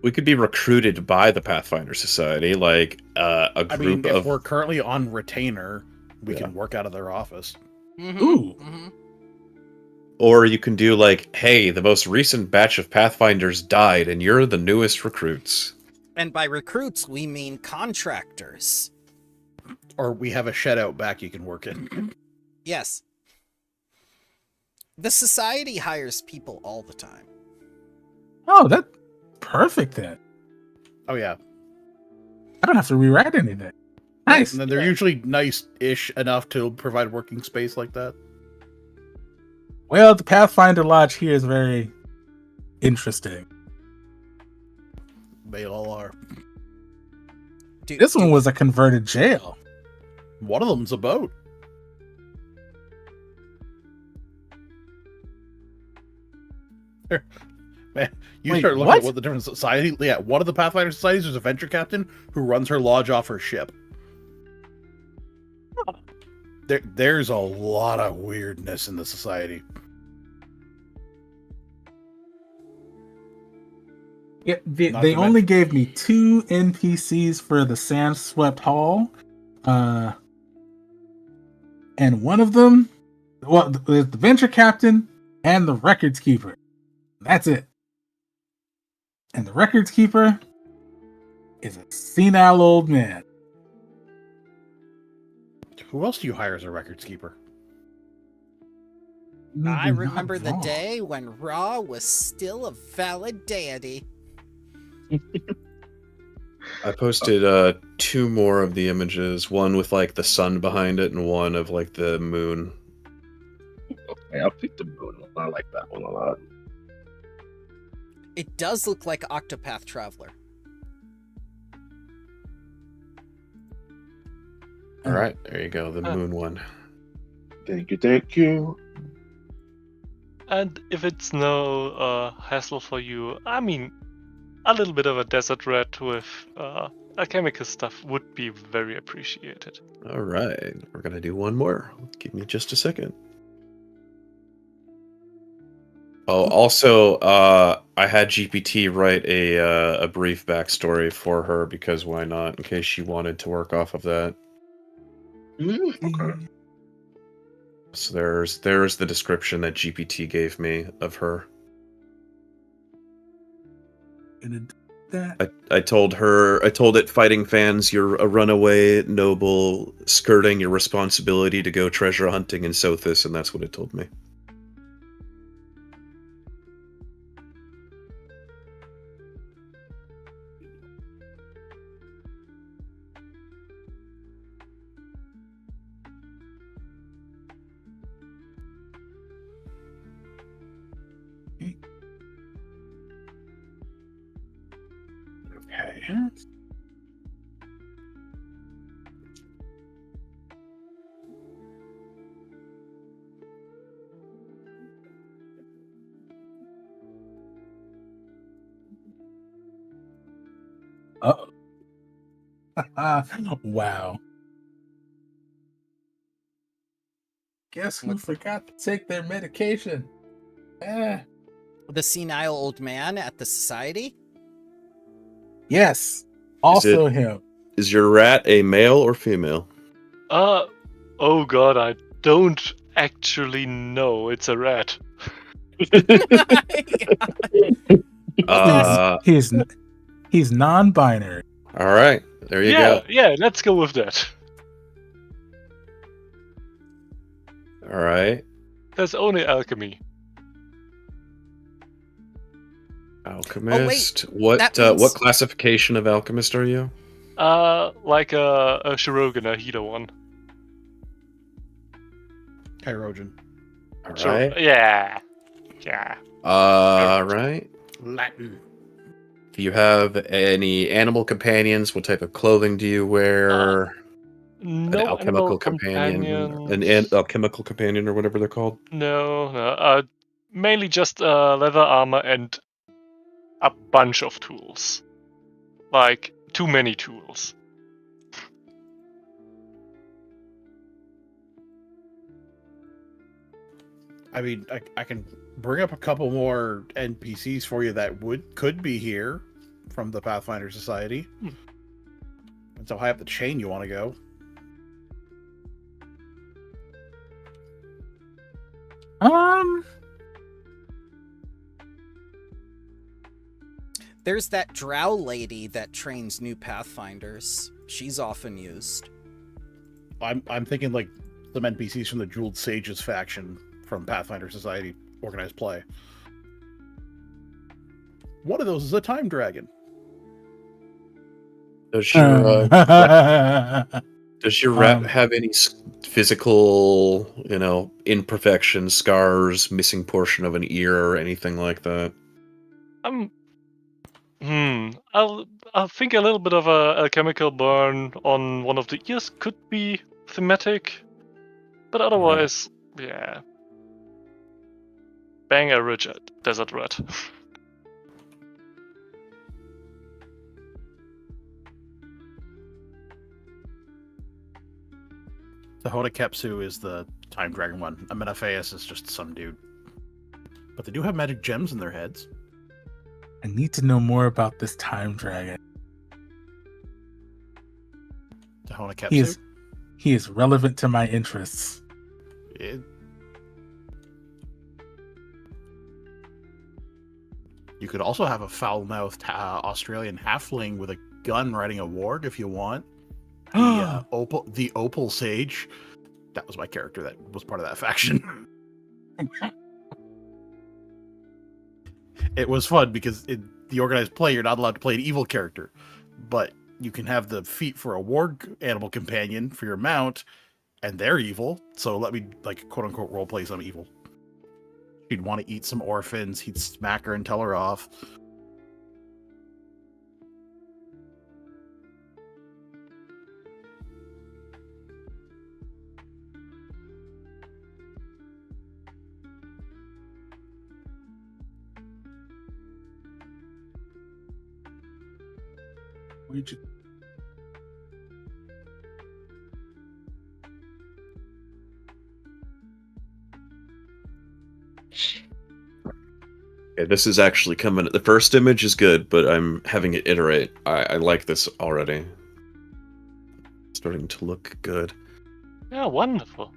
We could be recruited by the Pathfinder Society, like a I mean, group if of. we're currently on retainer, we Yeah. can work out of their office. Mm-hmm. Ooh. Mm-hmm. Or you can do like, hey, the most recent batch of Pathfinders died, and you're the newest recruits. And by recruits, we mean contractors. Or we have a shed out back you can work in. Yes. The society hires people all the time. Oh, that's perfect then. Oh yeah. I don't have to rewrite anything. Nice. And then they're usually nice-ish enough to provide working space like that. Well, the Pathfinder Lodge here is very interesting. They all are. This one was a converted jail. One of them's a boat. Man, you Wait, start looking what? at what the different society. Yeah, one of the Pathfinder societies, there's a venture captain who runs her lodge off her ship. There's a lot of weirdness in the society. Yeah, Not they to only mention- gave me 2 NPCs for the Sandswept Hall. And one of them, well, the venture captain and the records keeper. That's it. And the records keeper is a senile old man. Who else do you hire as a records keeper? I Not remember the Raw. day when Ra was still a valid deity. I posted 2 more of the images, one with like the sun behind it and one of like the moon. Okay, I'll pick the moon. I like that one a lot. It does look like Octopath Traveler. All right, there you go, the moon one. Thank you, thank you. And if it's no hassle for you, I mean, a little bit of a desert rat with alchemical stuff would be very appreciated. All right, we're gonna do one more. Give me just a second. Oh, also, I had GPT write a brief backstory for her because why not? In case she wanted to work off of that. Okay. So there's the description that GPT gave me of her. Gonna do that. I told it, fighting fans, you're a runaway noble skirting your responsibility to go treasure hunting in Sothis, and that's what it told me. Okay. Oh. Wow. Guess who forgot to take their medication? The senile old man at the society? Yes. Also him. Is your rat a male or female? Oh god, I don't actually know. It's a rat. He's non-binary. All right, there you go. Yeah, let's go with that. All right, There's only alchemy. alchemist. that What means- classification of alchemist are you? Like a Shirogan, a healer one. Kyrogen. All So, right. yeah. Right. Latin. Do you have any animal companions? What type of clothing do you wear? An No animal alchemical companion, companions. alchemical companion, or whatever they're called. No. Mainly just leather armor and a bunch of tools. Like, too many tools. I mean, I can bring up a couple more NPCs for you that could be here from the Pathfinder Society. That's how high up the chain you want to go. There's that drow lady that trains new Pathfinders. She's often used. I'm thinking like some NPCs from the Jeweled Sages faction from Pathfinder Society organized play. One of those is a time dragon. Does your does your rep have any physical, imperfections, scars, missing portion of an ear, or anything like that? I'll think a little bit of a chemical burn on one of the ears could be thematic, but otherwise, yeah. Bang a rigid desert rat. The Hodakepsu is the time dragon one. Amenophaeus is just some dude. But they do have magic gems in their heads. I need to know more about this time dragon. The Hodakepsu? He is relevant to my interests. You could also have a foul-mouthed Australian halfling with a gun riding a warg if you want. The Opal Sage. That was my character that was part of that faction. It was fun because the organized play, you're not allowed to play an evil character, but you can have the feat for a warg animal companion for your mount, and they're evil. So let me, like, quote unquote, role play some evil. She'd want to eat some orphans. He'd smack her and tell her off. Okay, this is actually coming. The first image is good, but I'm having it iterate. I like this already. It's starting to look good. Yeah, wonderful.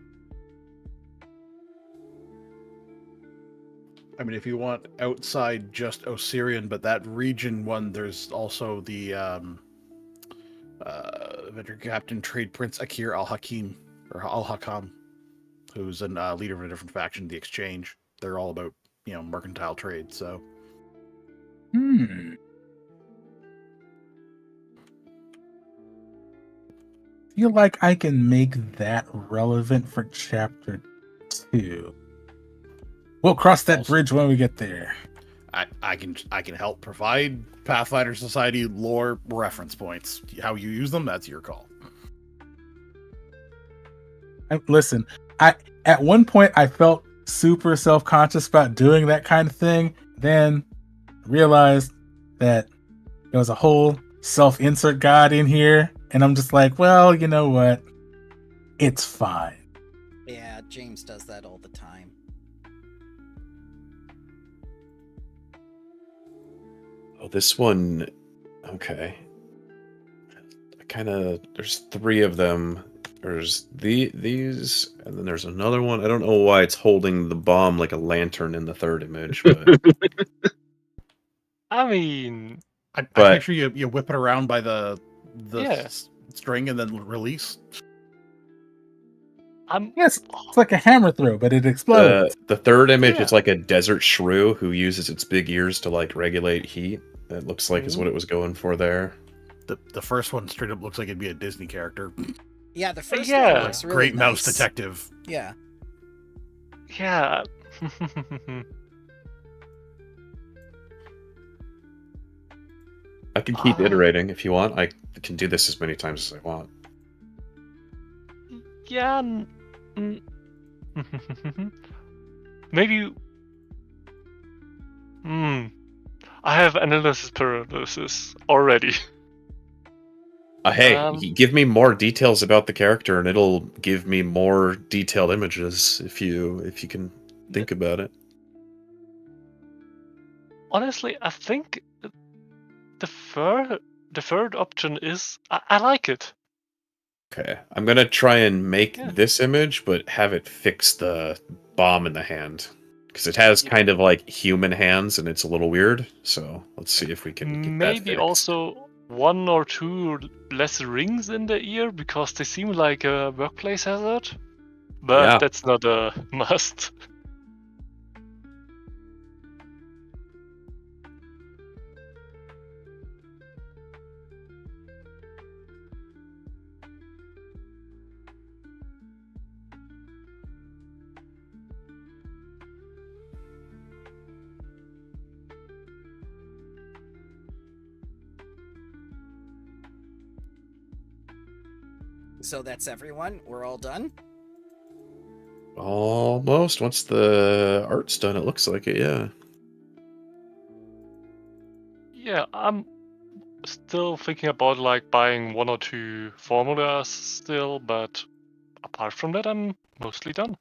I mean, if you want outside just Osirian, but that region one, there's also the Vendor Captain Trade Prince Akir Al-Hakim, or Al-Hakam, who's a leader of a different faction, the Exchange. They're all about, mercantile trade, so. Feel like I can make that relevant for chapter 2. We'll cross that bridge when we get there. I can help provide Pathfinder Society lore reference points. How you use them, that's your call. Listen, at one point I felt super self-conscious about doing that kind of thing, then realized that there was a whole self-insert god in here, and I'm just like, well, you know what? It's fine. Yeah, James does that all the time. Oh, this one. Okay. There's 3 of them. There's these, and then there's another one. I don't know why it's holding the bomb like a lantern in the third image, but I mean, I picture you whip it around by the Yeah. string and then release. Yes, it's like a hammer throw, but it explodes. the third image Yeah. is like a desert shrew who uses its big ears to like regulate heat. That looks like is what it was going for there. The first one straight up looks like it'd be a Disney character. Yeah, the first Yeah. one looks really Great nice. mouse detective. Yeah. Yeah. I can keep Ah. iterating if you want. I can do this as many times as I want. Yeah. Maybe. I have analysis paralysis already. Hey, Um, give me more details about the character, and it'll give me more detailed images if you can think about it. Honestly, I think the third option is I like it. Okay, I'm gonna try and make Yeah. this image, but have it fix the bomb in the hand because it has Yeah. kind of like human hands, and it's a little weird. So let's see if we can get that Maybe fixed. also 1 or 2 less rings in the ear because they seem like a workplace hazard. But Yeah. that's not a must. So that's everyone. We're all done. Almost. Once the art's done, it looks like it. Yeah. Yeah, I'm still thinking about like buying 1 or 2 formulas still, but apart from that, I'm mostly done.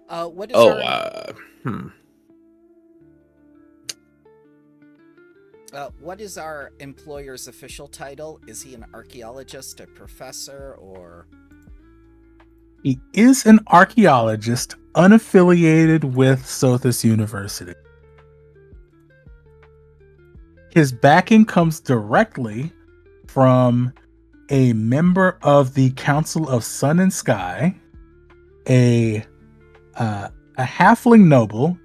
What is Oh. what is our employer's official title? Is he an archaeologist, a professor, or? He is an archaeologist unaffiliated with Sothis University. His backing comes directly from a member of the Council of Sun and Sky, a halfling noble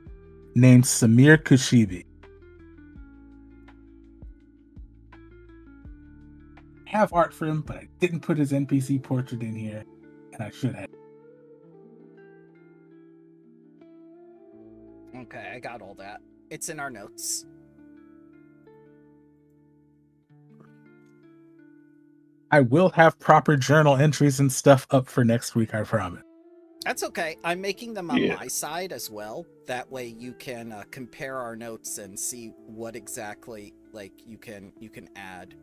named Samir Kushibi. I have art for him, but I didn't put his NPC portrait in here, and I should have. Okay, I got all that. It's in our notes. I will have proper journal entries and stuff up for next week, I promise. That's okay. I'm making them on Yeah. my side as well. That way you can compare our notes and see what exactly like you can add.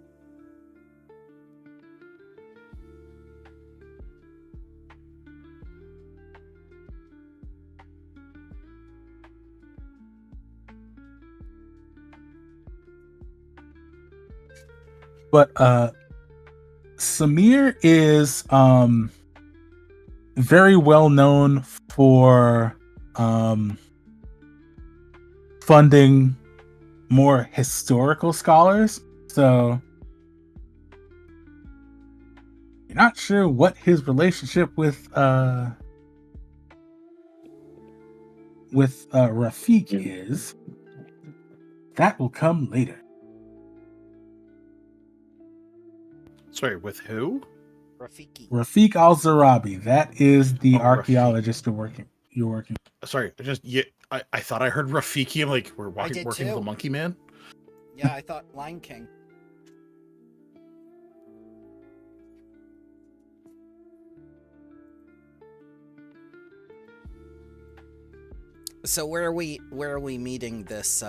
But Samir is very well known for funding more historical scholars. So you're not sure what his relationship with Rafik is. That will come later. Sorry, with who? Rafiki. Rafik Al-Zarabi. That is the Oh, archaeologist you're working. Sorry, I thought I heard Rafiki. I'm like, we're did working with too. the Monkey Man. Yeah, I thought Lion King. So where are we meeting this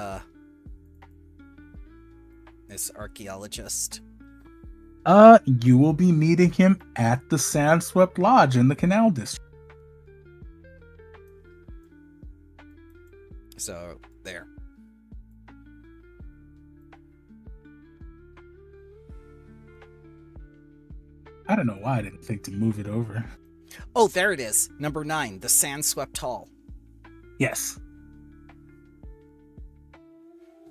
this archaeologist? You will be meeting him at the Sandswept Lodge in the Canal District. So there. I don't know why I didn't think to move it over. Oh, there it is. Number 9, the Sandswept Hall. Yes.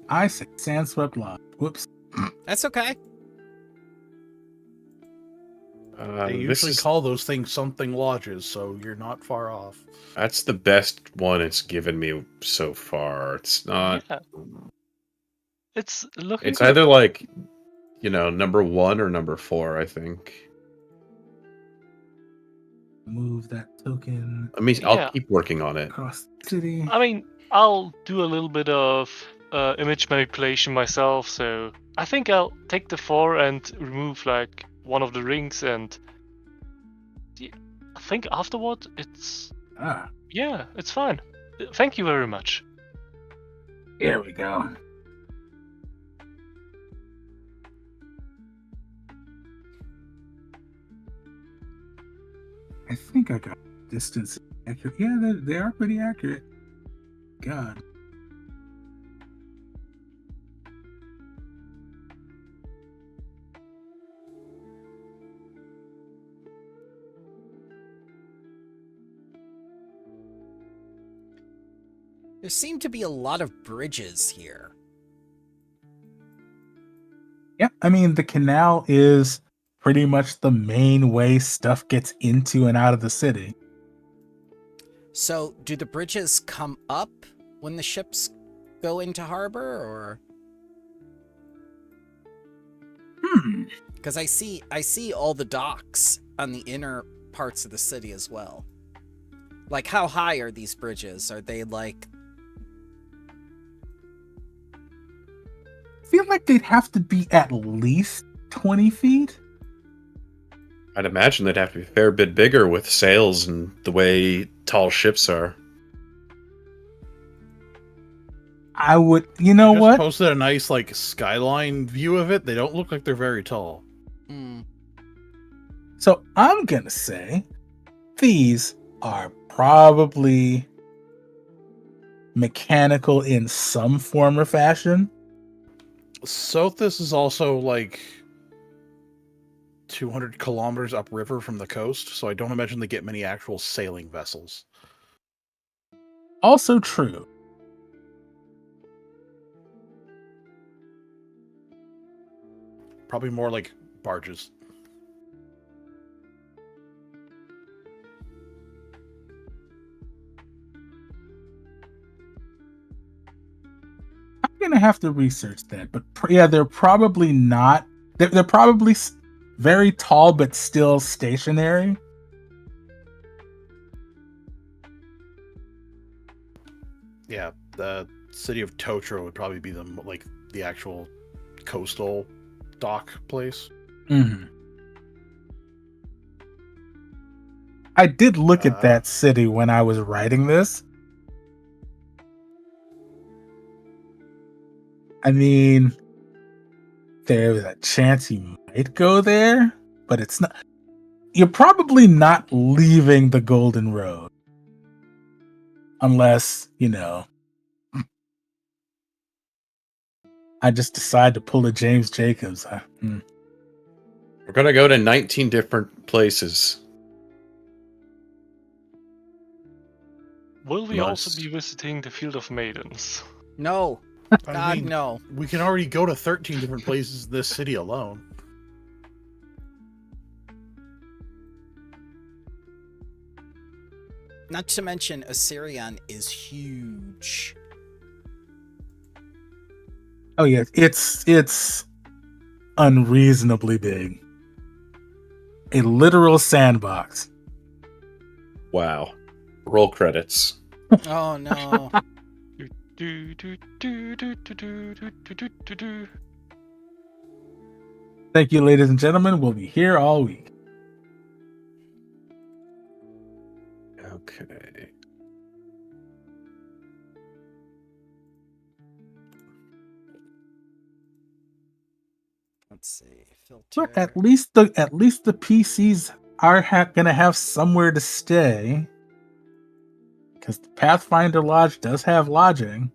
I said Sandswept Lodge. Whoops. That's okay. They usually call those things something lodges, so you're not far off. That's the best one it's given me so far. It's not. Yeah. It's looking It's good. either like, number 1 or number 4, I think. Move that token I'll Yeah. keep working on it. across the city. I mean, I'll do a little bit of image manipulation myself, so I think I'll take the 4 and remove like one of the rings, and I think afterward it's it's fine. Thank you very much. Here we go. I think I got distance accurate. Yeah, they are pretty accurate. God. There seem to be a lot of bridges here. Yeah, I mean, the canal is pretty much the main way stuff gets into and out of the city. So, do the bridges come up when the ships go into harbor, or? Because I see all the docks on the inner parts of the city as well. Like, how high are these bridges? Are they like? I feel like they'd have to be at least 20 feet. I'd imagine they'd have to be a fair bit bigger with sails and the way tall ships are. I would, you know Just what? posted a nice like skyline view of it. They don't look like they're very tall. So I'm gonna say these are probably mechanical in some form or fashion. Sothis is also like 200 kilometers upriver from the coast, so I don't imagine they get many actual sailing vessels. Also true. Probably more like barges. I'm gonna have to research that, but yeah, they're probably not. They're probably very tall, but still stationary. Yeah, the city of Totro would probably be the actual coastal dock place. Mm-hmm. I did look at that city when I was writing this. I mean, there's a chance you might go there, but it's not. You're probably not leaving the Golden Road. Unless, I just decide to pull a James Jacobs. We're going to go to 19 different places. Will we also be visiting the Field of Maidens? No. I mean, no. We can already go to 13 different places in this city alone. Not to mention, Assyrian is huge. Oh yeah, it's unreasonably big. A literal sandbox. Wow. Roll credits. Oh no. Thank you, ladies and gentlemen. We'll be here all week. Okay. Let's see. Filter. Look, at least the PCs are gonna have somewhere to stay, because the Pathfinder Lodge does have lodging.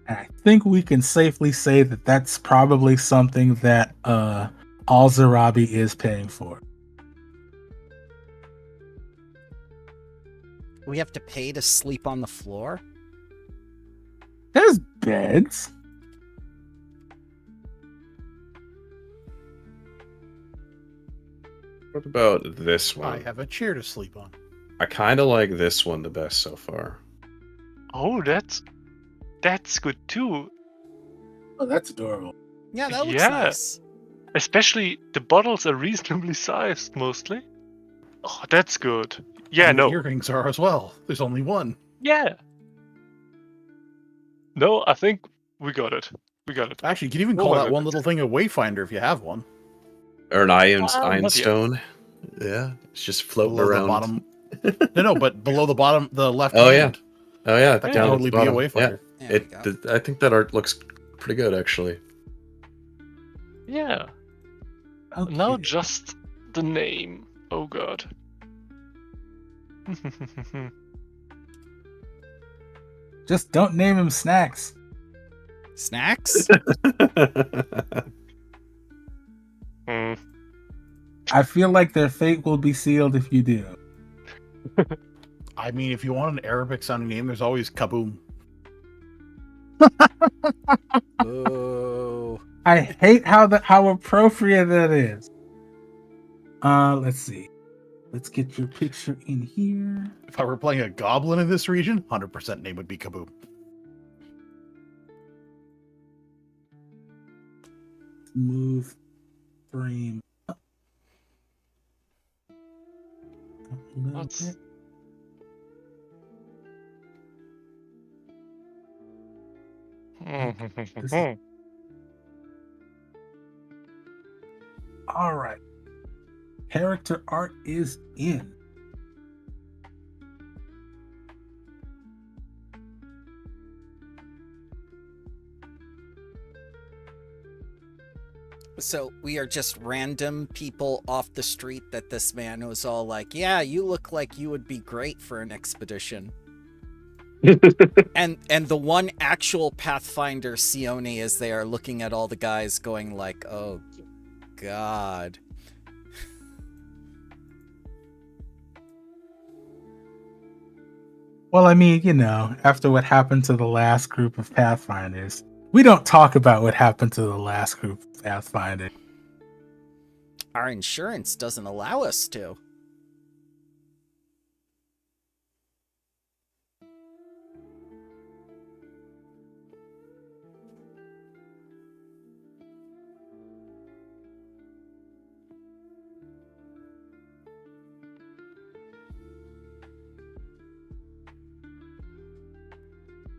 I think we can safely say that that's probably something that Al-Zarabi is paying for. We have to pay to sleep on the floor? There's beds. What about this one? I have a chair to sleep on. I kind of like this one the best so far. Oh, that's good too. Oh, that's adorable. Yeah, that looks Yeah. nice. Especially the bottles are reasonably sized mostly. Oh, that's good. Yeah, And the no. earrings are as well. There's only one. Yeah. No, I think we got it. We got it. Actually, you can even Oh call my that one goodness. little thing a wayfinder if you have one. Or an Well, iron not yet. stone. Yeah, it's just floating Below around. the bottom. No, but below the bottom, the left Oh, yeah. hand. Oh yeah, That can down at totally the be a bottom. wayfinder. There we go. I think that art looks pretty good actually. Yeah. Okay. Now just the name. Oh god. Just don't name him Snacks. Snacks? Hmm. I feel like their fate will be sealed if you do. I mean, if you want an Arabic sounding name, there's always Kaboom. Oh. I hate how appropriate that is. Let's see. Let's get your picture in here. If I were playing a goblin in this region, 100% name would be Kaboom. Move frame up a little What's- bit. All right. Character art is in. So we are just random people off the street that this man was all like, yeah, you look like you would be great for an expedition. And the one actual Pathfinder Sione is there looking at all the guys going like, oh god. Well, I mean, you know, after what happened to the last group of Pathfinders, we don't talk about what happened to the last group of Pathfinders. Our insurance doesn't allow us to.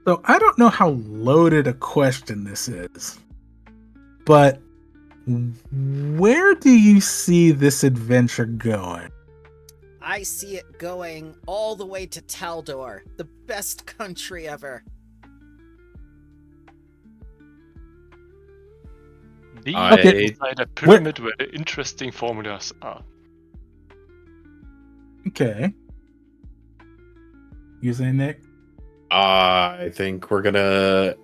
So I don't know how loaded a question this is, but where do you see this adventure going? I see it going all the way to Taldor, the best country ever. The Okay. inside a pyramid where the interesting formulas are. Okay. You say, Nick? I think we're gonna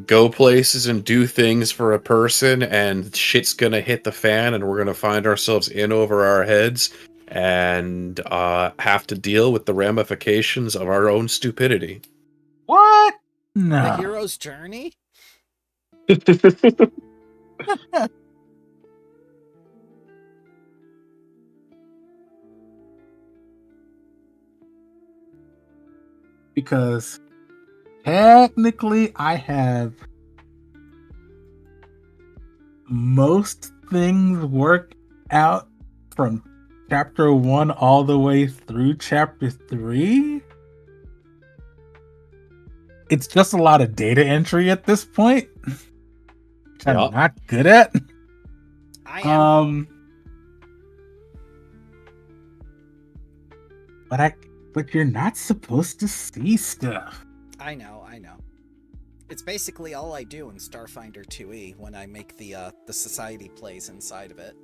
go places and do things for a person, and shit's gonna hit the fan, and we're gonna find ourselves in over our heads and have to deal with the ramifications of our own stupidity. What? The No. hero's journey? Because technically I have most things worked out from chapter 1 all the way through chapter 3. It's just a lot of data entry at this point, which I'm Yeah. not good at. I am. But you're not supposed to see stuff. I know. It's basically all I do in Starfinder 2e when I make the society plays inside of it.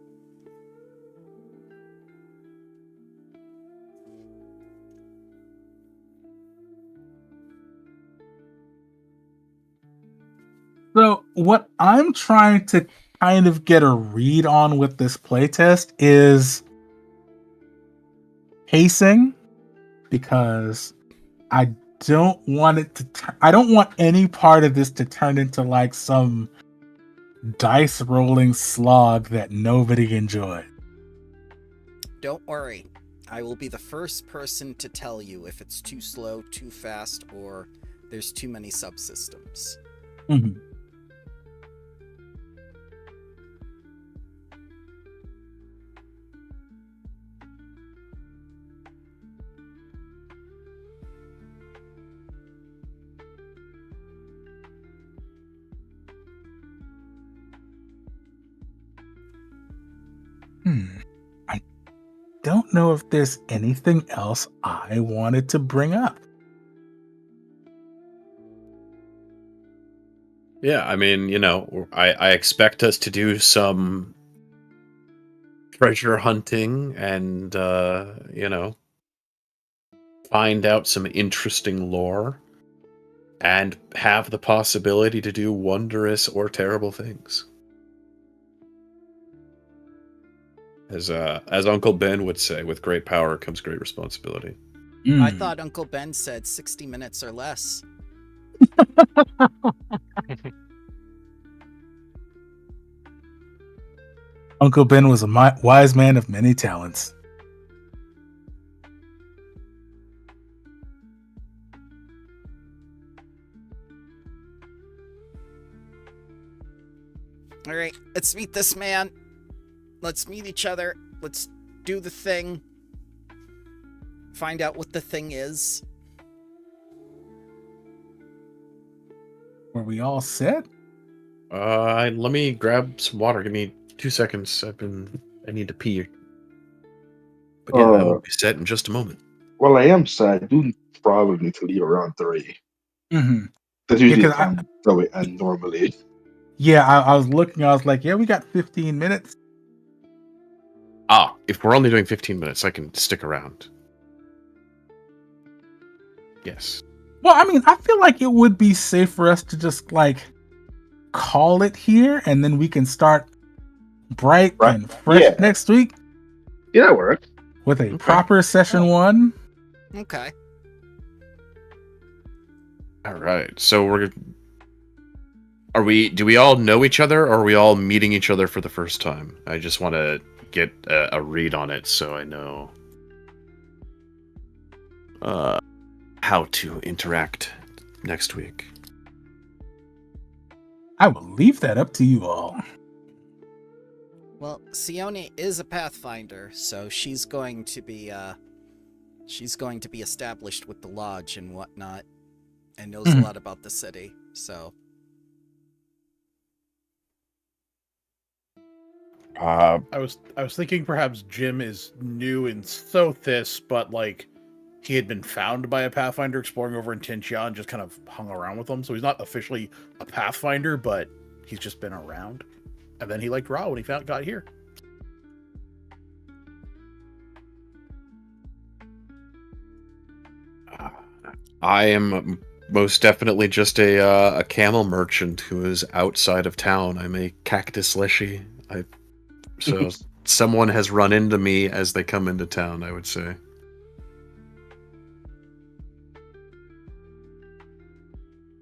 So what I'm trying to kind of get a read on with this playtest is pacing, because I don't want it to. I don't want any part of this to turn into like some dice rolling slog that nobody enjoyed. Don't worry. I will be the first person to tell you if it's too slow, too fast, or there's too many subsystems. Mhm. I don't know if there's anything else I wanted to bring up. Yeah, I mean, I expect us to do some treasure hunting and, find out some interesting lore and have the possibility to do wondrous or terrible things. As Uncle Ben would say, with great power comes great responsibility. I Mm. thought Uncle Ben said 60 minutes or less. Uncle Ben was a wise man of many talents. All right, let's meet this man. Let's meet each other. Let's do the thing. Find out what the thing is. Were we all set? Let me grab some water. Give me 2 seconds. I need to pee. But yeah, I will be set in just a moment. Well, I am sad. I do probably need to leave around 3. Mm-hmm. That's usually 'cause the time that we end normally. Yeah, I was looking. I was like, yeah, we got 15 minutes. If we're only doing 15 minutes, I can stick around. Yes. Well, I mean, I feel like it would be safe for us to just like call it here, and then we can start bright Right. and fresh Yeah. next week Yeah, that works. with a Okay. proper session 1. Okay. All right. So do we all know each other, or are we all meeting each other for the first time? I just want to get a read on it so I know how to interact next week. I will leave that up to you all. Well, Sione is a Pathfinder, so she's going to be established with the lodge and whatnot, and knows a lot about the city. So Uh, I was thinking perhaps Jim is new in Sothis, but like he had been found by a Pathfinder exploring over in Tintia and just kind of hung around with them. So he's not officially a Pathfinder, but he's just been around. And then he liked Ra when he got here. I am most definitely just a camel merchant who is outside of town. I'm a cactus leshy. So someone has run into me as they come into town, I would say.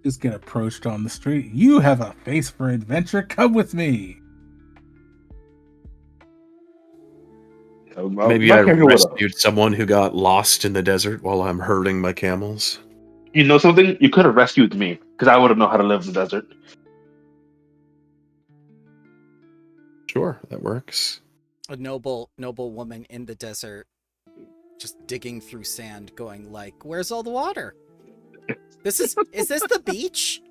Just get approached on the street. You have a face for adventure. Come with me. Maybe I rescued someone who got lost in the desert while I'm herding my camels. You know something? You could have rescued me, because I wouldn't know how to live in the desert. Sure, that works. a noble woman in the desert, just digging through sand, going like, "Where's all the water? Is this the beach?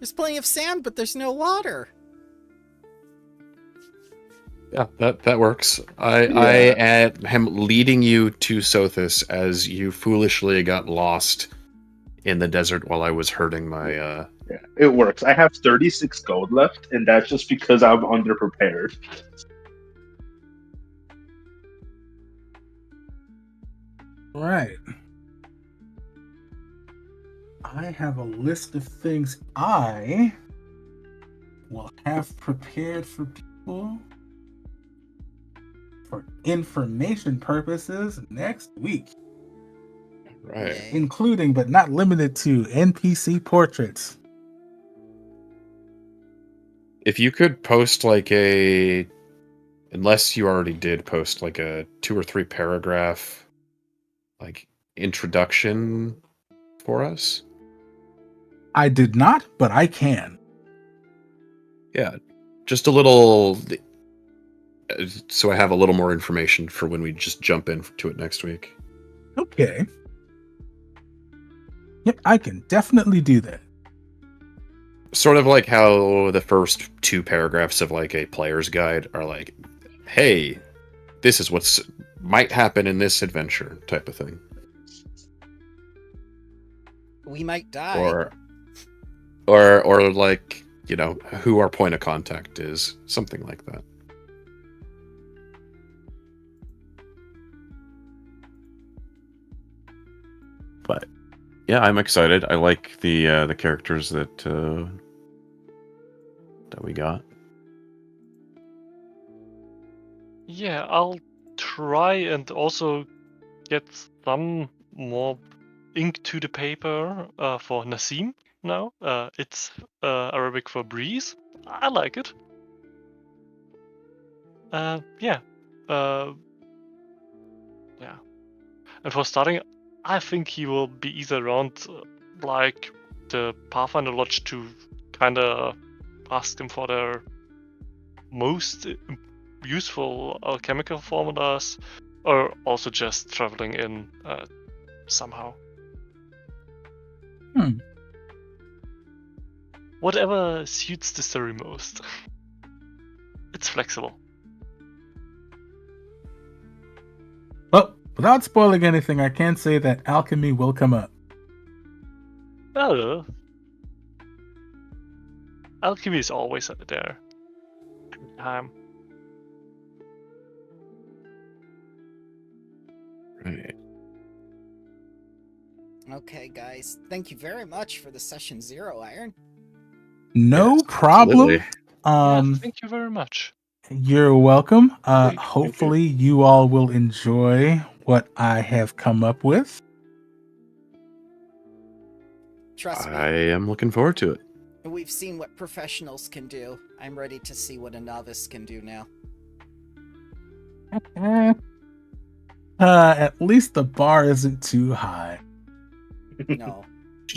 There's plenty of sand, but there's no water." Yeah, that works. I am leading you to Sothis as you foolishly got lost in the desert while I was herding my. Yeah, it works. I have 36 gold left, and that's just because I'm underprepared. Right. I have a list of things I will have prepared for people for information purposes next week. Right. Yay. including but not limited to NPC portraits. If you could post like a, unless you already did post like a 2 or 3 paragraph like introduction for us. I did not, but I can. Yeah, just a little, so I have a little more information for when we just jump into it next week. Okay. Yep, I can definitely do that. Sort of like how the first 2 paragraphs of like a player's guide are like, hey, this is what's might happen in this adventure type of thing. We might die. Or like, you know, who our point of contact is, something like that. But yeah, I'm excited. I like the characters that we got. Yeah, I'll try and also get some more ink to the paper for Nassim now. It's Arabic for breeze. I like it. Yeah. Yeah. And for starting, I think he will be either around like the Pathfinder Lodge to kind of ask them for their most useful alchemical formulas, or also just traveling in somehow. Whatever suits the story most. It's flexible. Well, without spoiling anything, I can say that alchemy will come up. Oh, alchemy is always there. Right. Okay, guys. Thank you very much for the session 0, Iron. No Yes, problem. absolutely. Yeah, thank you very much. You're welcome. Thank you. Hopefully you all will enjoy what I have come up with. Trust me, I am looking forward to it. we've seen what professionals can do. I'm ready to see what a novice can do now. At least the bar isn't too high. No. Did No,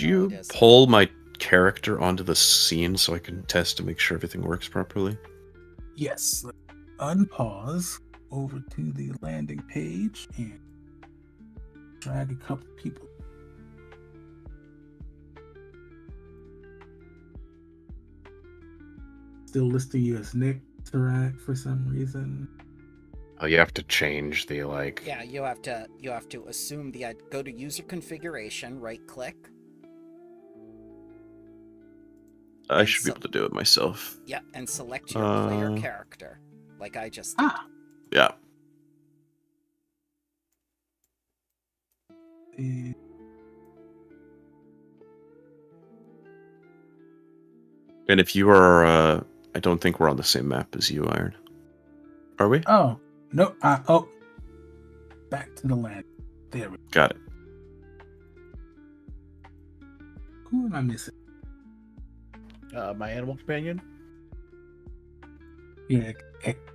you it isn't. pull my character onto the scene so I can test to make sure everything works properly? Yes. Unpause over to the landing page and drag a couple people. Still listing you as Nick Tarak for some reason. Oh, you have to change the like. Yeah, you have to assume go to user configuration, right click. I and should be so- able to do it myself. Yeah, and select your player character, like I just did. Yeah. And And if you are, I don't think we're on the same map as you, Iron. Are we? oh, no. Back to the land. There we go. Got it. Who am I missing? My animal companion. Yeah,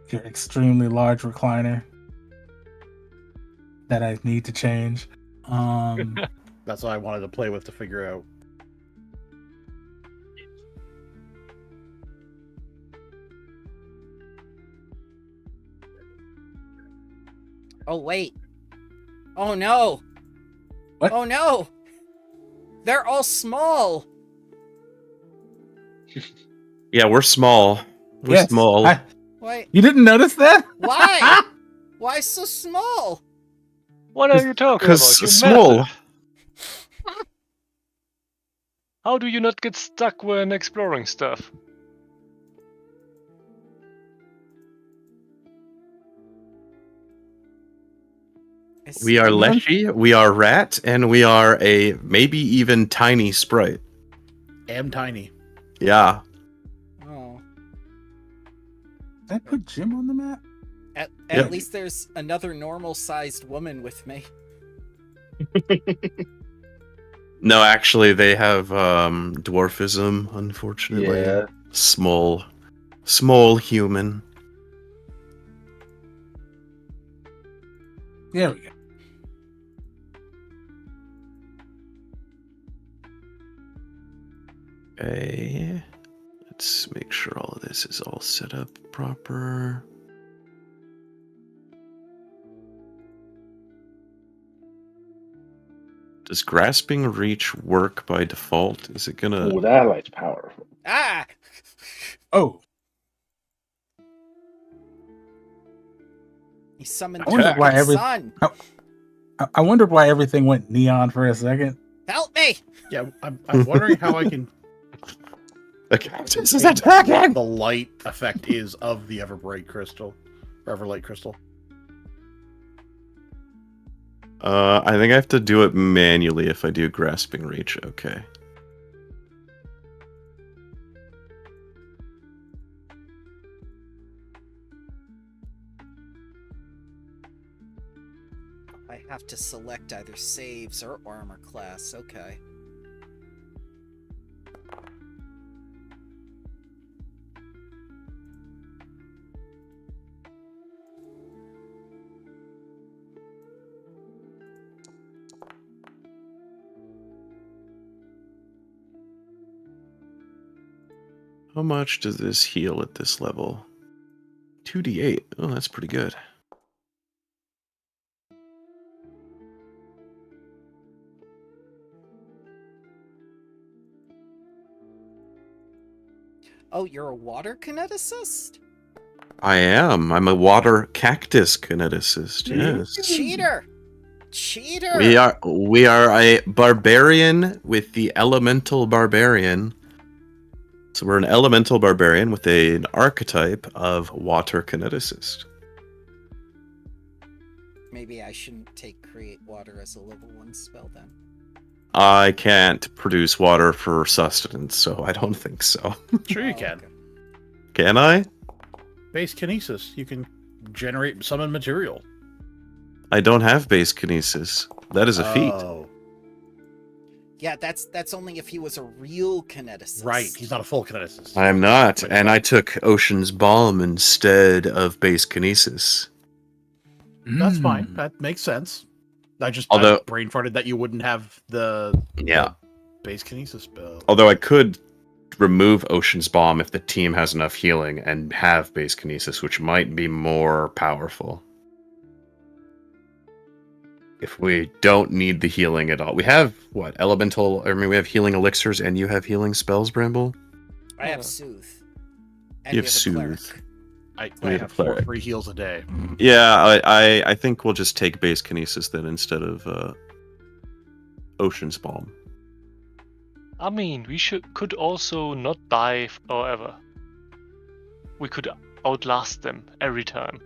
your extremely large recliner that I need to change. That's what I wanted to play with to figure out. Oh wait. Oh no. What? Oh no. They're all small. Yeah, we're small. We're yes, small. Why? you didn't notice that? Why? Why so small? What are you talking Because about? You small. massive. How do you not get stuck when exploring stuff? We are Steven? Leshy, we are Rat, and we are a maybe even tiny sprite. Am tiny. Yeah. Oh. Did I put Jim on the map? At Yep. least there's another normal-sized woman with me. No, actually, they have dwarfism. Unfortunately, Yeah. small human. There we go. Okay, let's make sure all of this is all set up proper. Does grasping reach work by default? Is it gonna? Ooh, that light's powerful. Ah! Oh, He summoned I wonder why the every- sun. I wondered why everything went neon for a second. Help me! Yeah, I'm wondering how I can. This is attacking. The light effect is of the Everbright crystal, or Everlight crystal. I think I have to do it manually if I do grasping reach. Okay. I have to select either saves or armor class. Okay. How much does this heal at this level? 2d8. Oh, that's pretty good. Oh, you're a water kineticist? I am. I'm a water cactus kineticist. Yes. Cheater! Cheater! We are a barbarian with the elemental barbarian. So we're an elemental barbarian with an archetype of water kineticist. Maybe I shouldn't take create water as a level 1 spell then. I can't produce water for sustenance, so I don't think so. Sure, you Oh, can. okay. Can I? Base kinesis. You can generate summon material. I don't have base kinesis. That is a feat. Oh, Yeah, that's only if he was a real kineticist. right. He's not a full kineticist. I am not, and I took Ocean's Balm instead of base kinesis. That's Mm. fine. That makes sense. I Although- brain farted that you wouldn't have the Yeah. base kinesis spell. Although I could remove Ocean's Balm if the team has enough healing and have base kinesis, which might be more powerful. If we don't need the healing at all. We have, what, elemental... I mean, we have healing elixirs, and you have healing spells, Bramble? I have Soothe. And You we have a Soothe. cleric. I We have have 4 cleric. free heals a day. Yeah, I think we'll just take base kinesis then instead of Ocean's Balm. I mean, we could also not die forever. We could outlast them every time.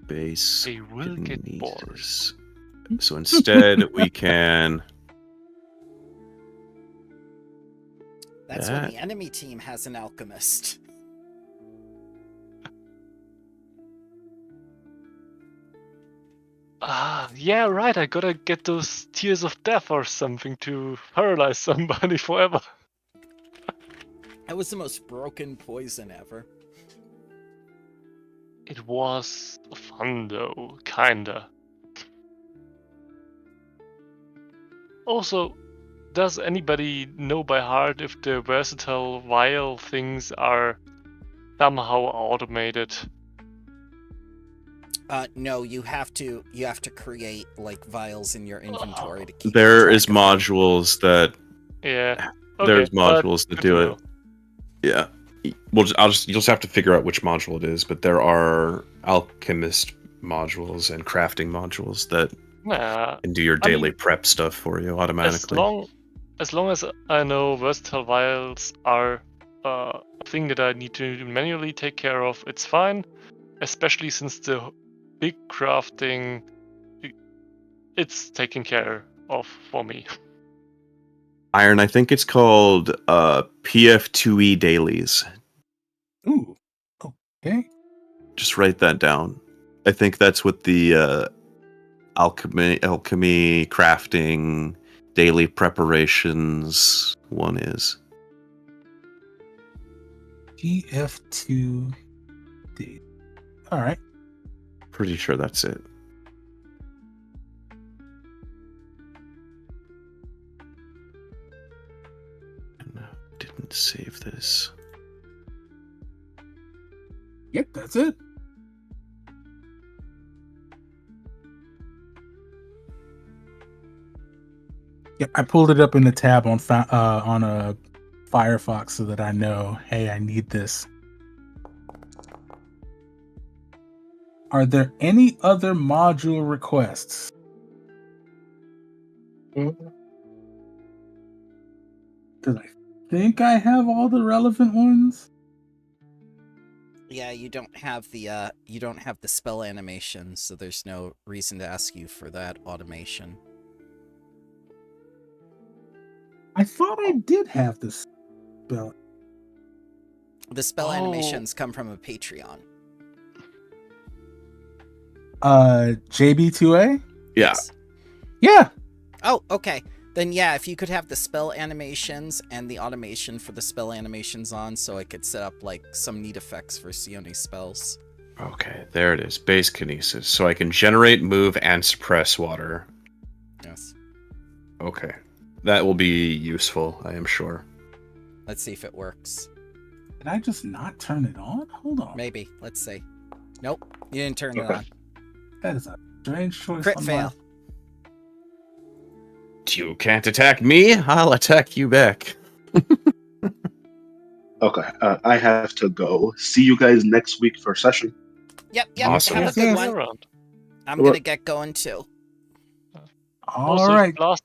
Base They will get bored. kinesis. So instead, we can... That's when That- the enemy team has an alchemist. Ah, yeah, right. I gotta get those tears of death or something to paralyze somebody forever. That was the most broken poison ever. It was fun though, kinda. Also, does anybody know by heart if the versatile vial things are somehow automated? No, you have to create like vials in your inventory to keep. There track is of them. modules that... Yeah. There's Okay, but modules that good do to it. know. Yeah. You'll just have to figure out which module it is, but there are alchemist modules and crafting modules that Nah, can do your I mean, daily prep stuff for you automatically. as long as I know versatile vials are a thing that I need to manually take care of, it's fine. Especially since the big crafting, it's taken care of for me. Iron, I think it's called PF2E dailies. Ooh. Okay. Just write that down. I think that's what the alchemy, crafting, daily preparations. One is. GF2D. All right. Pretty sure that's it. And didn't save this. Yep, that's it. Yep, I pulled it up in the tab on a Firefox so that I know, hey, I need this. Are there any other module requests? Because I think I have all the relevant ones. Yeah, you don't have the spell animation, so there's no reason to ask you for that automation. I thought I did have this spell. The spell animations come from a Patreon. JB2A? Yeah. Yes. Yeah. Oh, okay. Then yeah, if you could have the spell animations and the automation for the spell animations on, so I could set up like some neat effects for Sione spells. Okay, there it is. Base kinesis. So I can generate, move, and suppress water. Yes. Okay. That will be useful, I am sure. Let's see if it works. Did I just not turn it on? Hold on. Maybe. Let's see. Nope, you didn't turn it Okay. on. That is a strange choice. Crit on fail. You can't attack me, I'll attack you back. Okay, I have to go. See you guys next week for session. Yep. Awesome. Have a good Yes. one. Around. I'm gonna get going too. All Also, right. last